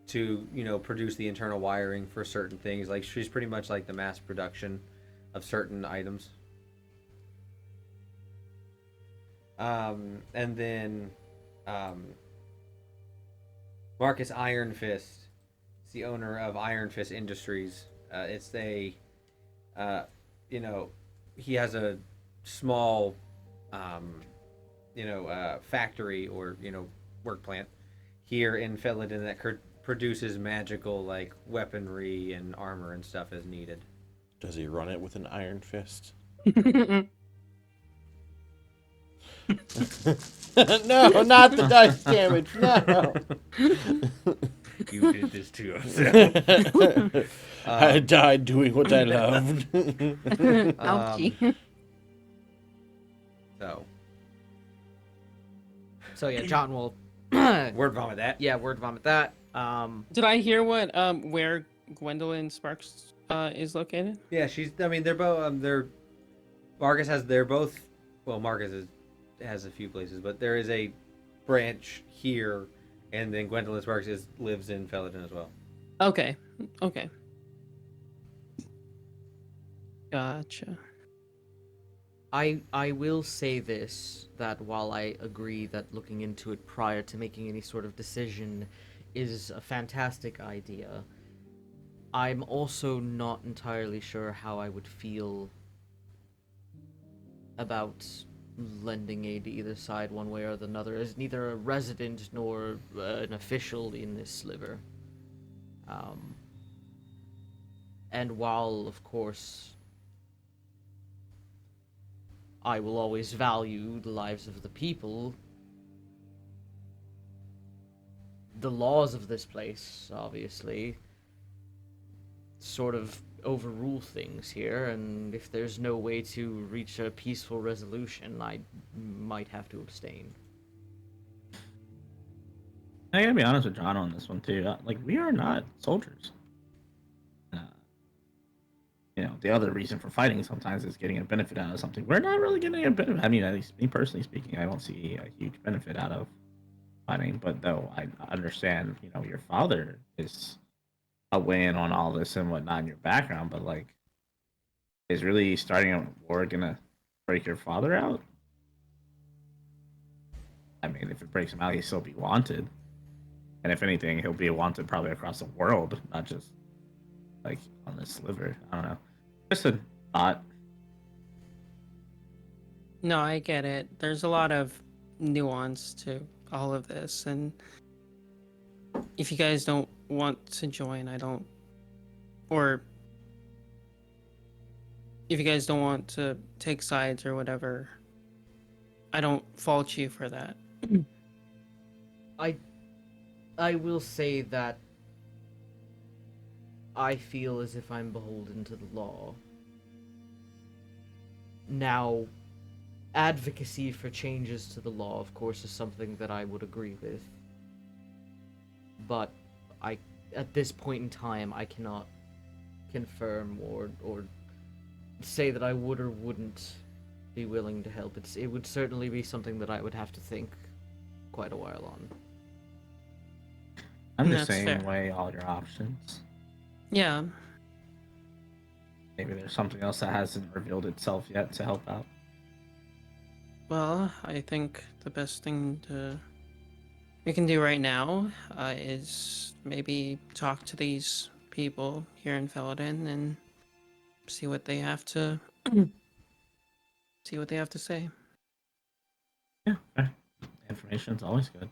to produce the internal wiring for certain things. Like she's pretty much like the mass production of certain items. And then Marcus Ironfist is the owner of Iron Fist Industries. It's a he has a small, factory or, work plant here in Felidin that produces magical, like, weaponry and armor and stuff as needed. Does he run it with an iron fist? No, not the dice damage. No. You did this to yourself. I died doing what I loved. Ouchie. So yeah, John will Word vomit that. yeah, word vomit that. Did I hear what where Gwendolyn Sparks is located? Yeah, they're both. They're both. Well, has a few places, but there is a branch here, and then Gwendolyn Sparks lives in Felidin as well. Okay. Okay. Gotcha. I will say this, that while I agree that looking into it prior to making any sort of decision is a fantastic idea, I'm also not entirely sure how I would feel about lending aid to either side one way or the other, as neither a resident nor an official in this sliver. And while, of course, I will always value the lives of the people, the laws of this place, obviously, sort of overrule things here, and if there's no way to reach a peaceful resolution, I might have to abstain. I gotta be honest with John on this one too. Like, we are not soldiers. The other reason for fighting sometimes is getting a benefit out of something. We're not really getting a benefit. I mean, at least me personally speaking, I don't see a huge benefit out of fighting. But though I understand, your father is weighing on all this and whatnot in your background. But like, is really starting a war gonna break your father out? I mean, if it breaks him out, he'll still be wanted. And if anything, he'll be wanted probably across the world, not just like on the sliver. I don't know. Just a thought. No, I get it. There's a lot of nuance to all of this, and if you guys don't want to join, or if you guys don't want to take sides or whatever, I don't fault you for that. I will say that I feel as if I'm beholden to the law. Now, advocacy for changes to the law, of course, is something that I would agree with. But at this point in time, I cannot confirm or say that I would or wouldn't be willing to help. It would certainly be something that I would have to think quite a while on. I'm the That's same fair. way, all your options. Yeah, Maybe there's something else that hasn't revealed itself yet to help out. well, I think the best thing we can do right now is maybe talk to these people here in Felden and see what they have to say. Yeah, fair. Information's always good.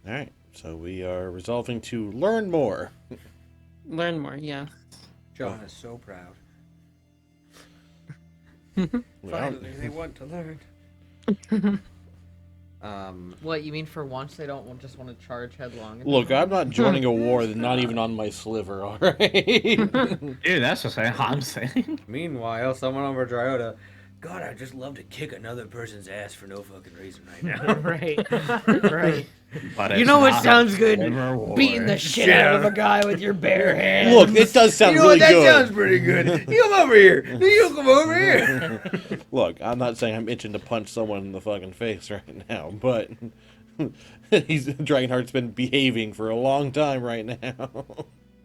All right, so we are resolving to learn more. Learn more, yeah. John is so proud. Well, Finally, they want to learn. What, you mean for once they don't just want to charge headlong? into look, it? I'm not joining a war that's not even on my sliver, all right? Dude, that's just what I'm saying. Meanwhile, someone over Dryota, God, I'd just love to kick another person's ass for no fucking reason right now. Right, right. But You it's know what not sounds a good? sliver war. Beating the shit out of a guy with your bare hands. Look, it does sound You know really what? That good. sounds pretty good. You come over here. You come over here. Look, I'm not saying I'm itching to punch someone in the fucking face right now, but Dragonheart's been behaving for a long time right now.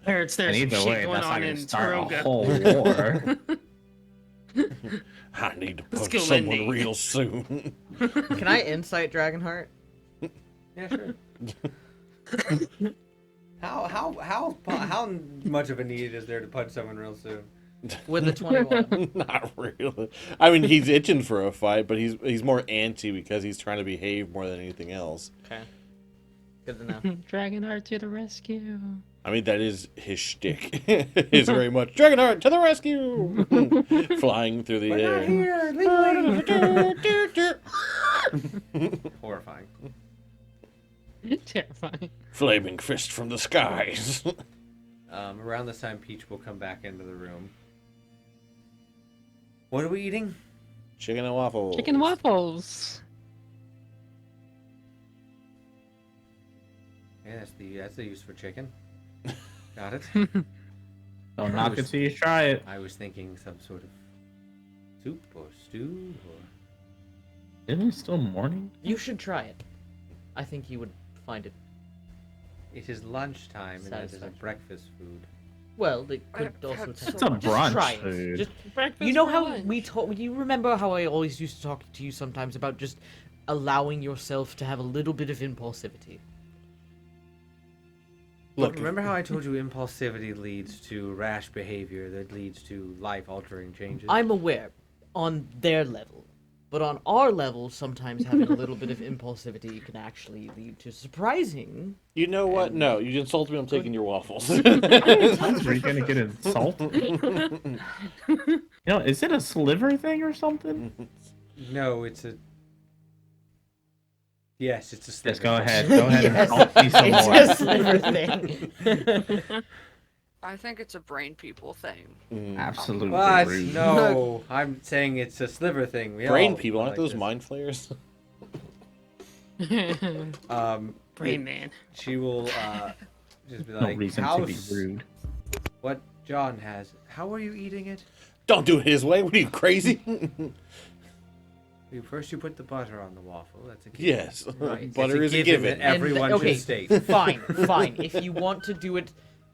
There's And some either shit way, going that's not on going in to start a Taruga. whole war. I need to Let's punch go, someone Lindy. real soon. Can I insight Dragonheart? Yeah, sure. How much of a need is there to punch someone real soon? With a 21. Not really. I mean, he's itching for a fight, but he's more antsy because he's trying to behave more than anything else. Okay. Good to know. Dragonheart to the rescue. I mean, that is his shtick. Is very much Dragonheart to the rescue, flying through the air. Horrifying. Terrifying. Flaming fist from the skies. Around this time, Peach will come back into the room. What are we eating? Chicken and waffles. Chicken waffles. Yeah, that's the use for chicken. Got it. Don't knock it till you try it. I was thinking some sort of soup or stew or. Isn't it still morning? You should try it. I think you would find it. It is lunchtime and that is a Satisfaction. breakfast food. Well, they could I've also had tell. It's a Just brunch try it. food. Just, Breakfast you know for how lunch. we told. You remember how I always used to talk to you sometimes about just allowing yourself to have a little bit of impulsivity. Look, Look, remember how I told you impulsivity leads to rash behavior that leads to life-altering changes? I'm aware, on their level, but on our level, sometimes having a little bit of impulsivity can actually lead to surprising. you know what? No, you insulted me. I'm taking your waffles. How many times are you gonna get insulted? You know, is it a sliver thing or something? No, it's a. Yes, it's a sliver. Just go ahead. Go ahead and Yes, insult me some it's more. a sliver thing. I think it's a brain people thing. Absolutely What? rude. No, I'm saying it's a sliver thing. We Brain all people, aren't like those this. mind flayers? Brain man. She will just be No like, reason to be rude. What John has. How are you eating it? Don't do it his way. What are you, crazy? First, you put the butter on the waffle. That's a given. Yes. Right. It's Butter is a that given. Everyone okay, should state. fine. If you want to do it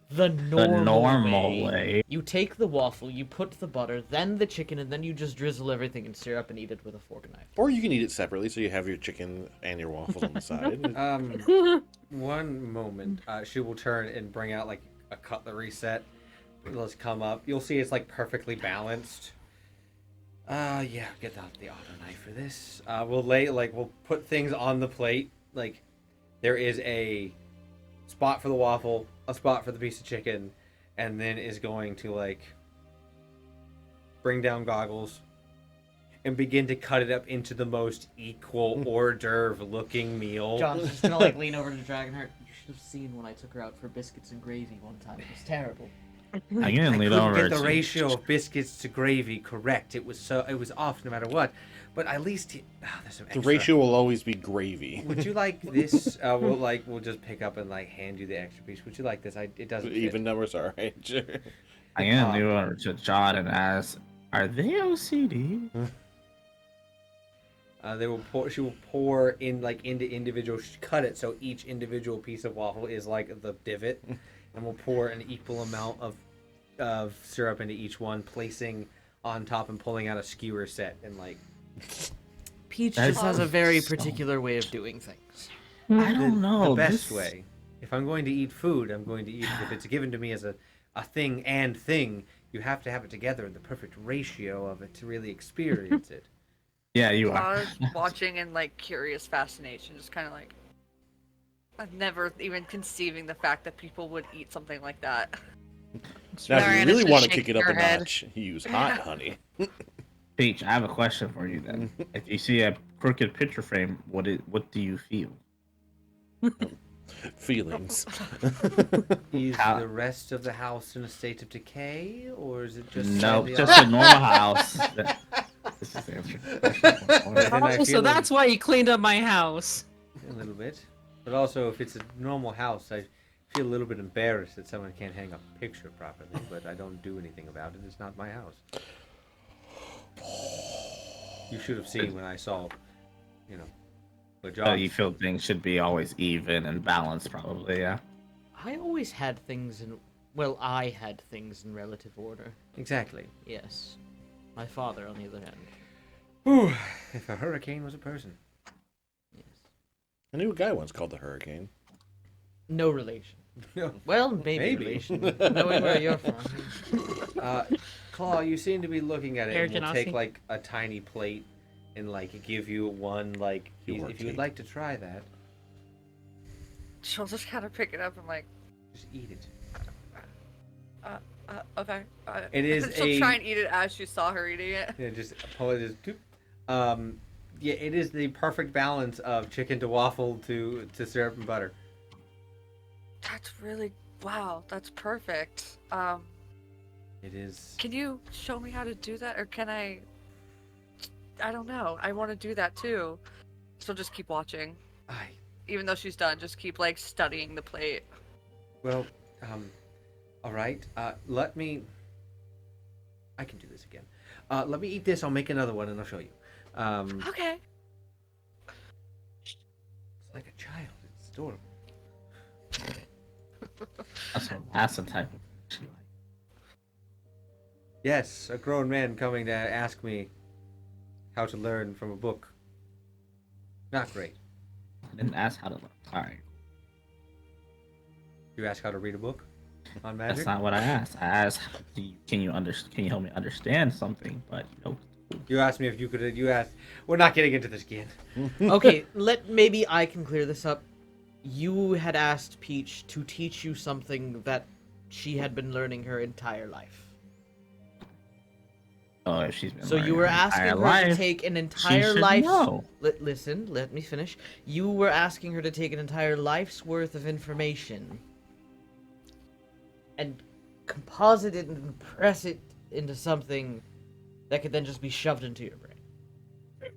The normal way. You take the waffle, you put the butter, then the chicken, and then you just drizzle everything in syrup and eat it with a fork and knife. Or you can eat it separately, so you have your chicken and your waffles on the side. One moment. She will turn and bring out like a cutlery set. Let's come up. You'll see it's like perfectly balanced. Yeah, get out the auto knife for this. We'll put things on the plate. Like, there is a spot for the waffle, a spot for the piece of chicken, and then is going to like bring down goggles and begin to cut it up into the most equal hors d'oeuvre looking meal. John's just gonna like lean over to Dragonheart. You should have seen when I took her out for biscuits and gravy one time. It was terrible. I I can lean couldn't over get the to- ratio of biscuits to gravy correct. It was off no matter what. But at least there's some The extra. ratio will always be gravy. Would you like this? We'll just pick up and like hand you the extra piece. Would you like this? It doesn't fit. Even numbers are right. Sure. I can lean over to John and ask, "Are they OCD?" She will pour in like into individual. Cut it so each individual piece of waffle is like the divot, and we'll pour an equal amount of syrup into each one, placing on top and pulling out a skewer set and like. Peach That just has a very sounds so- particular way of doing things. I don't know. The best this- way. If I'm going to eat food, I'm going to eat it. If it's given to me as a thing, you have to have it together in the perfect ratio of it to really experience it. Yeah, you I are. was watching in like curious fascination, just kind of like I've never even conceiving the fact that people would eat something like that. Now, if you Marianne's really just want to shaking kick it up her a head. notch, use hot honey. Peach, I have a question for you then. If you see a crooked picture frame, what do you feel? Feelings. Is How- the rest of the house in a state of decay, or is it just No, slightly just off? a normal house. This is answering the question. Then I Oh, so feel that's why you cleaned up my house. a little bit. But also, if it's a normal house, I feel a little bit embarrassed that someone can't hang up a picture properly. But I don't do anything about it. It's not my house. You should have seen when I saw, the job. So you feel things should be always even and balanced, probably, yeah. I always had things in. Well, I had things in relative order. Exactly. Yes. My father, on the other hand. Whew. If a hurricane was a person. Yes. I knew a guy once called the Hurricane. No relation. No. Well, maybe, Maybe. relation. Knowing where you're from. Claw, you seem to be looking at it, Air and we'll take Genasi. like a tiny plate and like give you one like You if you would work, like to try that, She'll just kind of pick it up and like, just eat it. okay. It is She'll try and eat it as she saw her eating it. Yeah, just pull it. Just doop. Yeah, it is the perfect balance of chicken to waffle to syrup and butter. That's really wow. That's perfect. It is. Can you show me how to do that, or can I? I don't know. I want to do that too. So just keep watching, even though she's done. Just keep like studying the plate. Well, all right. Let me. I can do this again. Let me eat this. I'll make another one and I'll show you. Okay. It's like a child. It's adorable. That's the type of she like. Yes, a grown man coming to ask me how to learn from a book. Not great. I didn't ask how to look. Alright. You ask how to read a book on magic? That's not what I asked. I asked, can you help me understand something? But You asked me if you could. You asked. We're not getting into this again. Okay, maybe I can clear this up. You had asked Peach to teach you something that she had been learning her entire life. oh, if she's been So you learning were her asking entire her life, to take an she entire should life. know. Listen, let me finish. You were asking her to take an entire life's worth of information and composite it and press it into something that could then just be shoved into your brain.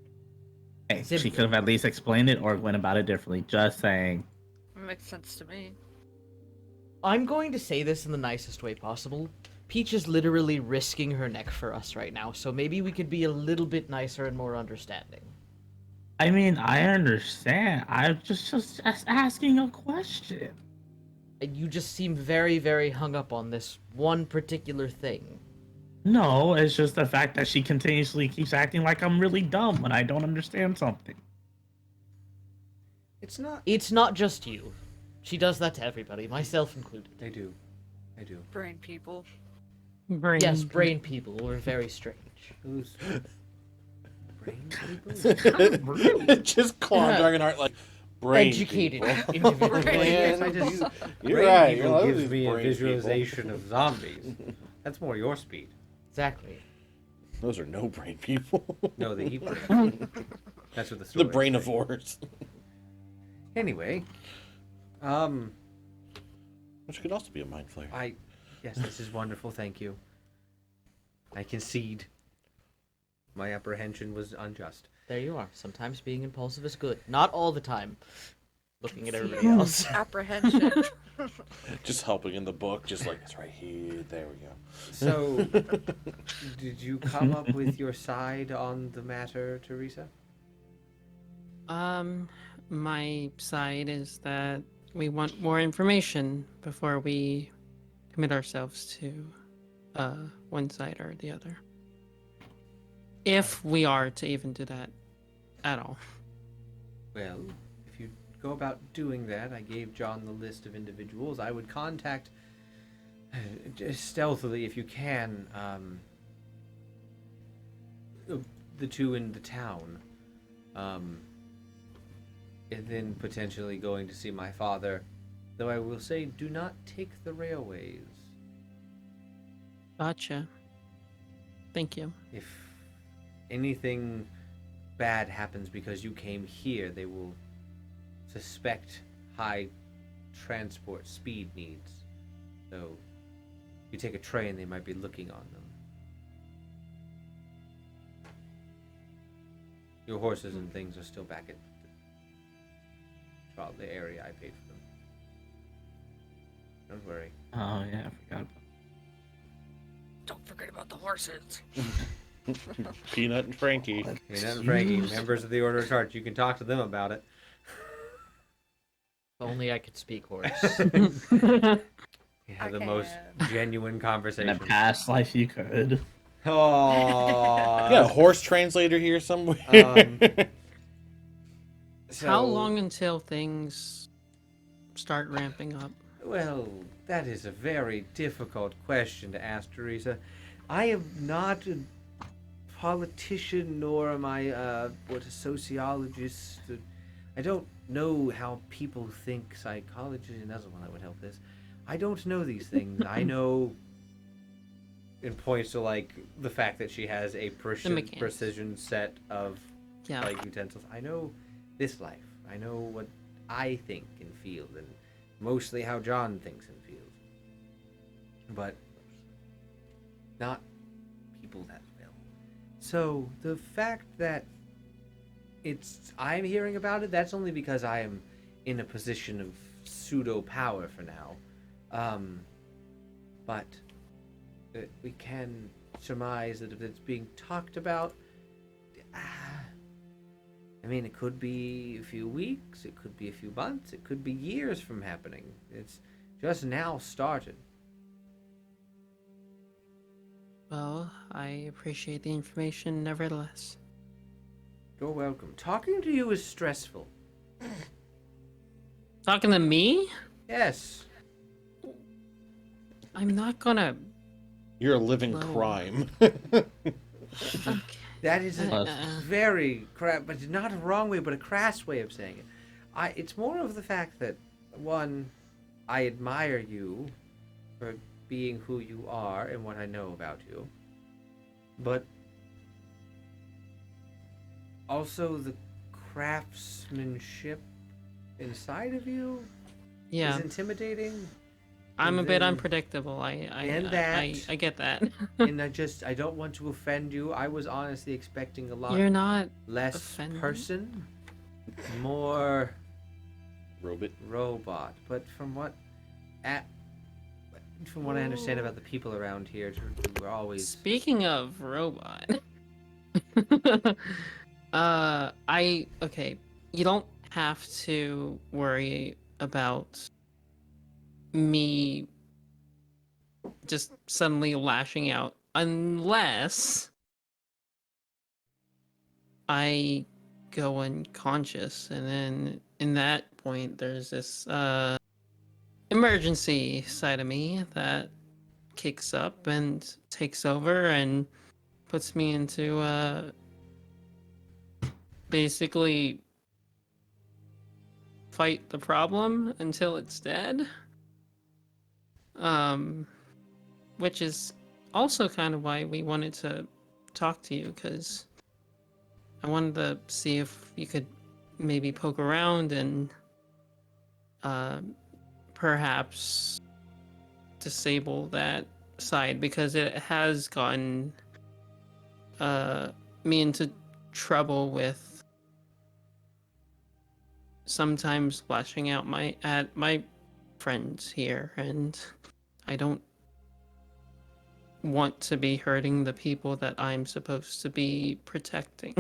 Hey, Simple. she could have at least explained it or went about it differently. Just saying. Makes sense to me. I'm going to say this in the nicest way possible. Peach is literally risking her neck for us right now, so maybe we could be a little bit nicer and more understanding. I mean, I understand. I'm just asking a question. And you just seem very, very hung up on this one particular thing. No, it's just the fact that she continuously keeps acting like I'm really dumb when I don't understand something. It's not. It's not just you. She does that to everybody, myself included. I do. I do. Brain people. Brain. Yes, brain people were very strange. Who's brain people? Just Claw Yeah. Dragonheart like brain Educated people. individuals. Yes, I Man, just. You're brain right. people You're like, gives "These me a brain people." visualization of zombies. That's more your speed. Exactly. Those are no brain people. No, the eat brain. That's what the story. The brainivores. Anyway, Which could also be a mind flayer. yes, this is wonderful. Thank you. I concede. My apprehension was unjust. There you are. Sometimes being impulsive is good. Not all the time. Looking at everybody else. Apprehension. Just helping in the book, just like it's right here. There we go. So, did you come up with your side on the matter, Teresa? My side is that we want more information before we commit ourselves to one side or the other. If we are to even do that at all. Well, if you go about doing that, I gave John the list of individuals I would contact just stealthily if you can. The two in the town. And then potentially going to see my father. Though I will say, do not take the railways. Gotcha. Thank you. If anything bad happens because you came here, they will suspect high transport speed needs. So, if you take a train, they might be looking on them. Your horses and things are still back at the area I paid for them. Don't worry. Oh yeah, I forgot about Don't forget about the horses. Peanut and Frankie. Hey, Nat and Frankie, members of the Order of Charge, you can talk to them about it. If only I could speak horse. You have the I most can. genuine in conversation. a past life you could. Oh, You got a horse translator here somewhere. How long until things start ramping up? Well, that is a very difficult question to ask, Teresa. I am not a politician, nor am I a sociologist. I don't know how people think. Psychology, another one that would help this. I don't know these things. I know, it points to like the fact that she has a mechanics. precision set of Yeah. like utensils. I know this life. I know what I think and feel, and mostly how John thinks and feels. But not people that well. So the fact that I'm hearing about it, that's only because I am in a position of pseudo power for now. But we can surmise that if it's being talked about, I mean, it could be a few weeks, it could be a few months, it could be years from happening. It's just now started. Well, I appreciate the information nevertheless. You're welcome. Talking to you is stressful. Talking to me? Yes. I'm not gonna. You're a living Well. crime. Okay. That is a Uh, very but not a wrong way, but a crass way of saying it. It's more of the fact that, one, I admire you for being who you are and what I know about you. But also the craftsmanship inside of you Yeah, is intimidating. I'm a and bit then- unpredictable. and I get that. And I don't want to offend you. I was honestly expecting a lot You're not. less offended. person, more Robot. robot. But from what I understand about the people around here, we're always Speaking of robot, okay. You don't have to worry about me just suddenly lashing out unless I go unconscious, and then in that point there's this emergency side of me that kicks up and takes over and puts me into basically fight the problem until it's dead. Which is also kind of why we wanted to talk to you, because I wanted to see if you could maybe poke around and perhaps disable that side, because it has gotten me into trouble with sometimes lashing out at my friends here, and I don't want to be hurting the people that I'm supposed to be protecting.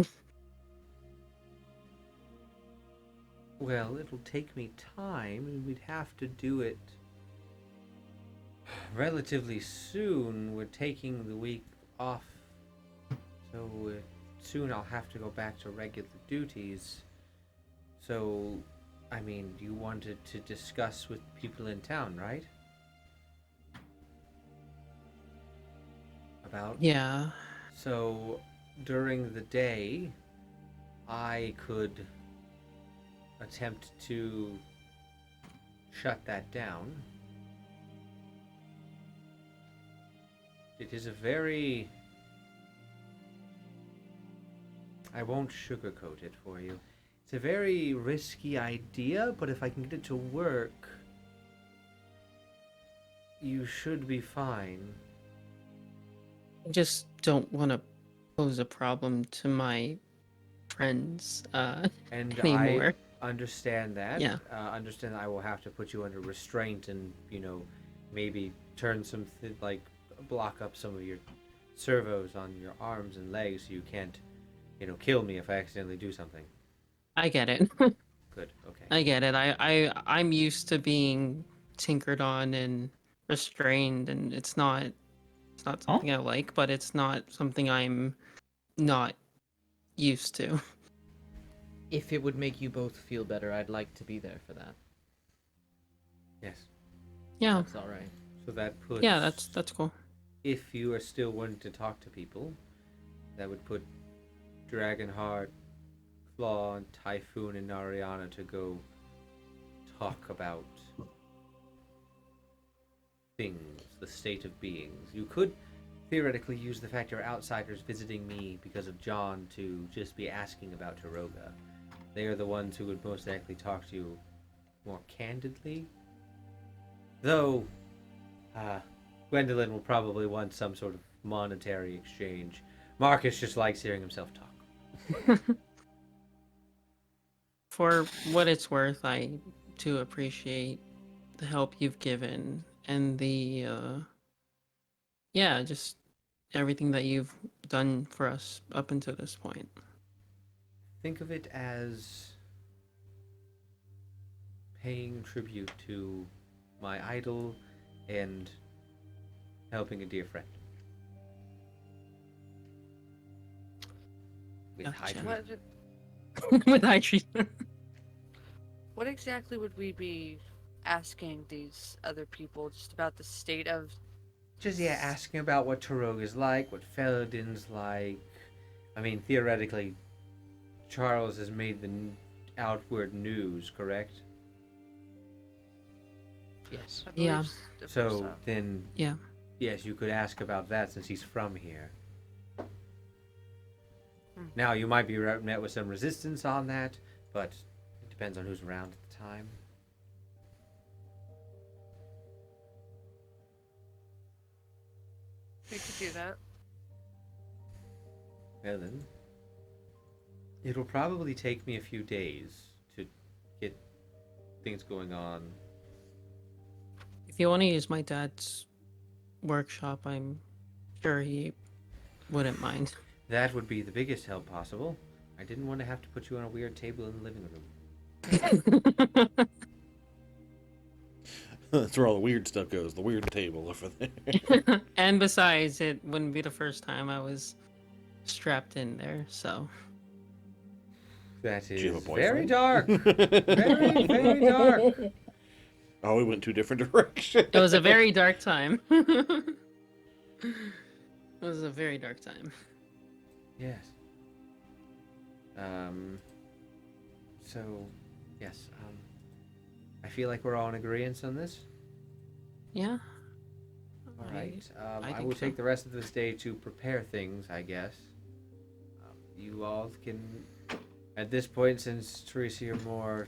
Well, it'll take me time, and we'd have to do it relatively soon. We're taking the week off, so soon I'll have to go back to regular duties. So, I mean, you wanted to discuss with people in town, right? About? Yeah. So, during the day, I could attempt to shut that down. It is a very... I won't sugarcoat it for you. It's a very risky idea, but if I can get it to work, you should be fine. I just don't want to pose a problem to my friends And anymore. I understand that. Yeah. Understand that I will have to put you under restraint and, maybe turn block up some of your servos on your arms and legs so you can't, kill me if I accidentally do something. I get it. Good, okay. I get it. I'm used to being tinkered on and restrained, and it's not something I like, but it's not something I'm not used to. If it would make you both feel better, I'd like to be there for that. Yes. Yeah. That's all right. So that puts... Yeah, that's cool. If you are still wanting to talk to people, that would put Dragonheart, Claw, and Typhoon, and Nariana to go talk about things, the state of beings. You could theoretically use the fact you're outsiders visiting me because of John to just be asking about Taroga. They are the ones who would most likely talk to you more candidly. Though, Gwendolyn will probably want some sort of monetary exchange. Marcus just likes hearing himself talk. For what it's worth, I do appreciate the help you've given and the just everything that you've done for us up until this point. Think of it as paying tribute to my idol and helping a dear friend. With high Gotcha. treatment. With high treatment. What exactly would we be asking these other people just about the state of... Just, asking about what Taroga's like, what Felidin's like. I mean, theoretically, Charles has made the outward news, correct? Yes. I believe Yeah. So then, Yeah. yes, you could ask about that since he's from here. Now, you might be met with some resistance on that, but it depends on who's around at the time. We could do that. Well then, it'll probably take me a few days to get things going on. If you want to use my dad's workshop, I'm sure he wouldn't mind. That would be the biggest help possible. I didn't want to have to put you on a weird table in the living room. That's where all the weird stuff goes. The weird table over there. And besides, it wouldn't be the first time I was strapped in there, so. That Do you have is a very boyfriend? dark. Very, very dark. Oh, we went two different directions. It was a very dark time. It was a very dark time. Yes. So, yes. I feel like we're all in agreement on this. Yeah. All right. I I think will so. take the rest of this day to prepare things, I guess. You all can, at this point, since Teresa, you're more,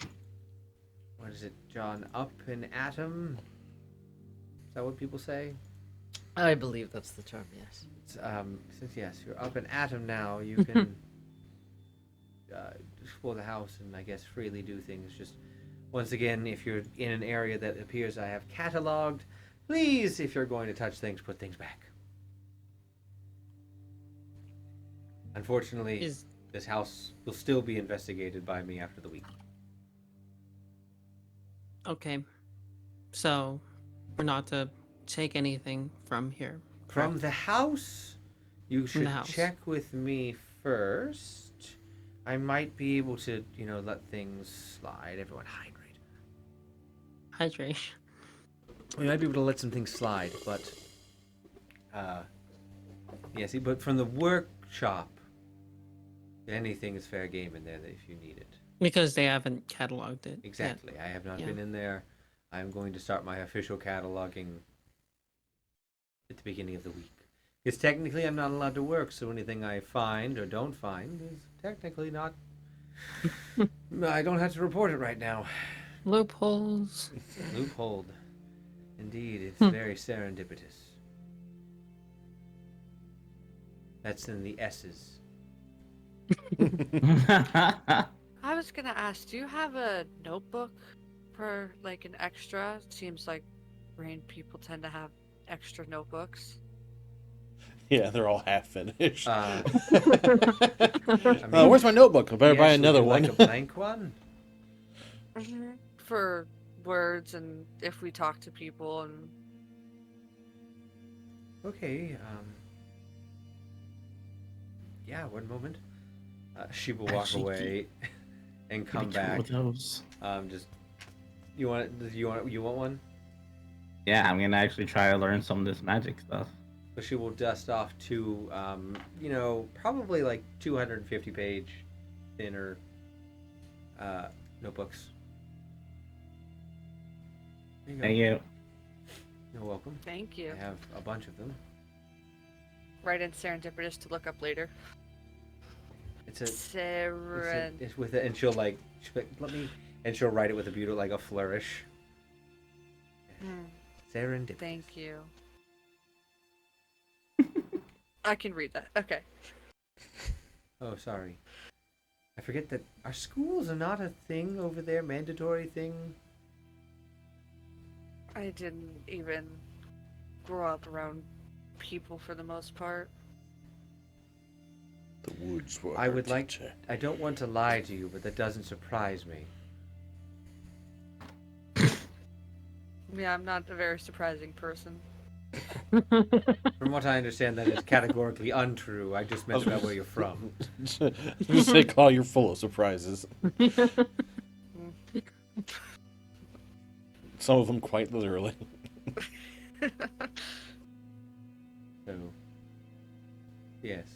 what is it, John, up an atom? Is that what people say? I believe that's the term, yes. It's, since, yes, you're up an atom now, you can explore the house and, I guess, freely do things. Just, once again, if you're in an area that appears I have cataloged, please, if you're going to touch things, put things back. Unfortunately, this house will still be investigated by me after the week. Okay. So, we're not to take anything from here. From correct? the house, you From the should house. check with me first. I might be able to, let things slide. Everyone hydrate. Hydration. We might be able to let some things slide, but but from the workshop, anything is fair game in there if you need it. Because they haven't cataloged it. Exactly. I have not Yeah. been in there. I'm going to start my official cataloging at the beginning of the week. Because technically I'm not allowed to work, so anything I find or don't find is technically not... I don't have to report it right now. Yet. Loopholes. Loophole. Indeed, it's very serendipitous. That's in the S's. I was gonna ask, do you have a notebook for like an extra? Seems like brain people tend to have extra notebooks. Yeah, they're all half finished. I Where's my notebook? I better buy yes, would another you one. like a blank one? For words and if we talk to people and Okay, yeah, one moment. She will walk Actually, away and come Be careful back. with those. You want one? Yeah, I'm gonna actually try to learn some of this magic stuff. So she will dust off two, probably like 250 page thinner notebooks. There you go. Thank you. You're welcome. thank you. I have a bunch of them. Right in serendipitous to look up later. It's with it, and she'll like, let me, and she'll write it with a beautiful, like a flourish. Serendipitous. Thank you. I can read that. Okay. Oh, sorry. I forget that our schools are not a thing over there, mandatory thing. I didn't even grow up around people for the most part. The woods were. I would like. I don't want to lie to you, but that doesn't surprise me. Yeah, I'm not a very surprising person. From what I understand, that is categorically untrue. I just meant about where you're from. You say, Claw, you're full of surprises. Some of them quite literally. So, yes.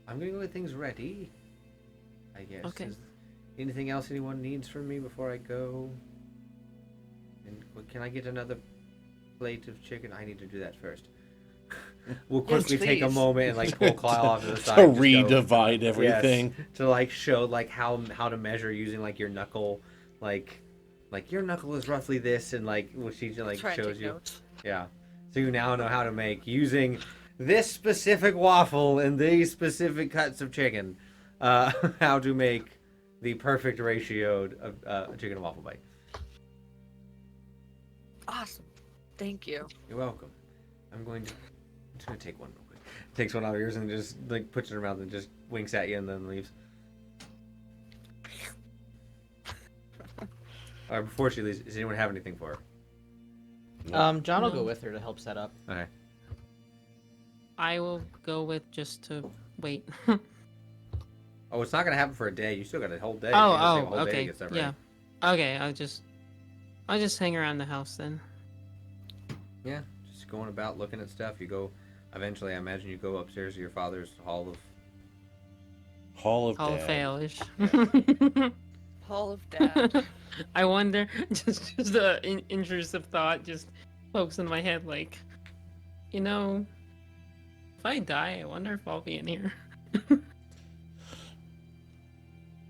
I'm gonna go get things ready, I guess. Okay. Is anything else anyone needs from me before I go? And can I get another plate of chicken? I need to do that first. We'll quickly take a please. moment and like pull Kyle off to the side. To and just go- redivide everything. Yes, to like show like how to measure using like your knuckle, like your knuckle is roughly this, and like what she like Try and shows take you. notes. Yeah, so you now know how to make using this specific waffle and these specific cuts of chicken, how to make the perfect ratio of a chicken and waffle bite. Awesome. Thank you. You're welcome. I'm just gonna take one real quick. Takes one out of yours and just like puts it in her mouth and just winks at you and then leaves. Or before she leaves, does anyone have anything for her? John will No. go with her to help set up. Okay. I will go with just to wait. Oh, it's not gonna happen for a day. You still got a whole day. It's gonna take a whole day to Okay. get stuff Yeah. Okay, I'll just hang around the house then. Yeah, just going about looking at stuff. You go. Eventually, I imagine you go upstairs to your father's hall of. Hall of All Dad. failish. Hall of Dad. I wonder, just the intrusive thought just pokes in my head, like, you know, if I die, I wonder if I'll be in here.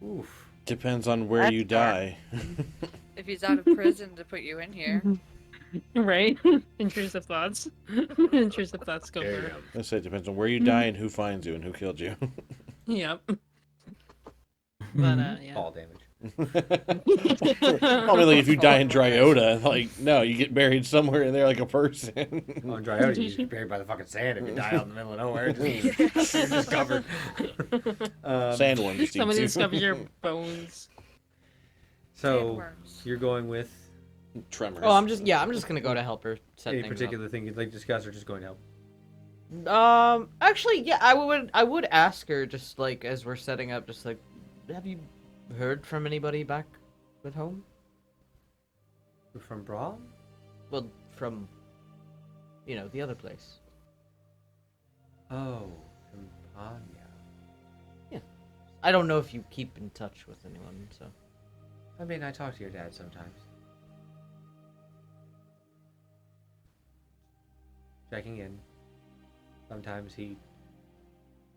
Oof. Depends on where That's you dark. die. If he's out of prison to put you in here. Right? Intrusive thoughts. Intrusive thoughts go There you through. go. I say it depends on where you die and who finds you and who killed you. Yep. But yeah. Fall damage. I mean, like if you die in Dryota, like no, you get buried somewhere in there like a person. Oh, in Dryota, you get buried by the fucking sand if you die out in the middle of nowhere. You're just covered. Sandworm just Someone eats you. discovers your bones. So Sandworms. you're going with Tremors. Oh, I'm just gonna go to help her set any things particular thing you'd like to discuss, or just going to help? up. Actually, yeah, I would ask her just like as we're setting up, just like, have you heard from anybody back at home? From Brawl? Well, from, the other place. Oh, from Panya. I don't know if you keep in touch with anyone, so. I mean, I talk to your dad sometimes. Checking in. Sometimes he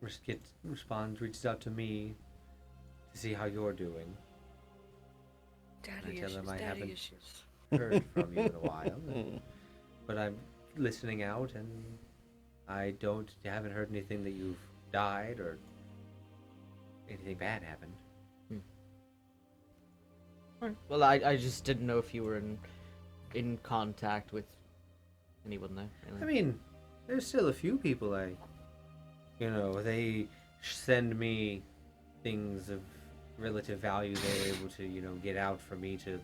reaches out to me to see how you're doing. Daddy I tell him issues, I daddy haven't- issues. Heard from you in a while, but I'm listening out, and I haven't heard anything that you've died or anything bad happened. Well, I just didn't know if you were in contact with anyone there. I mean, there's still a few people they send me things of relative value they're able to, get out for me to,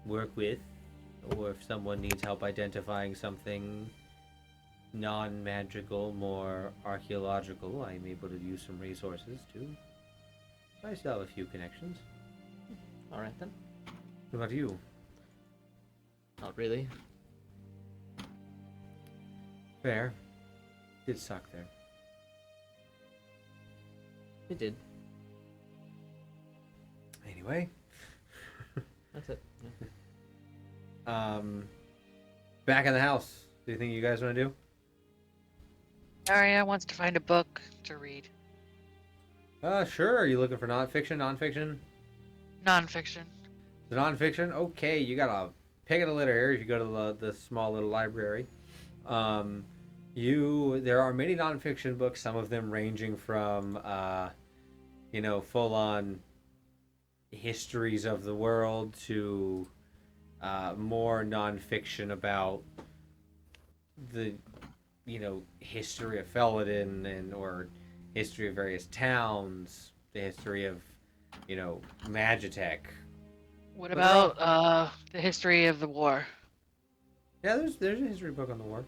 work with. Or if someone needs help identifying something non-magical, more archaeological, I'm able to use some resources too. I still have a few connections. All right then. What about you? Not really. Fair. Did suck there. It did. Anyway. That's it. Yeah. Back in the house. Do you think you guys want to do? Aria wants to find a book to read. Sure. Are you looking for nonfiction? Nonfiction? Nonfiction. The nonfiction? Okay, you got a pick of the litter here if you go to the small little library. There are many nonfiction books, some of them ranging from, full-on histories of the world to more nonfiction about the, history of Felidin or history of various towns, the history of, Magitech. What about the history of the war? Yeah, there's a history book on the war.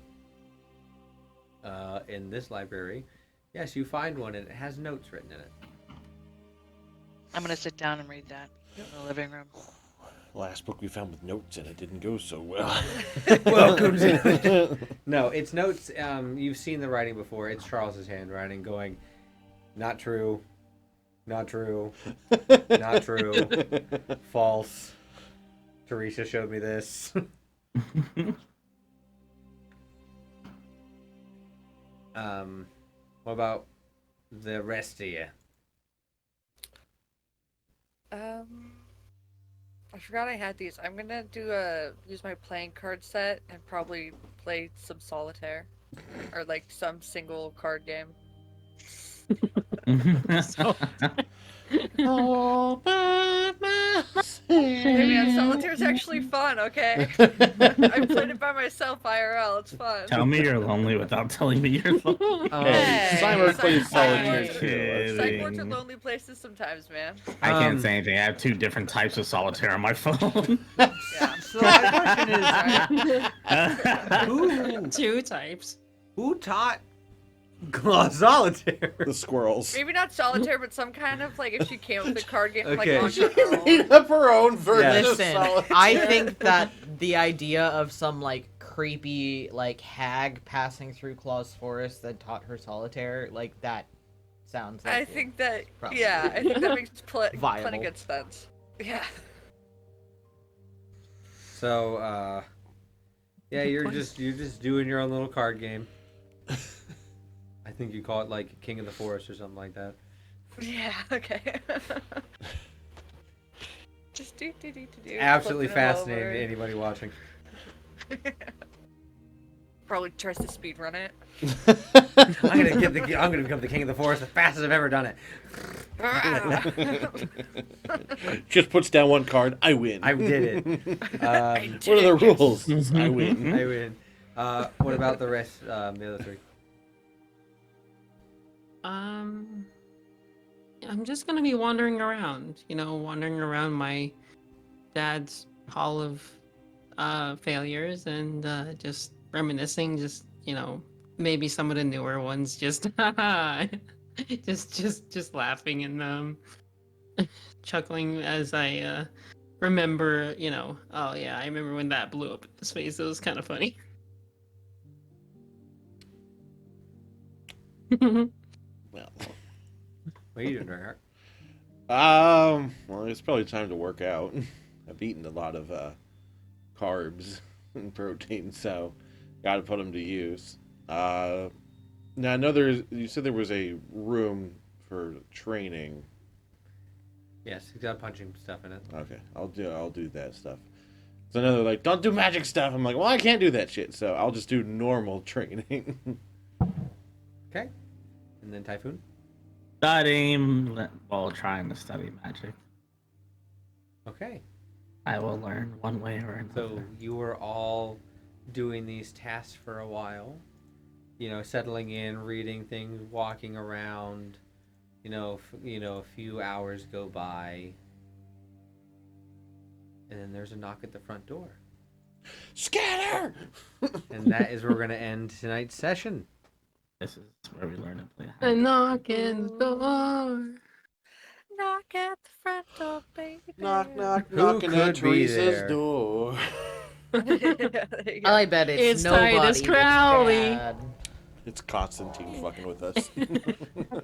In this library, yes, you find one and it has notes written in it. I'm gonna sit down and read that in the living room. Last book we found with notes in it didn't go so well. Welcome to. No, it's notes. You've seen the writing before. It's Charles's handwriting, going, "Not true, not true, not true, false." Teresa showed me this. What about the rest of you? I forgot I had these. I'm gonna use my playing card set and probably play some solitaire, or like some single card game. So, All by Hey man, myself. solitaire's actually fun, okay? I played it by myself IRL, it's fun. Tell me you're lonely without telling me you're lonely. Hey, Simon plays solitaire Psych too. Psych wards are kidding. lonely places sometimes, man. I can't Um, say anything. I have 2 different types of solitaire on my phone. Yeah. So my question is, 2 types. Who taught Claw Solitaire? The squirrels. Maybe not solitaire, but some kind of like if she came with a card game like Okay. on She her own. made up her own version of listen, solitaire. I think that the idea of some like creepy like hag passing through Claw's forest that taught her solitaire, like that sounds like I think that Probably. yeah, I think that makes plenty Viable. good sense. Yeah. So, yeah, you're just doing your own little card game. I think you call it like King of the Forest or something like that. Yeah, okay. Just do. Absolutely flipping 'em fascinating over. to anybody watching. Probably tries to speedrun it. I'm gonna become the King of the Forest as fast as I've ever done it. Just puts down one card. I win. I did it. What are the rules? I win. I win. What about the rest? The other 3. I'm just gonna be wandering around, wandering around my dad's hall of failures and just reminiscing, just maybe some of the newer ones, just just laughing and chuckling as I remember, oh yeah, I remember when that blew up in his face. It was kind of funny. Well, What are you doing, Dark? well, it's probably time to work out. I've eaten a lot of carbs and protein, so gotta put them to use. Now I know you said there was a room for training. Yes, he's got punching stuff in it. Okay, I'll do that stuff. So now they're like, don't do magic stuff. I'm like, well, I can't do that shit, so I'll just do normal training. Okay. And then Typhoon. Studying while trying to study magic. Okay. I will learn one way or another. So you were all doing these tasks for a while, settling in, reading things, walking around. A few hours go by, and then there's a knock at the front door, Scatter! and that is where we're gonna end tonight's session. This is where we learn to play. A knock in the door. Knock at the front door, baby. Knock, knock, Who knocking could at be Teresa's there? door. There you go. I bet it's It's nobody Titus that's Crowley. bad. It's Constantine fucking with us.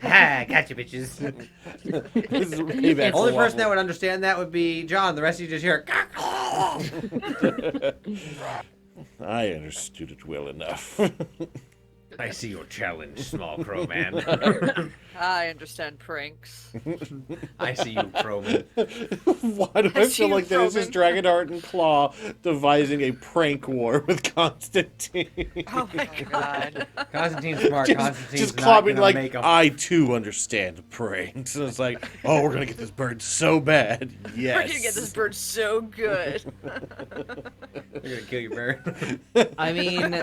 Ha! Gotcha, bitches. This is payback for Only person that Waffle. would understand that would be John. The rest of you just hear. I understood it well enough. I see your challenge, small crow man. I understand pranks. I see you, crow man. Why do I feel like this is Dragonheart and Claw devising a prank war with Constantine? Oh my god. Constantine's smart. Constantine's just not Claw being gonna like, make 'em. I too understand pranks. And it's like, oh, we're gonna get this bird so bad. Yes. We're gonna get this bird so good. We're gonna kill your bird. I mean,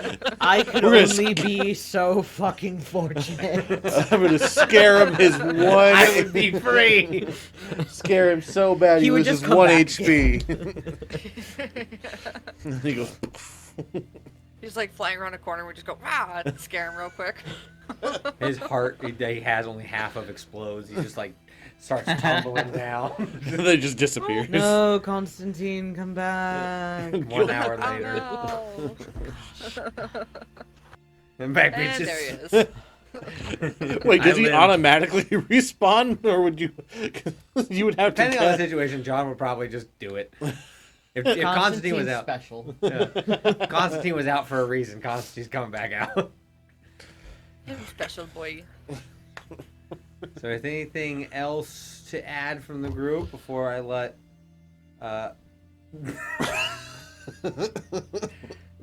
I could We're gonna only be so fucking fortunate. I'm gonna scare him his one. I would be free. Scare him so bad he He would loses just come 1 back. HP. And he goes. He's like flying around a corner. We just go, wow, and scare him real quick. His heart, he has only half of explodes. He just like starts tumbling down. Then it just disappears. No, Constantine, come back. 1 hour Oh later, no. and back And bitches. there he is. Wait, does I he lived. automatically respawn, or would you? You would have to. Depending on the situation, John would probably just do it. If Constantine was Constantine's out, special. yeah. Constantine was out for a reason. Constantine's coming back out. Special boy. So, is anything else to add from the group before I let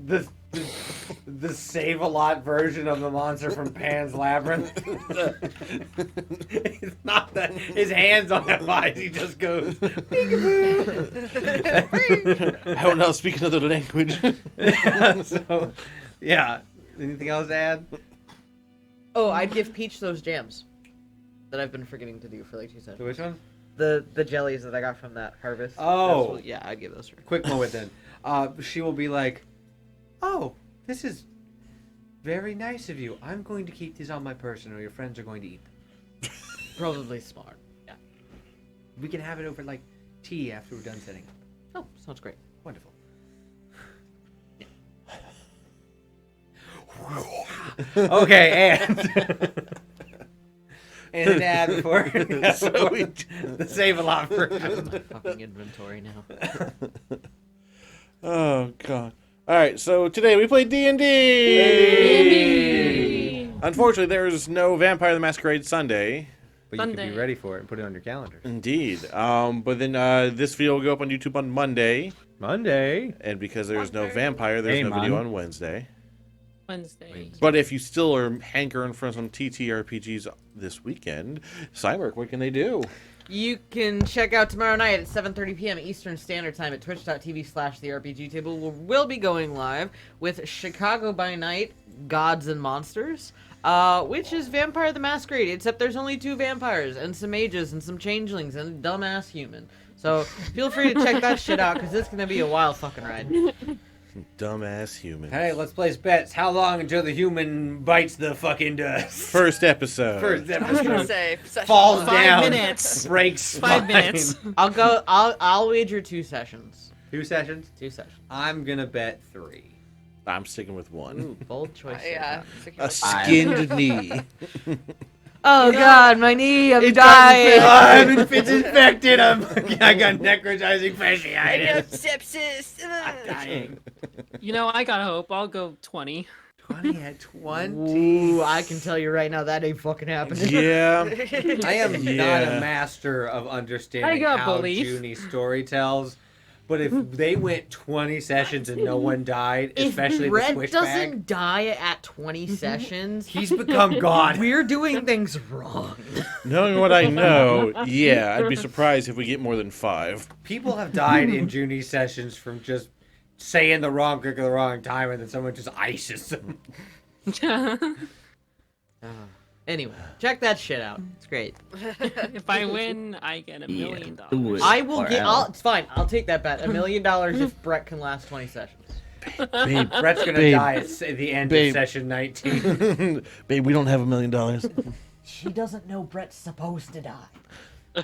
the Save-A-Lot version of the monster from Pan's Labyrinth. It's not that his hands on that eyes, he just goes. I don't know, speak another language. So, yeah. Anything else to add? Oh, I'd give Peach those jams that I've been forgetting to do for like 2 So seconds. which one? The jellies that I got from that harvest. Oh. That's what- yeah, I'd give those to her. Quick moment then. She will be like, "Oh, this is very nice of you. I'm going to keep these on my person, or your friends are going to eat them. Probably smart. Yeah. We can have it over like tea after we're done setting up. Oh, sounds great. Wonderful." Okay, and an ad before the Save-A-Lot version. Fucking inventory now. Oh god. All right, so today we played D&D. Unfortunately, there is no Vampire the Masquerade Sunday. But you can Sunday. be ready for it and put it on your calendar. Indeed. But then this video will go up on YouTube on Monday, Monday. and because there's no Vampire, there's Hey, no video man. on Wednesday. Wednesday. But if you still are hankering for some TTRPGs this weekend, Cyberk, what can they do? You can check out tomorrow night at 7:30 p.m. Eastern Standard Time at twitch.tv/therepg table. We'll be going live with Chicago by Night, Gods and Monsters, which is Vampire the Masquerade, except there's only 2 vampires and some mages and some changelings and a dumbass human. So feel free to check that shit out, because it's going to be a wild fucking ride. Dumbass human. Hey, let's place bets. How long until the human bites the fucking dust? First episode. First I was gonna episode. say session Falls one. 5 down. minutes. Breaks 5 spine. minutes. I'll wager 2 sessions. 2 sessions? 2 sessions. I'm gonna bet 3. I'm sticking with one. Ooh, bold choice. Yeah. A skinned knee. Oh god, my knee, I'm I'm dying. infected. I got necrotizing I have fasciitis. sepsis. Dying. You know, I got hope. I'll go 20. 20 at 20. Ooh, I can tell you right now that ain't fucking happening. Yeah. I am not Yeah. a master of understanding I got how belief. Junie story tells, but if they went 20 sessions and no one died, If especially the Brett switchbag, doesn't die at 20 sessions, he's become God. we're doing things wrong. Knowing what I know, yeah, I'd be surprised if we get more than 5. People have died in Junie sessions from just saying the wrong trick at the wrong time, and then someone just ices them. Anyway, check that shit out. It's great. If I win, I get $1 million. do it. I will Or get. else. It's fine. I'll take that bet. $1 million if Brett can last 20 sessions. Babe, Brett's gonna Babe. die at the end Babe. of session 19. babe, we don't have $1 million. She doesn't know Brett's supposed to die. I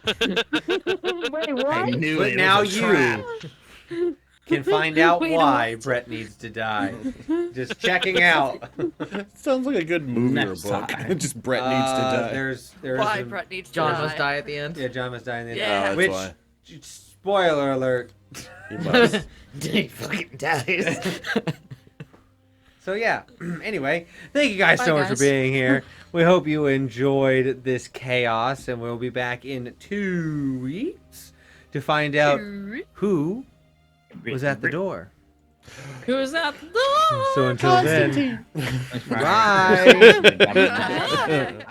knew But it. now was a trap. you can find out Wait, why what? Brett needs to die. Just checking out. Sounds like a good movie Next or book. time. Just Brett needs to die. There's Why a- Brett needs to John die. must die at the end. Yeah, John must die in the end. Yeah. Oh, Which, that's spoiler alert. He must. He fucking dies. So yeah, anyway, thank you guys so Bye, much for guys. being here. We hope you enjoyed this chaos, and we'll be back in 2 weeks to find out who was at the door. Who's at the door? So until then, Bye. bye. Bye.